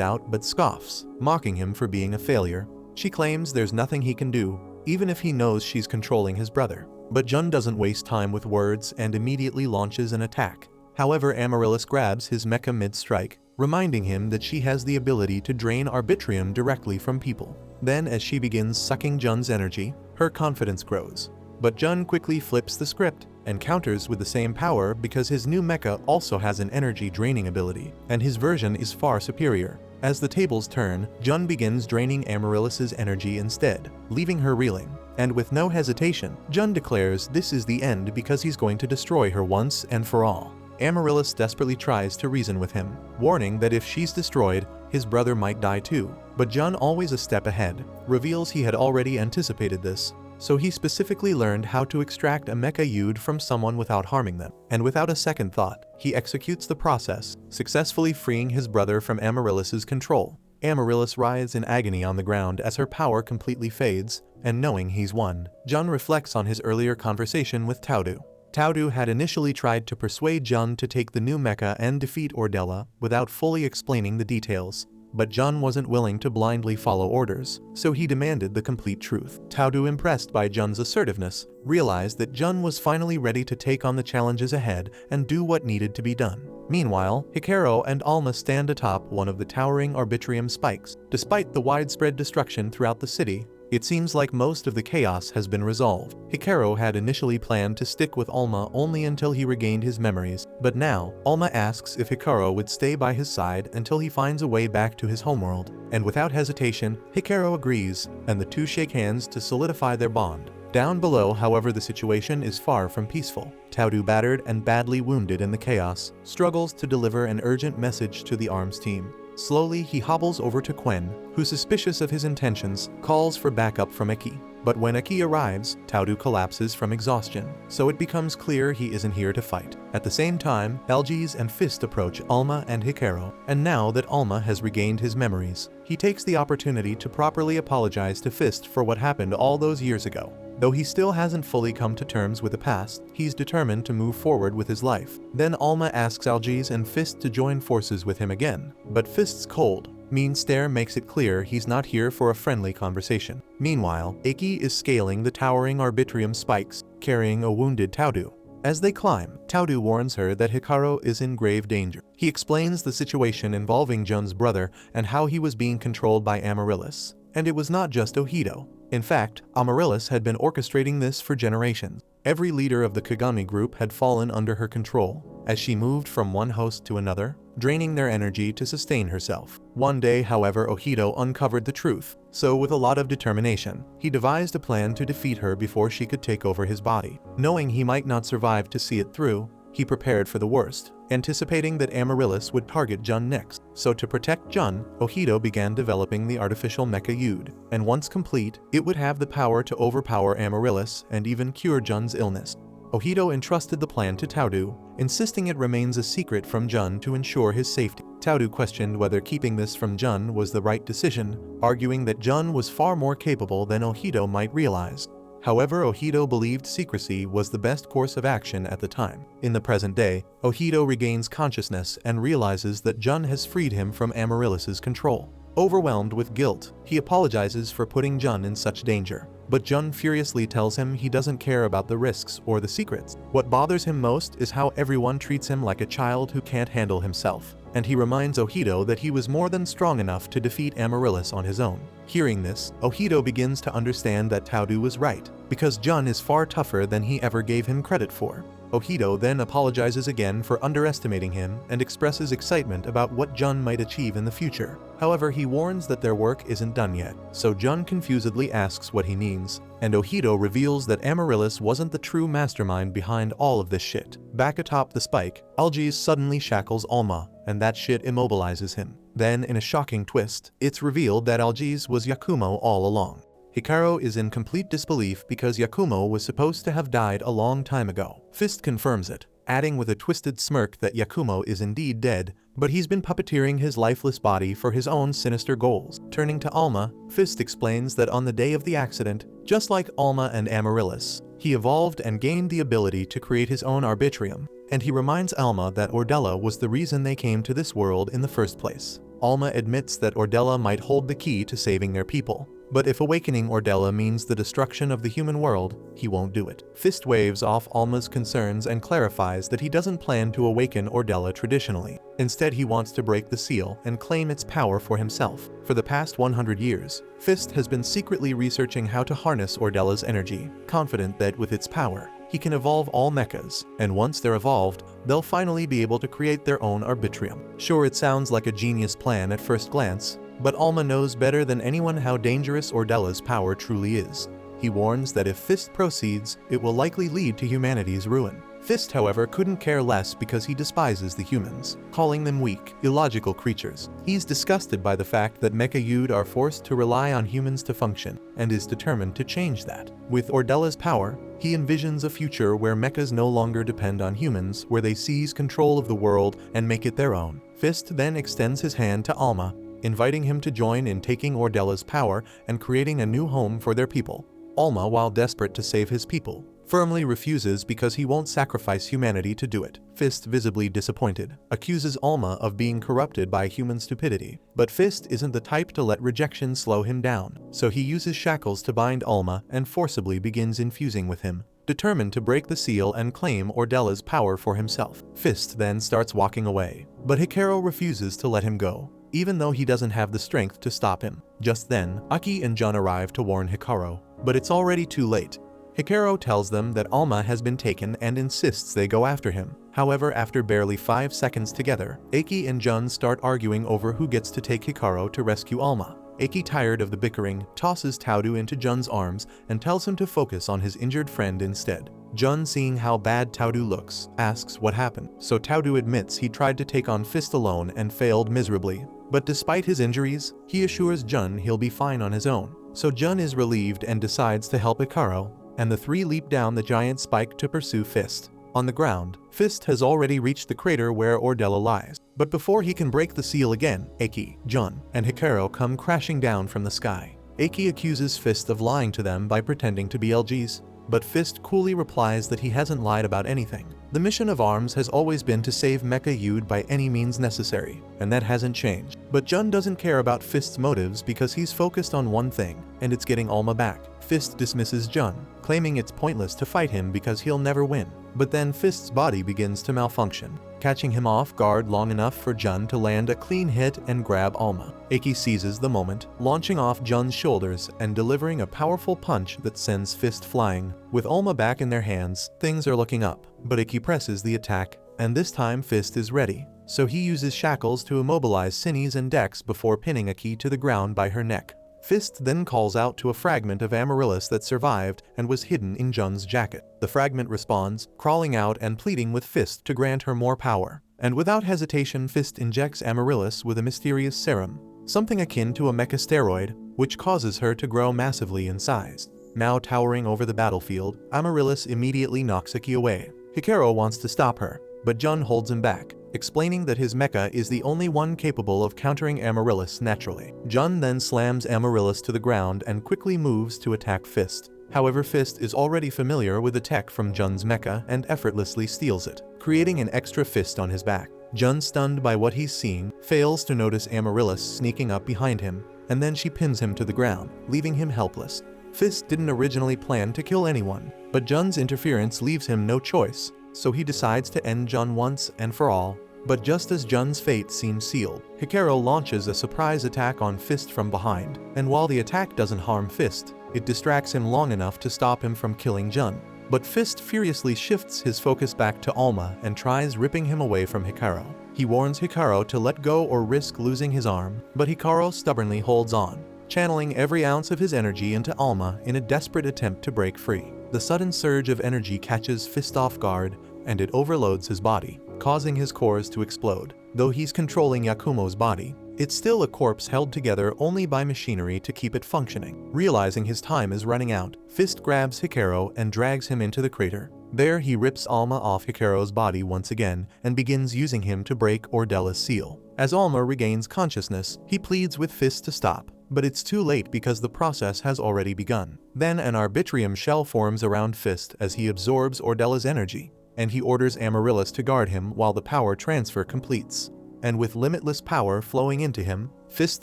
Speaker 1: out but scoffs, mocking him for being a failure. She claims there's nothing he can do, even if he knows she's controlling his brother. But Jun doesn't waste time with words and immediately launches an attack. However, Amaryllis grabs his mecha mid-strike, reminding him that she has the ability to drain Arbitrium directly from people. Then, as she begins sucking Jun's energy, her confidence grows. But Jun quickly flips the script and counters with the same power because his new mecha also has an energy-draining ability, and his version is far superior. As the tables turn, Jun begins draining Amaryllis's energy instead, leaving her reeling. And with no hesitation, Jun declares this is the end because he's going to destroy her once and for all. Amaryllis desperately tries to reason with him, warning that if she's destroyed, his brother might die too. But Jun, always a step ahead, reveals he had already anticipated this, so he specifically learned how to extract a mecha Yude from someone without harming them. And without a second thought, he executes the process, successfully freeing his brother from Amaryllis's control. Amaryllis writhes in agony on the ground as her power completely fades, and knowing he's won, Jun reflects on his earlier conversation with Taudu. Taudu had initially tried to persuade Jun to take the new mecha and defeat Ordella without fully explaining the details, but Jun wasn't willing to blindly follow orders, so he demanded the complete truth. Taudu, impressed by Jun's assertiveness, realized that Jun was finally ready to take on the challenges ahead and do what needed to be done. Meanwhile, Hikaru and Alma stand atop one of the towering Arbitrium spikes. Despite the widespread destruction throughout the city, it seems like most of the chaos has been resolved. Hikaru had initially planned to stick with Alma only until he regained his memories, but now, Alma asks if Hikaru would stay by his side until he finds a way back to his homeworld. And without hesitation, Hikaru agrees, and the two shake hands to solidify their bond. Down below, however, the situation is far from peaceful. Taudu, battered and badly wounded in the chaos, struggles to deliver an urgent message to the arms team. Slowly, he hobbles over to Quen, who, suspicious of his intentions, calls for backup from Eki. But when Eki arrives, Taudu collapses from exhaustion, so it becomes clear he isn't here to fight. At the same time, Algiz and Fist approach Alma and Hikaru, and now that Alma has regained his memories, he takes the opportunity to properly apologize to Fist for what happened all those years ago. Though he still hasn't fully come to terms with the past, he's determined to move forward with his life. Then Alma asks Algiz and Fist to join forces with him again, but Fist's cold, mean stare makes it clear he's not here for a friendly conversation. Meanwhile, Eki is scaling the towering Arbitrium spikes, carrying a wounded Taudu. As they climb, Taudu warns her that Hikaru is in grave danger. He explains the situation involving Jun's brother and how he was being controlled by Amaryllis. And it was not just Ohido. In fact, Amaryllis had been orchestrating this for generations. Every leader of the Kagami group had fallen under her control, as she moved from one host to another, draining their energy to sustain herself. One day, however, Ohido uncovered the truth, so with a lot of determination, he devised a plan to defeat her before she could take over his body. Knowing he might not survive to see it through, He prepared for the worst, anticipating that Amaryllis would target Jun next. So to protect Jun, Ohido began developing the artificial Mecha Yude, and once complete, it would have the power to overpower Amaryllis and even cure Jun's illness. Ohido entrusted the plan to Taudu, insisting it remains a secret from Jun to ensure his safety. Taudu questioned whether keeping this from Jun was the right decision, arguing that Jun was far more capable than Ohido might realize. However, Ohido believed secrecy was the best course of action at the time. In the present day, Ohido regains consciousness and realizes that Jun has freed him from Amaryllis's control. Overwhelmed with guilt, he apologizes for putting Jun in such danger. But Jun furiously tells him he doesn't care about the risks or the secrets. What bothers him most is how everyone treats him like a child who can't handle himself. And he reminds Ohido that he was more than strong enough to defeat Amaryllis on his own. Hearing this, Ohido begins to understand that Taudu was right, because Jun is far tougher than he ever gave him credit for. Ohido then apologizes again for underestimating him and expresses excitement about what Jun might achieve in the future. However, he warns that their work isn't done yet, so Jun confusedly asks what he means, and Ohido reveals that Amaryllis wasn't the true mastermind behind all of this shit. Back atop the spike, Algiz suddenly shackles Alma, and that shit immobilizes him. Then, in a shocking twist, it's revealed that Algiz was Yakumo all along. Hikaru is in complete disbelief because Yakumo was supposed to have died a long time ago. Fist confirms it, adding with a twisted smirk that Yakumo is indeed dead, but he's been puppeteering his lifeless body for his own sinister goals. Turning to Alma, Fist explains that on the day of the accident, just like Alma and Amaryllis, he evolved and gained the ability to create his own Arbitrium, and he reminds Alma that Ordella was the reason they came to this world in the first place. Alma admits that Ordella might hold the key to saving their people, but if awakening Ordella means the destruction of the human world, he won't do it. Fist waves off Alma's concerns and clarifies that he doesn't plan to awaken Ordella traditionally. Instead, he wants to break the seal and claim its power for himself. For the past 100 years, Fist has been secretly researching how to harness Ordella's energy, confident that with its power, he can evolve all mechas, and once they're evolved, they'll finally be able to create their own Arbitrium. Sure, it sounds like a genius plan at first glance, but Alma knows better than anyone how dangerous Ordella's power truly is. He warns that if Fist proceeds, it will likely lead to humanity's ruin. Fist, however, couldn't care less because he despises the humans, calling them weak, illogical creatures. He's disgusted by the fact that Mecha Yude are forced to rely on humans to function, and is determined to change that. With Ordella's power, he envisions a future where mechas no longer depend on humans, where they seize control of the world and make it their own. Fist then extends his hand to Alma, inviting him to join in taking Ordella's power and creating a new home for their people. Alma, while desperate to save his people, firmly refuses because he won't sacrifice humanity to do it. Fist, visibly disappointed, accuses Alma of being corrupted by human stupidity. But Fist isn't the type to let rejection slow him down, so he uses shackles to bind Alma and forcibly begins infusing with him, determined to break the seal and claim Ordella's power for himself. Fist then starts walking away, but Hikaru refuses to let him go, even though he doesn't have the strength to stop him. Just then, Aki and Jun arrive to warn Hikaru, but it's already too late. Hikaru tells them that Alma has been taken and insists they go after him. However, after barely 5 seconds together, Aki and Jun start arguing over who gets to take Hikaru to rescue Alma. Aki, tired of the bickering, tosses Taudu into Jun's arms and tells him to focus on his injured friend instead. Jun, seeing how bad Taudu looks, asks what happened, so Taudu admits he tried to take on Fist alone and failed miserably. But despite his injuries, he assures Jun he'll be fine on his own. So Jun is relieved and decides to help Hikaru, and the three leap down the giant spike to pursue Fist. On the ground, Fist has already reached the crater where Ordella lies. But before he can break the seal again, Aki, Jun, and Hikaru come crashing down from the sky. Aki accuses Fist of lying to them by pretending to be Algiz, but Fist coolly replies that he hasn't lied about anything. The mission of ARMS has always been to save Mecha Yude by any means necessary, and that hasn't changed. But Jun doesn't care about Fist's motives because he's focused on one thing, and it's getting Alma back. Fist dismisses Jun, claiming it's pointless to fight him because he'll never win. But then Fist's body begins to malfunction, catching him off guard long enough for Jun to land a clean hit and grab Alma. Aki seizes the moment, launching off Jun's shoulders and delivering a powerful punch that sends Fist flying. With Alma back in their hands, things are looking up, but Aki presses the attack, and this time Fist is ready. So he uses shackles to immobilize Sinise and Dex before pinning Aki to the ground by her neck. Fist then calls out to a fragment of Amaryllis that survived and was hidden in Jun's jacket. The fragment responds, crawling out and pleading with Fist to grant her more power. And without hesitation, Fist injects Amaryllis with a mysterious serum, something akin to a mecha steroid, which causes her to grow massively in size. Now towering over the battlefield, Amaryllis immediately knocks Iki away. Hikaru wants to stop her, but Jun holds him back, explaining that his mecha is the only one capable of countering Amaryllis naturally. Jun then slams Amaryllis to the ground and quickly moves to attack Fist. However, Fist is already familiar with the tech from Jun's mecha and effortlessly steals it, creating an extra fist on his back. Jun, stunned by what he's seeing, fails to notice Amaryllis sneaking up behind him, and then she pins him to the ground, leaving him helpless. Fist didn't originally plan to kill anyone, but Jun's interference leaves him no choice, so he decides to end Jun once and for all. But just as Jun's fate seems sealed, Hikaru launches a surprise attack on Fist from behind, and while the attack doesn't harm Fist, it distracts him long enough to stop him from killing Jun. But Fist furiously shifts his focus back to Alma and tries ripping him away from Hikaru. He warns Hikaru to let go or risk losing his arm, but Hikaru stubbornly holds on, channeling every ounce of his energy into Alma in a desperate attempt to break free. The sudden surge of energy catches Fist off guard, and it overloads his body, causing his cores to explode. Though he's controlling Yakumo's body, it's still a corpse held together only by machinery to keep it functioning. Realizing his time is running out, Fist grabs Hikaru and drags him into the crater. There he rips Alma off Hikaru's body once again and begins using him to break Ordella's seal. As Alma regains consciousness, he pleads with Fist to stop, but it's too late because the process has already begun. Then an Arbitrium shell forms around Fist as he absorbs Ordella's energy, and he orders Amaryllis to guard him while the power transfer completes. And with limitless power flowing into him, Fist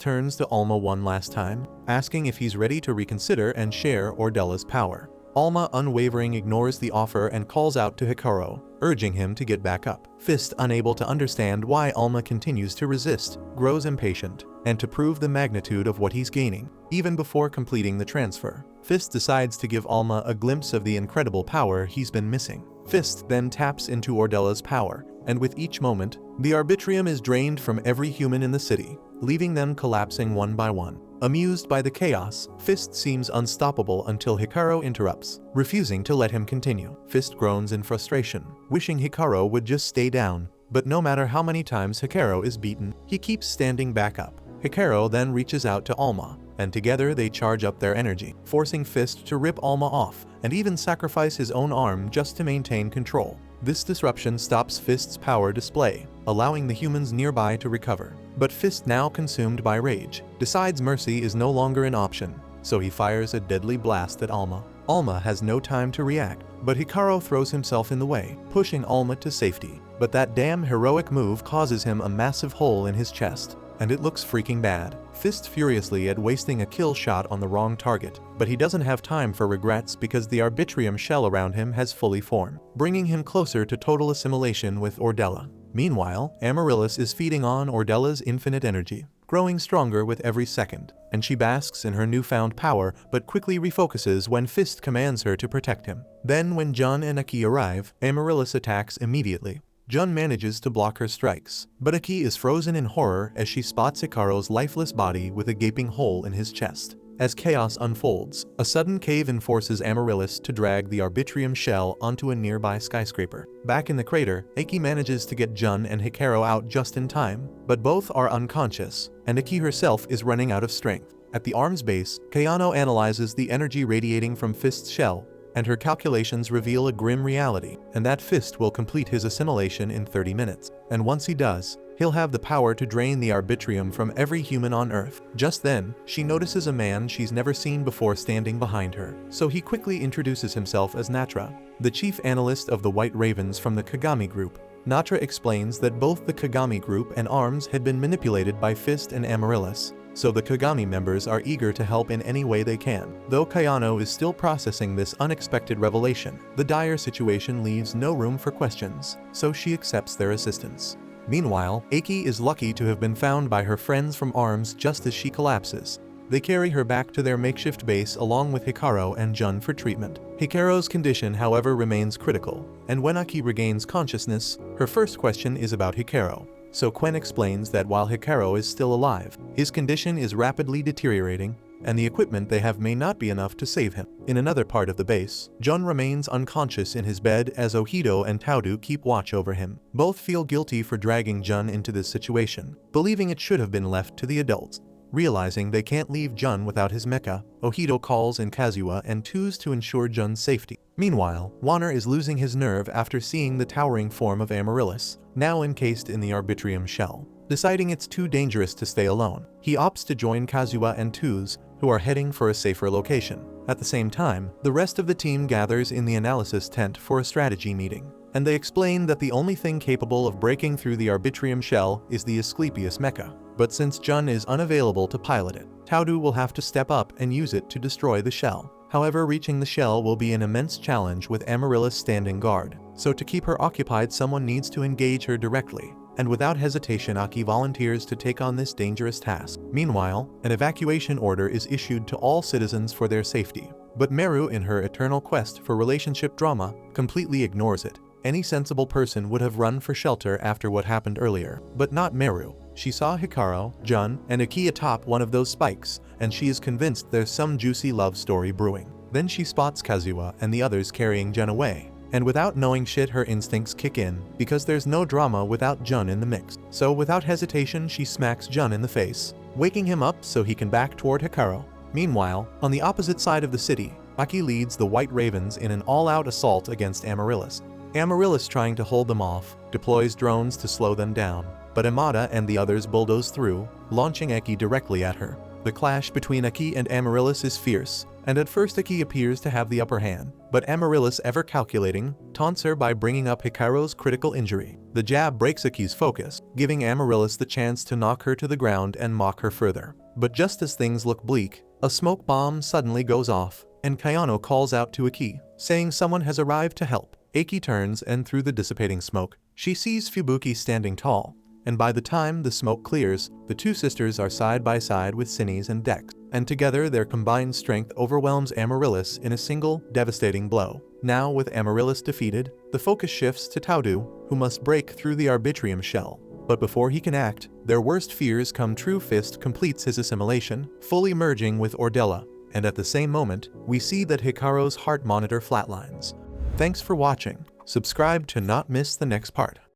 Speaker 1: turns to Alma one last time, asking if he's ready to reconsider and share Ordella's power. Alma, unwavering, ignores the offer and calls out to Hikaru, urging him to get back up. Fist, unable to understand why Alma continues to resist, grows impatient, and to prove the magnitude of what he's gaining, even before completing the transfer, Fist decides to give Alma a glimpse of the incredible power he's been missing. Fist then taps into Ordella's power, and with each moment, the Arbitrium is drained from every human in the city, leaving them collapsing one by one. Amused by the chaos, Fist seems unstoppable until Hikaru interrupts, refusing to let him continue. Fist groans in frustration, wishing Hikaru would just stay down, but no matter how many times Hikaru is beaten, he keeps standing back up. Hikaru then reaches out to Alma, and together they charge up their energy, forcing Fist to rip Alma off, and even sacrifice his own arm just to maintain control. This disruption stops Fist's power display, allowing the humans nearby to recover. But Fist, now consumed by rage, decides mercy is no longer an option, so he fires a deadly blast at Alma. Alma has no time to react, but Hikaru throws himself in the way, pushing Alma to safety. But that damn heroic move causes him a massive hole in his chest, and it looks freaking bad. Fist furiously at wasting a kill shot on the wrong target, but he doesn't have time for regrets because the Arbitrium shell around him has fully formed, bringing him closer to total assimilation with Ordella. Meanwhile, Amaryllis is feeding on Ordella's infinite energy, growing stronger with every second, and she basks in her newfound power but quickly refocuses when Fist commands her to protect him. Then when Jun and Iki arrive, Amaryllis attacks immediately. Jun manages to block her strikes, but Iki is frozen in horror as she spots Hikaru's lifeless body with a gaping hole in his chest. As chaos unfolds, a sudden cave-in forces Amaryllis to drag the Arbitrium shell onto a nearby skyscraper. Back in the crater, Iki manages to get Jun and Hikaru out just in time, but both are unconscious, and Iki herself is running out of strength. At the arm's base, Kayano analyzes the energy radiating from Fist's shell, and her calculations reveal a grim reality, and that Fist will complete his assimilation in 30 minutes. And once he does, he'll have the power to drain the Arbitrium from every human on Earth. Just then, she notices a man she's never seen before standing behind her, so he quickly introduces himself as Natra, the chief analyst of the White Ravens from the Kagami Group. Natra explains that both the Kagami Group and ARMS had been manipulated by Fist and Amaryllis, so the Kagami members are eager to help in any way they can. Though Kayano is still processing this unexpected revelation, the dire situation leaves no room for questions, so she accepts their assistance. Meanwhile, Iki is lucky to have been found by her friends from ARMS just as she collapses. They carry her back to their makeshift base along with Hikaru and Jun for treatment. Hikaru's condition, however, remains critical, and when Iki regains consciousness, her first question is about Hikaru. So Quen explains that while Hikaru is still alive, his condition is rapidly deteriorating, and the equipment they have may not be enough to save him. In another part of the base, Jun remains unconscious in his bed as Ohido and Taodu keep watch over him. Both feel guilty for dragging Jun into this situation, believing it should have been left to the adults. Realizing they can't leave Jun without his mecha, Ohido calls in Kazuya and Tuz to ensure Jun's safety. Meanwhile, Wanner is losing his nerve after seeing the towering form of Amaryllis, now encased in the Arbitrium shell. Deciding it's too dangerous to stay alone, he opts to join Kazuya and Tuz, who are heading for a safer location. At the same time, the rest of the team gathers in the analysis tent for a strategy meeting, and they explain that the only thing capable of breaking through the Arbitrium shell is the Asclepius mecha. But since Jun is unavailable to pilot it, Taodu will have to step up and use it to destroy the shell. However, reaching the shell will be an immense challenge with Amaryllis standing guard, so to keep her occupied someone needs to engage her directly. And without hesitation Aki volunteers to take on this dangerous task. Meanwhile, an evacuation order is issued to all citizens for their safety. But Meru, in her eternal quest for relationship drama, completely ignores it. Any sensible person would have run for shelter after what happened earlier, but not Meru. She saw Hikaru, Jun, and Aki atop one of those spikes, and she is convinced there's some juicy love story brewing. Then she spots Kazuya and the others carrying Jun away. And without knowing shit, her instincts kick in, because there's no drama without Jun in the mix. So without hesitation she smacks Jun in the face, waking him up so he can back toward Hikaru. Meanwhile, on the opposite side of the city, Aki leads the White Ravens in an all-out assault against Amaryllis. Amaryllis, trying to hold them off, deploys drones to slow them down, but Amada and the others bulldoze through, launching Aki directly at her. The clash between Aki and Amaryllis is fierce, and at first Aki appears to have the upper hand, but Amaryllis, ever calculating, taunts her by bringing up Hikaru's critical injury. The jab breaks Aki's focus, giving Amaryllis the chance to knock her to the ground and mock her further. But just as things look bleak, a smoke bomb suddenly goes off, and Kayano calls out to Aki, saying someone has arrived to help. Aki turns, and through the dissipating smoke, she sees Fubuki standing tall. And by the time the smoke clears, the two sisters are side by side with Sinis and Dex, and together their combined strength overwhelms Amaryllis in a single, devastating blow. Now, with Amaryllis defeated, the focus shifts to Taodu, who must break through the Arbitrium shell. But before he can act, their worst fears come true. Fist completes his assimilation, fully merging with Ordella, and at the same moment, we see that Hikaru's heart monitor flatlines. Thanks for watching. Subscribe to not miss the next part.